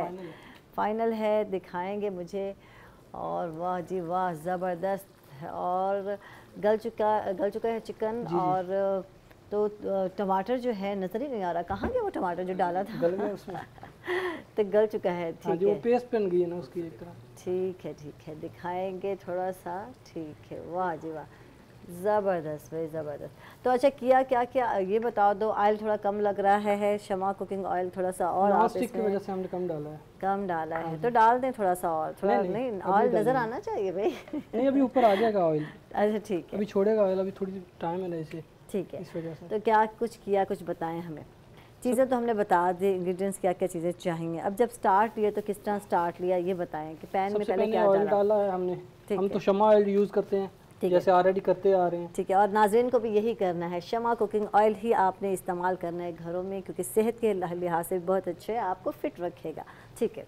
फाइनल है, दिखाएंगे मुझे। और वाह जी वाह, ज़बरदस्त। और गल चुका है चिकन। और तो टमाटर जो है नज़र ही नहीं आ रहा, कहाँ गया वो टमाटर जो डाला था? गल गया उसमें। तो गल चुका है, ठीक है। वो पेस्ट बन गई है ना उसकी एक तरह। ठीक है, दिखाएंगे थोड़ा सा। ठीक है, वाह जी वाह, ज़बरदस्त भाई ज़बरदस्त। तो अच्छा किया क्या ये बता दो। ऑयल थोड़ा कम लग रहा है, शमा कुकिंग ऑयल थोड़ा सा और आप इसमें की वजह से हमने कम डाला है। तो डाल दें थोड़ा सा और, थोड़ा नहीं ऑयल नज़र आना चाहिए भाई। नहीं, अभी ऊपर आ जाएगा ऑयल। अच्छा ठीक है, अभी छोड़ेगा ऑयल, अभी थोड़ी टाइम है ना इसे। ठीक है, इस वजह से। तो क्या कुछ किया, कुछ बताएं हमें। चीज़ें तो हमने बता दी, इंग्रेडिएंट्स क्या क्या चीज़ें चाहिए। अब जब स्टार्ट लिया तो किस तरह स्टार्ट लिया ये बताएं कि पैन में पहले क्या डाला है हमने। हम तो शमा ऑयल यूज़ करते हैं, जैसे ऑलरेडी करते आ रहे हैं। ठीक है, और नाज़रीन को भी यही करना है, शमा कुकिंग ऑयल ही आपने इस्तेमाल करना है घरों में, क्योंकि सेहत के लिहाज से बहुत अच्छे है, आपको फिट रखेगा। ठीक है,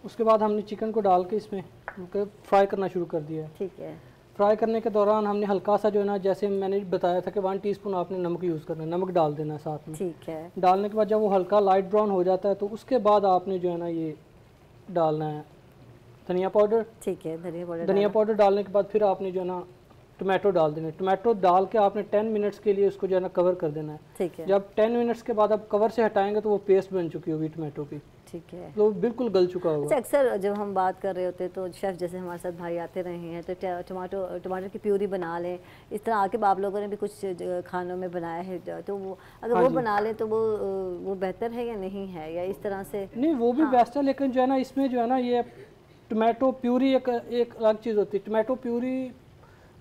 उसके बाद हमने चिकन को डाल के इसमें फ्राई करना शुरू कर दिया है। ठीक है, फ्राई करने के दौरान हमने हल्का सा जो है ना, जैसे मैंने बताया था कि 1 टीस्पून आपने नमक यूज़ करना है, नमक डाल देना है साथ में। ठीक है, डालने के बाद जब वो हल्का लाइट ब्राउन हो जाता है तो उसके बाद आपने जो है ना ये डालना है धनिया पाउडर। ठीक है, धनिया पाउडर डालने के बाद फिर आपने जो है ना टमाटो डाल देना है। टमाटो डाल के आपने 10 मिनट्स के लिए उसको जो है ना कवर कर देना है। ठीक है, जब 10 मिनट्स के बाद आप कवर से हटाएंगे तो वो पेस्ट बन चुकी होगी टमाटो की। ठीक है, तो बिल्कुल गल चुका होगा। अच्छा, अक्सर जब हम बात कर रहे होते हैं तो शेफ़ जैसे हमारे साथ भाई आते रहे हैं तो टमाटर की प्यूरी बना लें, इस तरह आके आप लोगों ने भी कुछ खानों में बनाया है, तो वो अगर वो बना लें तो वो बेहतर है या नहीं है, या इस तरह से? नहीं, वो भी बेस्ट है, लेकिन जो है ना इसमें जो है ना ये टमाटो प्यूरी एक अलग चीज़ होती है। टमाटो प्यूरी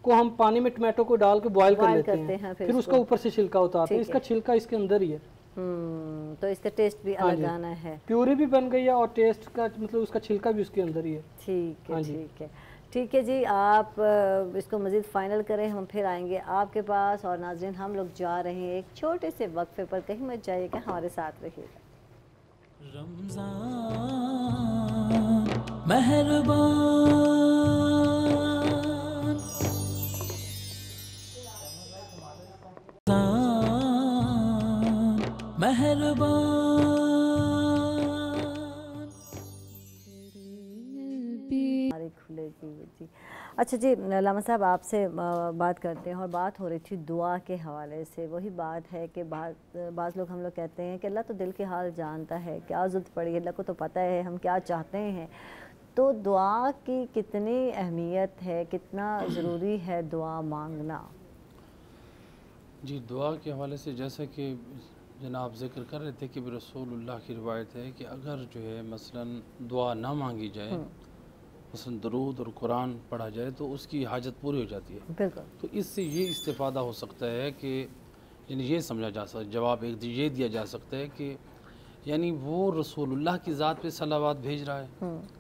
को हम पानी में टमाटो को डाल के बॉयल कर लेते हैं, फिर उसका ऊपर से छिलका उतारते हैं। इसका छिलका इसके अंदर ही है। तो इसका टेस्ट भी अलग आना है। प्यूरी भी बन गई है और टेस्ट का मतलब उसका छिलका भी उसके अंदर ही है। ठीक है, ठीक है, ठीक है जी। आप इसको मज़ीद फाइनल करें, हम फिर आएंगे आपके पास। और नाज़रीन, हम लोग जा रहे हैं एक छोटे से वक्फे पर, कहीं मत जाइएगा, हमारे साथ रहिएगा। रमज़ान मेहरबान, मेहरबान खुले जी। अच्छा जी, लामा साहब आपसे बात करते हैं, और बात हो रही थी दुआ के हवाले से। वही बात है कि बाज़ लोग हम लोग कहते हैं कि अल्लाह तो दिल के हाल जानता है, क्या ज़रूरत पड़ी, अल्लाह को तो पता है हम क्या चाहते हैं। तो दुआ की कितनी अहमियत है, कितना ज़रूरी है दुआ मांगना? जी, दुआ के हवाले से जैसा कि जनाब ज़िक्र कर रहे थे कि रसूलुल्लाह की रिवायत है कि अगर जो है मसलन दुआ ना मांगी जाए, मसलन दरूद और कुरान पढ़ा जाए तो उसकी हाजत पूरी हो जाती है। बिल्कुल। तो इससे ये इस्तिफ़ादा हो सकता है कि यानी ये समझा जा सकता है, जवाब एक ये दिया जा सकता है कि यानी वो रसूलुल्लाह की ज़ात पे सलावात भेज रहा है,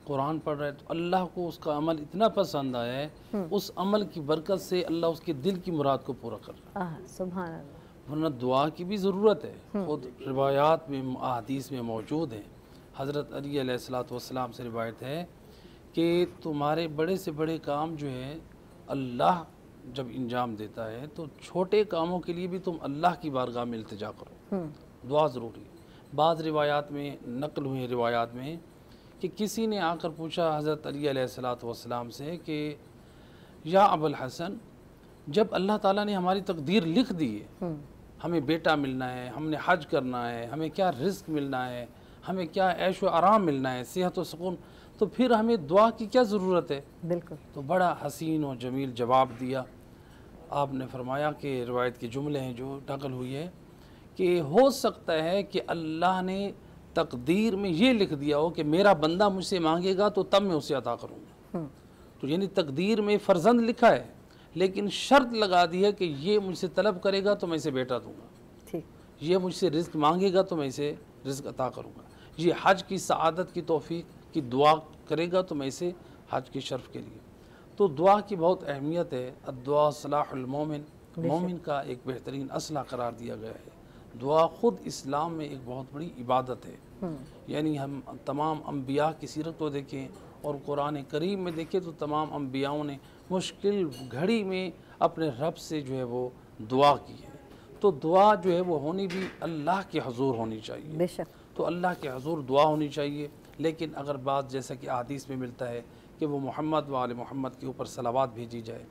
कुरान पढ़ रहा है, तो अल्लाह को उसका अमल इतना पसंद आया है, उस अमल की बरकत से अल्लाह उसके दिल की मुराद को पूरा कर रहा है। सुभान अल्लाह। वरना दुआ की भी ज़रूरत है, खुद रिवायात में अहादीस में मौजूद है। हज़रत अली अलैहिस्सलाम से रिवायत है कि तुम्हारे बड़े से बड़े काम जो है अल्लाह जब इंजाम देता है तो छोटे कामों के लिए भी तुम अल्लाह की बारगाह में इल्तिजा करो, दुआ ज़रूरी है। बाज़ रिवायात में नकल हुई रिवायात में कि किसी ने आकर पूछा हज़रत अली अलैहिस्सलाम से कि या अबुल हसन, जब अल्लाह ताला ने हमारी तकदीर लिख दी है, हमें बेटा मिलना है, हमने हज करना है, हमें क्या रिस्क मिलना है, हमें क्या ऐश व आराम मिलना है, सेहत व सुकून, तो फिर हमें दुआ की क्या ज़रूरत है। बिल्कुल। तो बड़ा हसीन और जमील जवाब दिया। आपने फरमाया कि रिवायत के जुमले हैं जो नकल हुई है कि हो सकता है कि अल्लाह ने तकदीर में ये लिख दिया हो कि मेरा बंदा मुझसे मांगेगा तो तब मैं उसे अता करूँगा। तो यानी तकदीर में फ़र्जंद लिखा है, लेकिन शर्त लगा दी है कि ये मुझसे तलब करेगा तो मैं इसे बेटा दूंगा, ठीक, ये मुझसे रिज़्क मांगेगा तो मैं इसे रिज़्क अता करूँगा, ये हज की सआदत की तौफीक की दुआ करेगा तो मैं इसे हज के शर्फ के लिए। तो दुआ की बहुत अहमियत है। अद्दुआ सलाहुल मोमिन, मोमिन का एक बेहतरीन असला करार दिया गया है। दुआ ख़ुद इस्लाम में एक बहुत बड़ी इबादत है। यानी हम तमाम अम्बिया की सीरत को देखें और कुरान करीम में देखें तो तमाम अम्बियाओं ने मुश्किल घड़ी में अपने रब से जो है वो दुआ की है। तो दुआ जो है वो होनी भी अल्लाह के हजूर होनी चाहिए, बेशक। तो अल्लाह के हजूर दुआ होनी चाहिए। लेकिन अगर बात जैसा कि हदीस में मिलता है कि वो मोहम्मद व आले मोहम्मद के ऊपर सलावात भेजी जाए,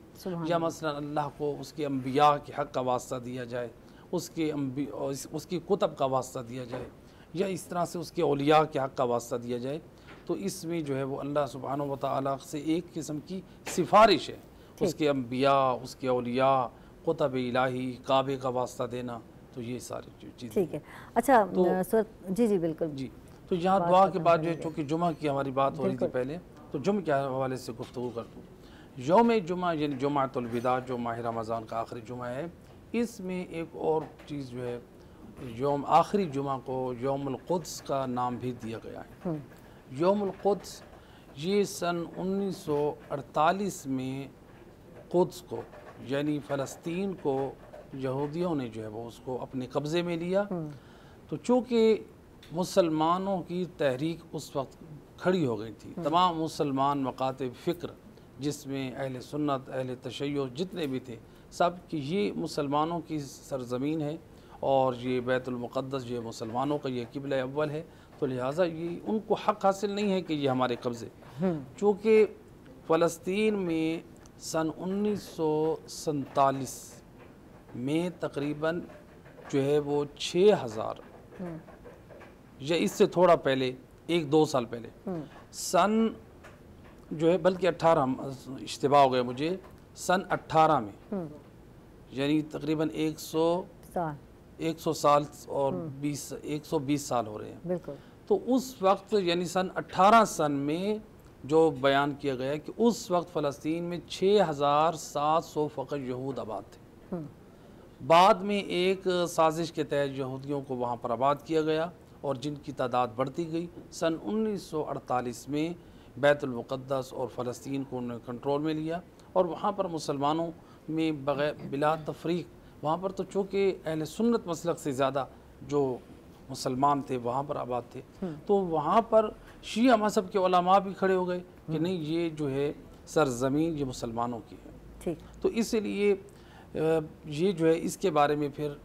या मसलन अल्लाह को उसके अम्बिया के हक़ का वास्ता दिया जाए, उसकी कुतब का वास्ता दिया जाए, या इस तरह से उसके औलिया के हक़ का वास्ता दिया जाए, तो इसमें जो है वो अल्लाह सुब्हानहू व तआला से एक किस्म की सिफारिश है। उसके अम्बिया, उसके औलिया, कुतब इलाही, काबे का वास्ता देना, तो ये सारी चीज़ें। ठीक है। अच्छा तो, जी जी बिल्कुल जी। तो यहाँ दुआ के बाद जो है, चूँकि जुमा की हमारी बात हो रही थी पहले, तो जुम के हवाले से गुफ्तगू कर दूँ। यौम जुमा यानी जुमातुल विदा जो माह रमज़ान का आखिरी जुमा है, इसमें एक और चीज़ जो है, यौम आखिरी जुमा को यौमुल क़ुद्स का नाम भी दिया गया है। यौमुल क़ुद्स ये सन 1948 में क़ुद्स को यानी फ़लस्तीन को यहूदियों ने जो है वो उसको अपने कब्ज़े में लिया। तो चूँकि मुसलमानों की तहरीक उस वक्त खड़ी हो गई थी, तमाम मुसलमान मकातब फ़िक्र जिसमें अहले सुन्नत, अहले तशय्युअ जितने भी थे, सब कि ये मुसलमानों की सरज़मीन है और ये बैतुल मुक़द्दस ये मुसलमानों का ये क़िबला अव्वल है, तो लिहाजा ये उनको हक़ हासिल नहीं है कि ये हमारे कब्ज़े। चूँकि फ़लस्तीन में सन 1947 में तकरीबन जो है वो 6000 या इससे थोड़ा पहले, 1-2 साल पहले, सन जो है बल्कि 18 इश्तिबा हो गया मुझे, सन 18 में यानी तकरीबन 100 साल और 120 साल हो रहे हैं। बिल्कुल। तो उस वक्त यानी सन 18 सन में जो बयान किया गया कि उस वक्त फ़लस्तीन में 6700 फ़कत यहूद आबाद थे। बाद में एक साजिश के तहत यहूदियों को वहाँ पर आबाद किया गया और जिनकी तादाद बढ़ती गई। सन 1948 में बैतुल मुक़द्दस और फ़लस्तीन को उन्होंने कंट्रोल में लिया और वहाँ पर मुसलमानों में बगैर बिला तफरीक, वहाँ पर तो चूँकि अहले सुन्नत मसलक से ज़्यादा जो मुसलमान थे वहाँ पर आबाद थे, तो वहाँ पर शिया मज़हब के उलमा भी खड़े हो गए कि नहीं, ये जो है सरज़मीन ये मुसलमानों की है। ठीक। तो इसलिए ये जो है इसके बारे में फिर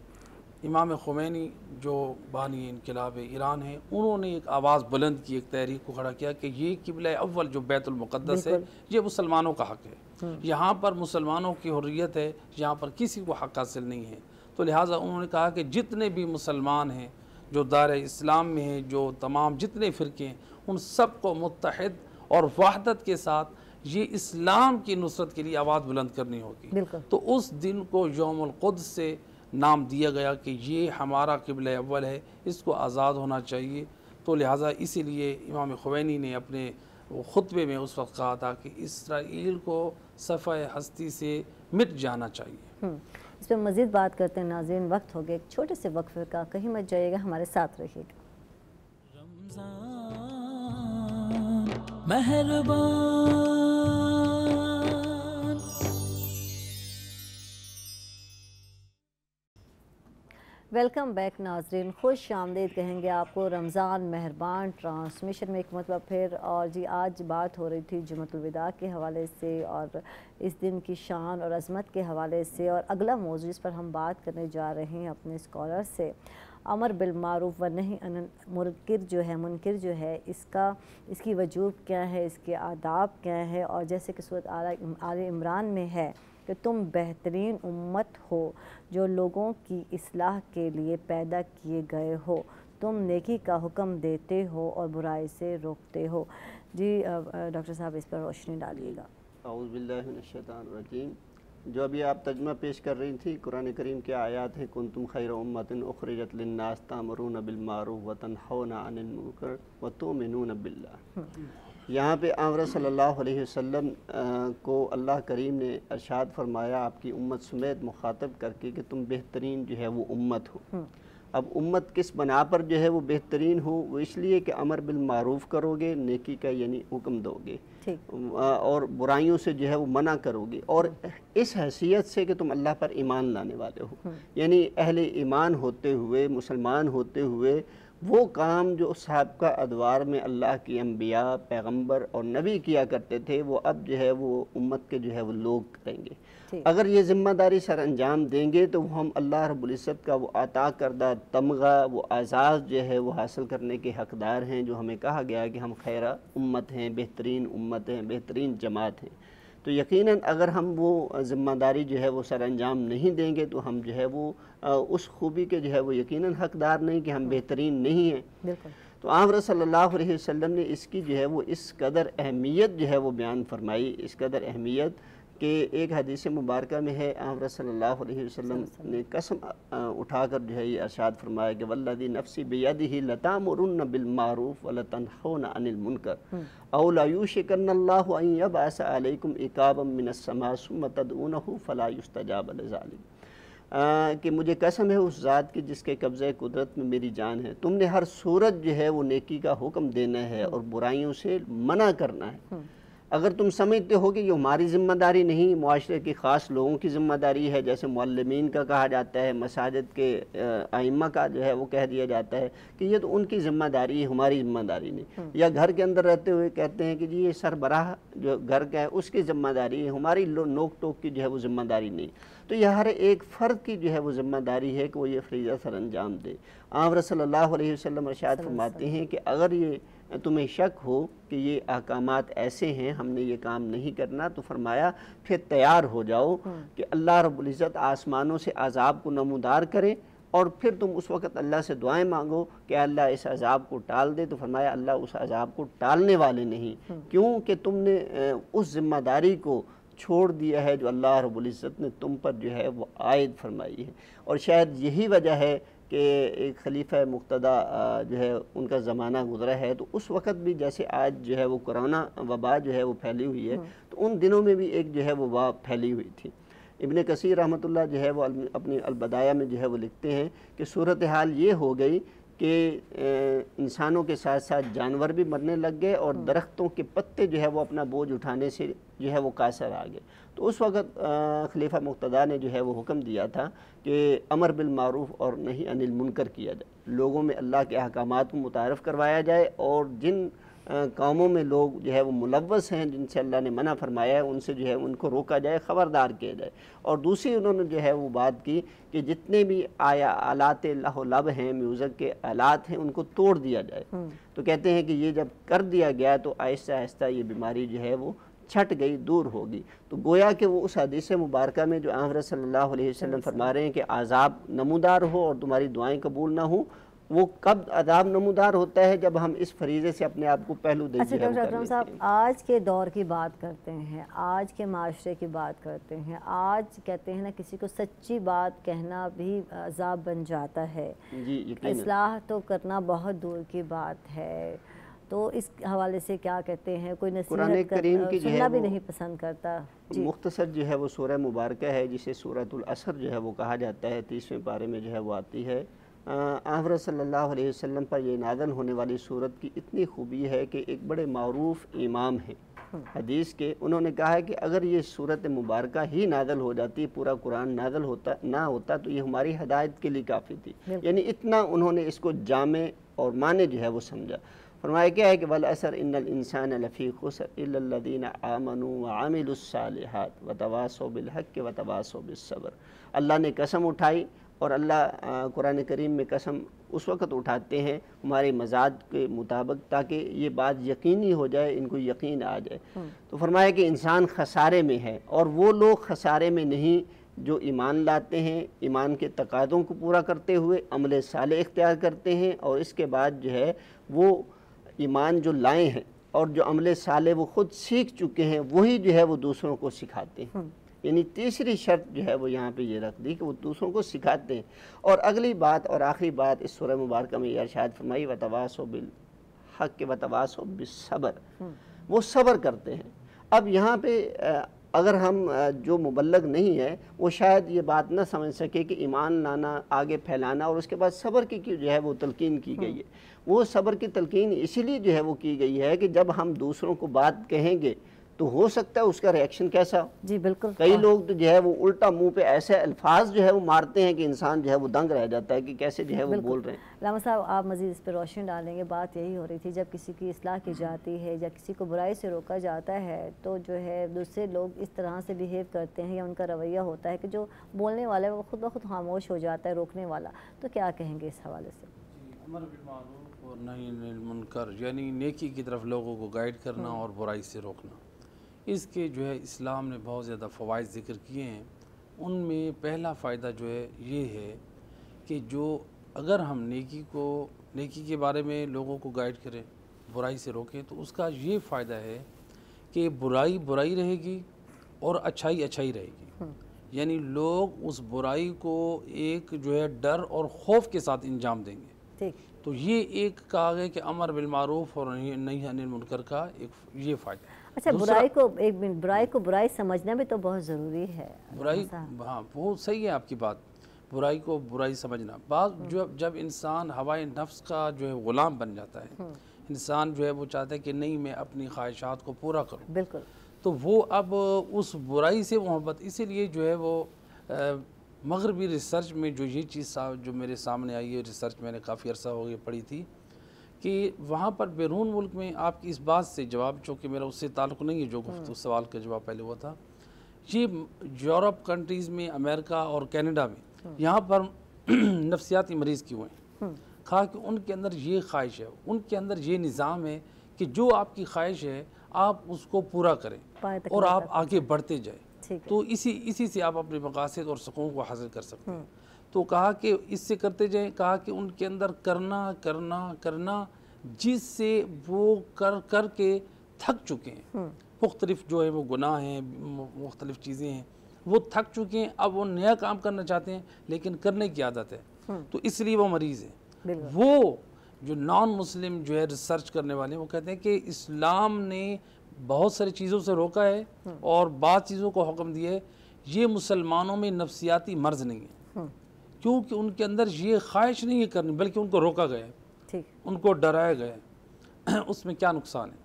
इमाम ख़ुमैनी जो बानी इनक़िलाब ईरान है, उन्होंने एक आवाज़ बुलंद की, एक तहरीक को खड़ा किया कि ये क़िबला अव्वल जो बैतुल मुक़द्दस है ये मुसलमानों का हक़ है, यहाँ पर मुसलमानों की हुर्रियत है, यहाँ पर किसी को हक़ हासिल नहीं है। तो लिहाजा उन्होंने कहा कि जितने भी मुसलमान हैं जो दायरा इस्लाम में हैं, जो तमाम जितने फ़िरके हैं, उन सब को मुत्तहिद और वहदत के साथ ये इस्लाम की नुसरत के लिए आवाज़ बुलंद करनी होगी। तो उस दिन को यौमुल क़ुद्स से नाम दिया गया कि ये हमारा क़िबला अव्वल है, इसको आज़ाद होना चाहिए। तो लिहाजा इसीलिए इमाम खुमैनी ने अपने खुतबे में उस वक्त कहा था कि इसराइल को सफ़े हस्ती से मिट जाना चाहिए। इस पर मज़ीद बात करते हैं नाज़रीन, वक्त हो गया एक छोटे से वक्फे का, कहीं मत जाइएगा, हमारे साथ रहिएगा। मेहरबान वेलकम बैक नाजरीन, खुश आमदीद कहेंगे आपको रमज़ान मेहरबान ट्रांसमिशन में एक मतलब फिर। और जी आज बात हो रही थी जुमतुल विदा के हवाले से और इस दिन की शान और अज़मत के हवाले से, और अगला मौजू जिस पर हम बात करने जा रहे हैं अपने स्कॉलर से, अमर बिल मारूफ व नही अनिल मुनकर जो है इसकी वजूब क्या है, इसके आदाब क्या है। और जैसे कि सूरत आले इमरान में है कि तुम बेहतरीन उम्मत हो जो लोगों की इस्लाह के लिए पैदा किए गए हो, तुम नेकी का हुक्म देते हो और बुराई से रोकते हो। जी डॉक्टर साहब इस पर रोशनी डालिएगा। औज़ु बिल्लाहि मिनश शैतानिर रजीम। जो अभी आप तर्जुमा पेश कर रही थी, कुरान करीम के आयात हैं, कुंतुम खैर उम्मतिन उखरिजत लिन्नास तामुरून बिल मारूफ व तनहौना अनिल मुनकर व तुमिनून बिल्लाह। यहाँ पे आमर सल्लल्लाहु अलैहि वसल्लम को अल्लाह करीम ने इरशाद फरमाया आपकी उम्मत समेत मुखातब करके कि तुम बेहतरीन जो है वो उम्मत हो। अब उम्मत किस बना पर जो है वो बेहतरीन हो, वो इसलिए कि अमर बिल मारूफ करोगे, नेकी का यानी हुक्म दोगे, और बुराइयों से जो है वो मना करोगे, और इस हैसियत से कि तुम अल्लाह पर ईमान लाने वाले हो, यानी अहले ईमान होते हुए, मुसलमान होते हुए वो काम जो साहबका अदवार में अल्लाह की अम्बिया, पैगंबर और नबी किया करते थे, वो अब जो है वो उम्मत के जो है वो लोग करेंगे। अगर ये ज़िम्मेदारी सर अंजाम देंगे तो हम अल्लाह रब्बुल इज़्ज़त का वो अता करदा तमगा, वो आज़ाद जो है वो हासिल करने के हक़दार हैं, जो हमें कहा गया है कि हम खैरा उम्मत हैं, बेहतरीन उम्मत हैं, बेहतरीन जमात हैं। तो यकीनन अगर हम वो ज़िम्मेदारी जो है वो सर अंजाम नहीं देंगे तो हम जो है वो उस खूबी के जो है वो यकीनन हक़दार नहीं कि हम बेहतरीन नहीं हैं। तो आमर सल्लल्लाहु अलैहि वसल्लम ने इसकी जो है वो इस कदर अहमियत जो है वो बयान फरमाई, इस कदर अहमियत कि एक हदीस मुबारक में है, आमर सल्लल्लाहु अलैहि वसल्लम ने कसम उठाकर जो है ये इरशाद फरमाया कि वल्लज़ी नफ्सी बियदिही लतामुरुन्न बिल मारूफ व लतनहौना अनिल मुनकर औ ला युशिकन्नल्लाहु अन यबअस अलैकुम इकाबम मिनस समा सुम्मा तदऊनहु फला युस्तजाब लिज़ालिक। कि मुझे कसम है उस ज़ात की जिसके कब्ज़े कुदरत में मेरी जान है, तुमने हर सूरत जो है वो नेकी का हुक्म देना है और बुराइयों से मना करना है। अगर तुम समझते हो कि ये हमारी ज़िम्मेदारी नहीं, मुआशरे के ख़ास लोगों की ज़िम्मेदारी है, जैसे मुअल्लिमीन का कहा जाता है, मसाजिद के आइम्मा का जो है वो कह दिया जाता है कि ये तो उनकी ज़िम्मेदारी है, हमारी ज़िम्मेदारी नहीं, या घर के अंदर रहते हुए कहते हैं कि जी ये सरबराह जो घर का है उसकी ज़िम्मेदारी है, हमारी नोक टोक की जो है वो ज़िम्मेदारी नहीं। तो यह हर एक फ़र्द की जो है वो ज़िम्मेदारी है कि वो ये फ़रीज़ा सर अंजाम दे। आमर सल्लल्लाहु अलैहि वसल्लम इरशाद फरमाते हैं कि अगर ये तुम्हें शक हो कि ये अहकामात ऐसे हैं, हमने ये काम नहीं करना, तो फरमाया फिर तैयार हो जाओ कि अल्लाह रब्बुल इज़्ज़त आसमानों से अज़ाब को नमूदार करे, और फिर तुम उस वक़्त अल्लाह से दुआएं मांगो कि अल्लाह इस अज़ाब को टाल दे। तो फरमाया अल्लाह उस अज़ाब को टालने वाले नहीं, क्योंकि तुमने उस ज़िम्मेदारी को छोड़ दिया है जो अल्लाह रब्बुल इज़्ज़त ने तुम पर जो है वो आयद फरमाई है। और शायद यही वजह है कि एक खलीफा मुक्तदा जो है उनका ज़माना गुज़रा है, तो उस वक़्त भी जैसे आज जो है वो कोरोना वबा जो है वो फैली हुई है, तो उन दिनों में भी एक जो है वो वबा फैली हुई थी। इब्न कसीर रहमतुल्लाह जो है वो अपनी अलबदाया में जो है वो लिखते हैं कि सूरत हाल ये हो गई कि इंसानों के साथ साथ जानवर भी मरने लग गए और दरख्तों के पत्ते जो है वो अपना बोझ उठाने से जो है वो कासर आ गए। तो उस वक़्त खलीफा मुक्तदा ने जो है वो हुक्म दिया था कि अमर बिल मारूफ और नहीं अनिल मुनकर किया जाए, लोगों में अल्लाह के अहकामात को मुतारफ़ करवाया जाए, और जिन कौमों में लोग जो है वो मुलव्वस हैं, जिनसे अल्लाह ने मना फरमाया है, उनसे जो है उनको रोका जाए, ख़बरदार किया जाए। और दूसरी उन्होंने जो है वो बात की कि जितने भी आलात लहो लब हैं, म्यूज़िक के आलात हैं, उनको तोड़ दिया जाए। तो कहते हैं कि ये जब कर दिया गया तो आहिस्ता आहिस्ता ये बीमारी जो है वो छट गई, दूर होगी। तो गोया कि वो उस हदीस मुबारक में जो आमर सल्लल्लाहु अलैहि वसल्लम फरमा रहे हैं कि आज़ाब नमूदार हो और तुम्हारी दुआएं कबूल ना हो, वो कब अज़ाब नमूदार होता है, जब हम इस फरीज़े से अपने आप को पहलू दे। अच्छा डॉक्टर अकरम साहब, आज के दौर की बात करते हैं, आज के माशरे की बात करते हैं। आज कहते हैं ना, किसी को सच्ची बात कहना भी अज़ाब बन जाता है जी, इस्लाह तो करना बहुत दूर की बात है। तो इस हवाले से क्या कहते हैं, कोई नसीहत सुनना भी नहीं पसंद करता। मुख्तसर जो है वो सूरह मुबारक है, जिसे सूरतुल असर जो है वो कहा जाता है, 30वें पारे में जो है वो आती है। आक़ा सल्लल्लाहु अलैहि वसल्लम पर ये नाज़िल होने वाली सूरत की इतनी खूबी है कि एक बड़े मारूफ इमाम हैं हदीस के, उन्होंने कहा है कि अगर ये सूरत मुबारक ही नाज़िल हो जाती, पूरा कुरान नाज़िल ना होता तो ये हमारी हिदायत के लिए काफ़ी थी। यानी इतना उन्होंने इसको जामे और माने जो है वो समझा। फरमाया क्या है कि वल असर इन्नल इंसान लफ़ी खुसर इल्लल्लज़ीना आमनू व आमिलुस्सालिहात व तवासौ बिल हक़्क़ि व तवासौ बिस्सब्र। अल्लाह ने कसम उठाई, और अल्लाह कुरान करीम में कसम उस वक़्त उठाते हैं हमारे मजाज के मुताबिक, ताकि ये बात यकीनी हो जाए, इनको यकीन आ जाए। तो फरमाया कि इंसान खसारे में है, और वो लोग खसारे में नहीं जो ईमान लाते हैं, ईमान के तकाज़ों को पूरा करते हुए अमल साले इख्तियार करते हैं, और इसके बाद जो है वो ईमान जो लाए हैं और जो अमल साले वो ख़ुद सीख चुके हैं, वही जो है वो दूसरों को सिखाते हैं। यानी तीसरी शर्त जो है वो यहाँ पे ये रख दी कि वो दूसरों को सिखाते हैं। और अगली बात और आखिरी बात इस सूरह मुबारक में इरशाद फरमाई व तवासौ बिल हक़्क़ि व तवासौ बिस्सब्र, वो सब्र करते हैं। अब यहाँ पे अगर हम जो मुबल्लग नहीं है वो शायद ये बात ना समझ सके कि ईमान लाना, आगे फैलाना, और उसके बाद सब्र की जो है वो तलकीन की गई है। वो सब्र की तलकीन इसीलिए जो है वो की गई है कि जब हम दूसरों को बात कहेंगे तो हो सकता है उसका रिएक्शन कैसा। जी बिल्कुल। कई लोग तो जो है वो उल्टा मुंह पे ऐसे अल्फाज जो है वो मारते हैं कि इंसान जो है वो दंग रह जाता है कि कैसे जो है वो बोल रहे हैं। लामा साहब, आप मज़ीद इस पर रोशनी डालेंगे। बात यही हो रही थी, जब किसी की इस्लाह की जाती है या किसी को बुराई से रोका जाता है तो जो है दूसरे लोग इस तरह से बिहेव करते हैं या उनका रवैया होता है कि जो बोलने वाला है वो खुद ब खुद खामोश हो जाता है, रोकने वाला। तो क्या कहेंगे इस हवाले से? अमर बिल मारूफ और नही अनिल मुनकर, यानी नेकी की तरफ लोगों को गाइड करना और बुराई से रोकना, इसके जो है इस्लाम ने बहुत ज़्यादा फ़वाइद ज़िक्र किए हैं। उनमें पहला फ़ायदा जो है ये है कि जो अगर हम नेकी के बारे में लोगों को गाइड करें, बुराई से रोकें, तो उसका ये फ़ायदा है कि बुराई बुराई रहेगी और अच्छाई अच्छाई रहेगी। यानी लोग उस बुराई को एक जो है डर और खौफ के साथ इंजाम देंगे। तो ये एक कहा गया कि अमर बिल मारूफ और नही अनिल मुनकर का एक ये फ़ायदा। अच्छा, बुराई को बुराई समझना भी तो बहुत ज़रूरी है। बुराई, हाँ वो सही है आपकी बात, बुराई को बुराई समझना। बात जब इंसान हवाए नफ्स का जो है ग़ुलाम बन जाता है, इंसान जो है वो चाहता है कि नहीं मैं अपनी ख्वाहिशात को पूरा करूँ, बिल्कुल, तो वो अब उस बुराई से मोहब्बत, इसीलिए जो है वो मगरबी रिसर्च में जो ये चीज़ जो मेरे सामने आई है, रिसर्च मैंने काफ़ी अरसा हो गया पढ़ी थी, कि वहाँ पर बैरून मुल्क में आपकी इस बात से जवाब, चूँकि मेरा उससे ताल्लुक़ नहीं है जो गुफ्तगू सवाल का जवाब पहले हुआ था, ये यूरोप कंट्रीज़ में, अमेरिका और कनाडा में यहाँ पर नफ्सियाती मरीज़ क्यों हैं, कहा कि उनके अंदर ये ख्वाहिश है, उनके अंदर ये निज़ाम है कि जो आपकी ख्वाहिश है आप उसको पूरा करें और आप आगे बढ़ते जाए, तो इसी से आप अपने मकासद और सुकून को हासिल कर सकते हैं। तो कहा कि इससे करते जाएं, कहा कि उनके अंदर करना करना करना जिससे वो कर के थक चुके हैं, मुख्तलिफ जो है वो गुनाह हैं, मुख्तलिफ चीज़ें हैं, वो थक चुके हैं, अब वो नया काम करना चाहते हैं लेकिन करने की आदत है, तो इसलिए वो मरीज़ है। वो जो नॉन मुस्लिम जो है रिसर्च करने वाले वो कहते हैं कि इस्लाम ने बहुत सारी चीज़ों से रोका है और बाद चीज़ों को हुक्म दिया है। ये मुसलमानों में नफ्सियाती मर्ज नहीं है, क्योंकि उनके अंदर ये ख्वाहिश नहीं है करनी, बल्कि उनको रोका गया है, उनको डराया गया है, उसमें क्या नुकसान है।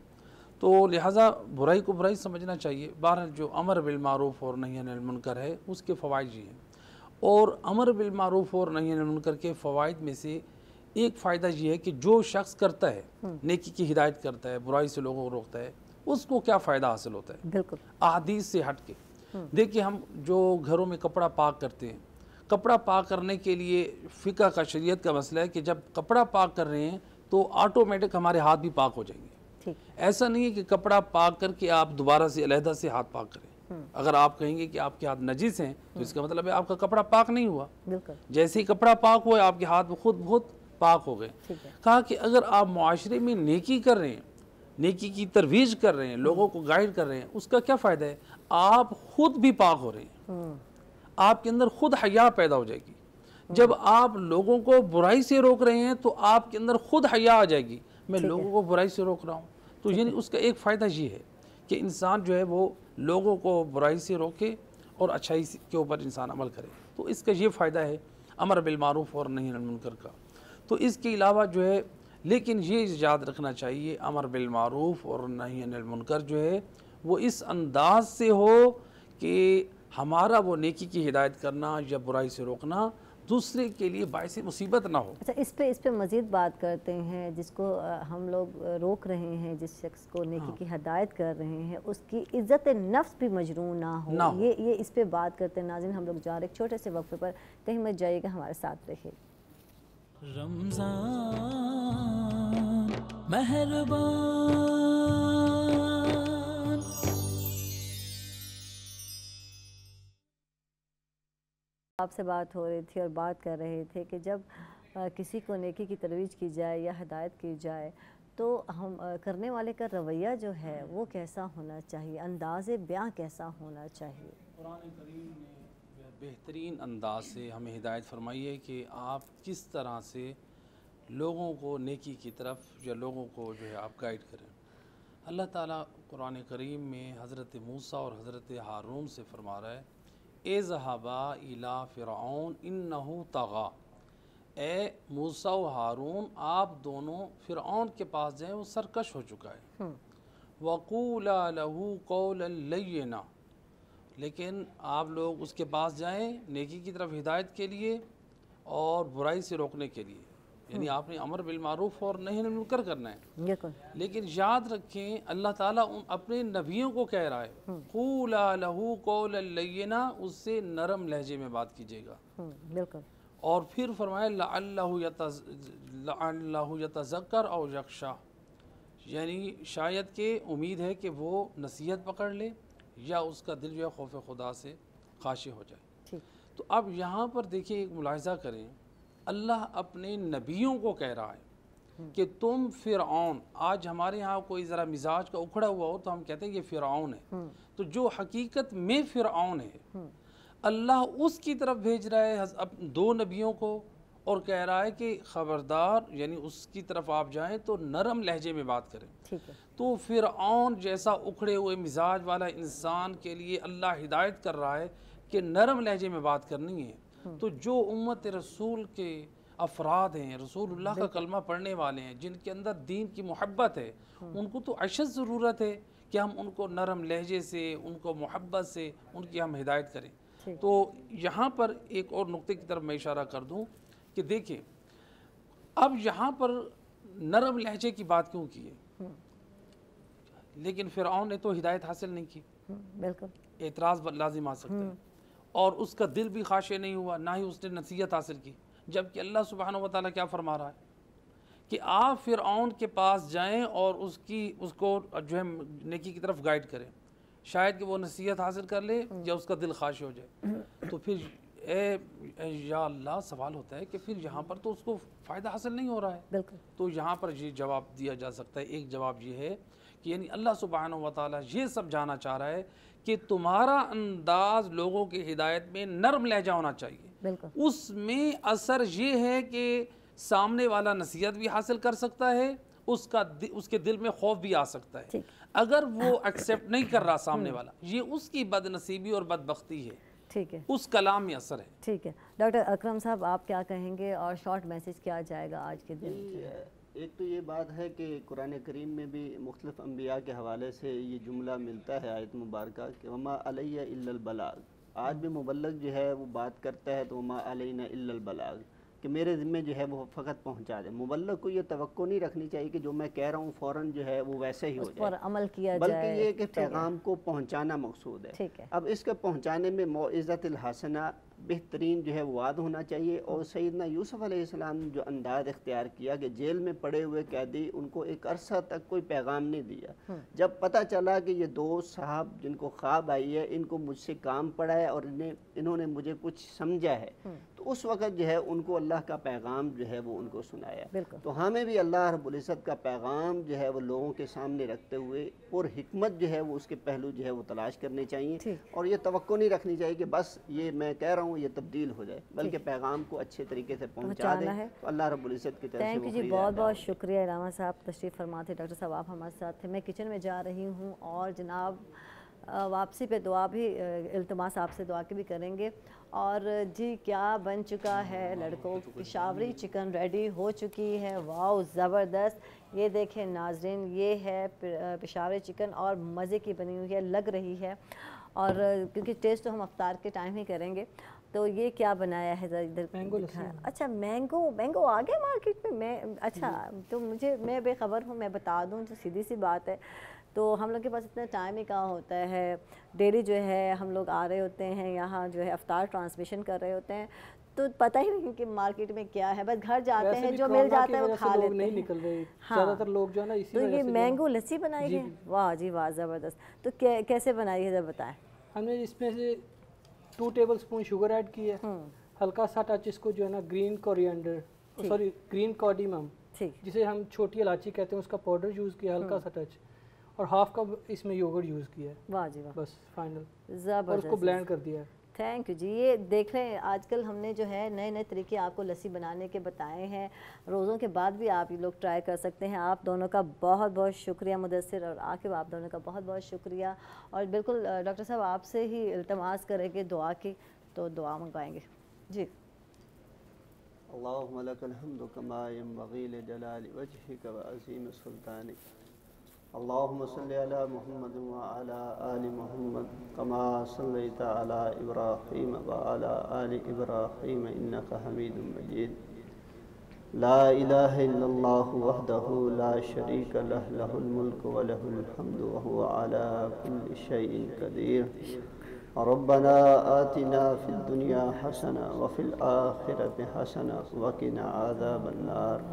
तो लिहाजा बुराई को बुराई समझना चाहिए। बहरहाल जो अमर बिल मारूफ और नही अनिल मुनकर है उसके फ़वाइद ये हैं, और अमर बिल मारूफ और नही अनिल मुनकर के फ़वाइद में से एक फ़ायदा ये है कि जो शख्स करता है, नेकी की हिदायत करता है, बुराई से लोगों को रोकता है, उसको क्या फ़ायदा हासिल होता है। बिल्कुल अहादीस से हट के देखिए, हम जो घरों में कपड़ा पाक करते हैं, कपड़ा पाक करने के लिए फ़िक़्ह का, शरीयत का मसला है कि जब कपड़ा पाक कर रहे हैं तो ऑटोमेटिक हमारे हाथ भी पाक हो जाएंगे। ऐसा नहीं है कि कपड़ा पाक करके आप दोबारा से अलहदा से हाथ पाक करें। अगर आप कहेंगे कि आपके हाथ नजीस हैं तो इसका मतलब है आपका कपड़ा पाक नहीं हुआ। जैसे ही कपड़ा पाक हुआ आपके हाथ खुद बहुत पाक हो गए। कहा कि अगर आप मुआशरे में नेकी कर रहे हैं, नेकी की तरवीज कर रहे हैं, लोगों को गाइड कर रहे हैं, उसका क्या फ़ायदा है? आप खुद भी पाक हो रहे हैं, आपके अंदर खुद हया पैदा हो जाएगी। जब आप लोगों को बुराई से रोक रहे हैं तो आपके अंदर खुद हया आ जाएगी, मैं लोगों को बुराई से रोक रहा हूँ। तो यानी उसका एक फ़ायदा ये है कि इंसान जो है वो लोगों को बुराई से रोके और अच्छाई के ऊपर इंसान अमल करे। तो इसका ये फ़ायदा है अमर बिल मारूफ और नही अनिल मुनकर का। तो इसके अलावा जो है, लेकिन ये याद रखना चाहिए अमर बिल मारूफ और नही अनिल मुनकर जो है वो इस अंदाज से हो कि हमारा वो नेकी की हिदायत करना या बुराई से रोकना दूसरे के लिए बायस मुसीबत ना हो। अच्छा, इस पे मज़ीद बात करते हैं। जिसको हम लोग रोक रहे हैं, जिस शख्स को नेकी की हिदायत कर रहे हैं, उसकी इज़्ज़त नफ्स भी मजरूह ना हो, ये इस पे बात करते हैं। नाज़रीन, हम लोग जा रहे एक छोटे से वक्फे पर, कहीं मत जाइएगा, हमारे साथ रहिए। रमज़ान मेहरबान। आपसे बात हो रही थी और बात कर रहे थे कि जब किसी को नेकी की तरवीज की जाए या हिदायत की जाए तो हम करने वाले का रवैया जो है वो कैसा होना चाहिए, अंदाज़ बयां कैसा होना चाहिए। कुरान करीम ने बेहतरीन अंदाज से हमें हिदायत फरमाई है कि आप किस तरह से लोगों को नेकी की तरफ या लोगों को जो है आप गाइड करें। अल्लाह ताला कुरान करीम में हज़रत मूसा और हज़रत हारून से फरमा रहा है, एज़हबा इला फ़िरऔन इन्नहु तग़ा, ए मूसा और हारून आप दोनों फ़िरऔन के पास जाएं, वो सरकश हो चुका है। वक़ूला लहू क़ौलन लय्यना, लेकिन आप लोग उसके पास जाएं नेकी की तरफ हिदायत के लिए और बुराई से रोकने के लिए, यानी आपने अमर बिल मारूफ और नही अनिल मुनकर करना है। लेकिन याद रखें अल्लाह ताला अपने नबियों को कह रहा है, क़ूला लहू क़ौलन लय्यना, उससे नरम लहजे में बात कीजिएगा। बिल्कुल। और फिर फरमाया लअल्लहु यतज़क्कर औ यख्शा, यानी शायद के उम्मीद है कि वो नसीहत पकड़ ले या उसका दिल जो है खौफ खुदा से खाशी हो जाए। तो अब यहाँ पर देखिए एक मुलाहिज़ा करें, अल्लाह अपने नबियों को कह रहा है कि तुम फ़िरऔन, आज हमारे यहाँ कोई ज़रा मिजाज का उखड़ा हुआ हो तो हम कहते हैं ये फ़िरऔन है, तो जो हकीकत में फ़िरऔन है अल्लाह उसकी तरफ भेज रहा है अब दो नबियों को और कह रहा है कि ख़बरदार, यानी उसकी तरफ आप जाएं तो नरम लहजे में बात करें। ठीक है। तो फ़िरऔन जैसा उखड़े हुए मिजाज वाला इंसान के लिए अल्लाह हिदायत कर रहा है कि नरम लहजे में बात करनी है। तो जो उम्मत रसूल के अफराद हैं, रसूलुल्लाह का कलमा पढ़ने वाले हैं, जिनके अंदर दीन की मोहब्बत है, उनको तो अशद ज़रूरत है कि हम उनको नरम लहजे से, उनको मोहब्बत से उनकी हम हिदायत करें। तो यहाँ पर एक और नुक्ते की तरफ मैं इशारा कर दूँ कि देखिए अब यहाँ पर नरम लहजे की बात क्यों की है, लेकिन फ़िरऔन ने तो हिदायत हासिल नहीं की। बिल्कुल एतराज़ लाजिम आ सकता है और उसका दिल भी खाशे नहीं हुआ, ना ही उसने नसीहत हासिल की। जबकि अल्लाह सुब्हानहू व तआला क्या फरमा रहा है कि आप फ़िरऔन के पास जाएं और उसको जो है नेकी की तरफ गाइड करें, शायद कि वो नसीहत हासिल कर ले या उसका दिल खाश हो जाए। तो फिर या अल्लाह सवाल होता है कि फिर यहाँ पर तो उसको फ़ायदा हासिल नहीं हो रहा है। बिल्कुल। तो यहाँ पर ये जवाब दिया जा सकता है। एक जवाब ये है कि यानी अल्लाह सुब्हानहू व तआला ये सब जानना चाह रहा है कि तुम्हारा अंदाज लोगों की हिदायत में नरम लहजा होना चाहिए। बिल्कुल। उसमें असर ये है कि सामने वाला नसीहत भी हासिल कर सकता है, उसके दिल में खौफ भी आ सकता है। अगर वो एक्सेप्ट नहीं कर रहा सामने वाला, ये उसकी बदनसीबी और बदबख्ती है। ठीक है, उस कलाम में असर है। ठीक है। डॉक्टर अकरम साहब, आप क्या कहेंगे और शॉर्ट मैसेज क्या जाएगा आज के दिन? एक तो ये बात है कि कुरान करीम में भी मुख्तलिफ़ अम्बिया के हवाले से ये जुमला मिलता है आयत मुबारक कि वमा अलैया इल्लल बलाग। आज भी मुबल्लग जो है वो बात करता है तो वमा अलैना इल्लल बलाग, कि मेरे ज़िम्मे जो है वो फ़कत पहुँचा दे। मुबल्लग को ये तवक्को नहीं रखनी चाहिए कि जो मैं कह रहा हूँ फ़ौरन जो है वो वैसे ही हो जाए, अमल किया बल्कि जाए। ये कि पैगाम को पहुँचाना मकसूद है। ठीक है। अब इसके पहुँचाने में मौइज़तुल हसना बेहतरीन जो है वाद होना चाहिए। और सैयदना यूसुफ अलैहिस्सलाम ने जो अंदाज इख्तियार किया कि जेल में पड़े हुए कैदी उनको एक अरसा तक कोई पैगाम नहीं दिया। जब पता चला कि ये दो साहब जिनको ख्वाब आई है इनको मुझसे काम पड़ा है और इन्होंने मुझे कुछ समझा है, तो उस वक़्त जो है उनको अल्लाह का पैगाम जो है वो उनको सुनाया। तो हमें भी अल्लाह रब्बुल इज़्ज़त का पैगाम जो है वो लोगों के सामने रखते हुए और हिकमत जो है वो उसके पहलू जो है वो तलाश करने चाहिए और ये तवक्को नहीं रखनी चाहिए कि बस ये मैं कह रहा हूँ ये तब्दील हो जाए, बल्कि पैगाम को अच्छे तरीके से पहुँचा दें तो अल्लाह रब्बुल इज़्ज़त की तरफ से। थैंक यू जी, बहुत बहुत शुक्रिया इलामा साहब, तशरीफ़ फरमा थे। डॉक्टर साहब आप हमारे साथ थे। मैं किचन में जा रही हूँ और जनाब वापसी पे दुआ भी इल्तमास आपसे दुआ की भी करेंगे। और जी क्या बन चुका है लड़कों, पेशावरी चिकन रेडी हो चुकी है। वाओ ज़बरदस्त, ये देखें नाज़रीन, ये है पेशावरी चिकन और मज़े की बनी हुई है, लग रही है। और क्योंकि टेस्ट तो हम अफ्तार के टाइम ही करेंगे। तो ये क्या बनाया है ज़रा इधर मैंगो। अच्छा मैंगो आ गया मार्केट में। मैं अच्छा तो मैं बेखबर हूँ, मैं बता दूँ तो सीधी सी बात है। तो हम लोग के पास इतना टाइम ही कहाँ होता है, डेली जो है हम लोग आ रहे होते हैं यहाँ जो है अफ्तार ट्रांसमिशन कर रहे होते हैं, तो पता ही नहीं कि मार्केट में क्या है, बस घर जाते हैं जो मिल जाता है वो खा लेते हैं। निकल रहे ज़्यादातर लोग जो है ना इसी तो ये मैंगो लस्सी बनाई है, वाह जी वाह ज़बरदस्त। तो कैसे बनाई है जब बताएं। हमने इसमें से 2 टेबलस्पून शुगर ऐड की है, हल्का सा टच इसको जो है ना green coriander, sorry green cardamom जिसे हम छोटी इलायची कहते हैं उसका पाउडर यूज़ किया, हल्का सा टच, और हाफ कप इसमें योगर्ट यूज़ किया है। वाह जी वाह, बस फाइनल ज़बरदस्त, और उसको ब्लेंड कर दिया है। थैंक यू जी। ये देख रहे हैं आजकल हमने जो है नए नए तरीके आपको लस्सी बनाने के बताए हैं, रोज़ों के बाद भी आप ये लोग ट्राई कर सकते हैं। आप दोनों का बहुत बहुत शुक्रिया मुदस्सिर और आकिब, आप दोनों का बहुत बहुत शुक्रिया। और बिल्कुल डॉक्टर साहब आपसे ही इल्तमास करेंगे दुआ की, तो दुआ मंगवाएंगे जी। अल्लाहुम्मा लकल हम्दु कमा यंबग़ी लिजलाली वजहिका व अज़ीम सुल्तानिक। अल्लाहुम्मा सल्लि अला मुहम्मद व अला आलि मुहम्मद कमा सल्लैता अला इब्राहीम व अला आलि इब्राहीम इन्नका हमीदुम मजीद। ला इलाहा इल्लल्लाहु वहदहु ला शरीका लहु, लहुल मुल्कु व लहुल हम्दु व हुवा अला कुल्लि शैइन क़दीर। रब्बना आतिना फिद दुनिया हसना व फिल आखिरति हसना व क़िना अज़ाबन नार।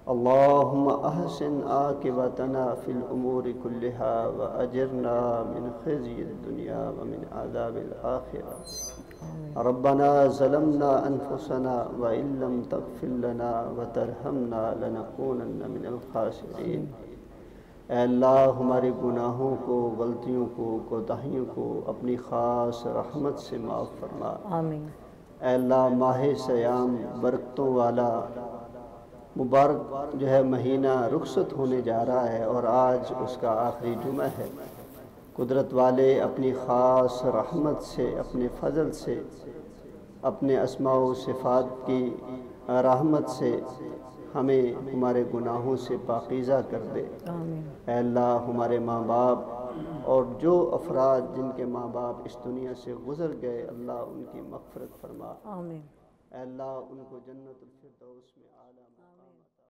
अल्लाहुम्मा अहसिन आक़िबतना फ़िल उमूरि कुल्लिहा व अजिरना मिन ख़िज़्यिद दुनिया व मिन अज़ाबिल आख़िरह। रब्बना ज़लमना अनफुसना व इल्लम तग़फ़िर लना व तरहमना लनकूनन्न मिनल ख़ासिरीन। ऐ अल्लाह हमारे गुनाहों को, गलतियों को, कोताहियों को अपनी ख़ास रहमत से माफ़ फरमा। आमीन। ऐ अल्लाह माह सयाम बरकतों वाला मुबारक जो है महीना रुखसत होने जा रहा है और आज उसका आखिरी जुमा है। कुदरत वाले अपनी ख़ास रहमत से, अपने फ़ज़ल से, अपने अस्माओ व सिफ़ात की रहमत से हमें हमारे गुनाहों से पाकीज़ा कर दे। ऐ अल्लाह हमारे माँ बाप और जो अफराद जिनके माँ बाप इस दुनिया से गुज़र गए, अल्लाह उनकी मग़फ़िरत फरमा। आमीन। ऐ अल्लाह उनको जन्नतुल फ़िरदौस में आला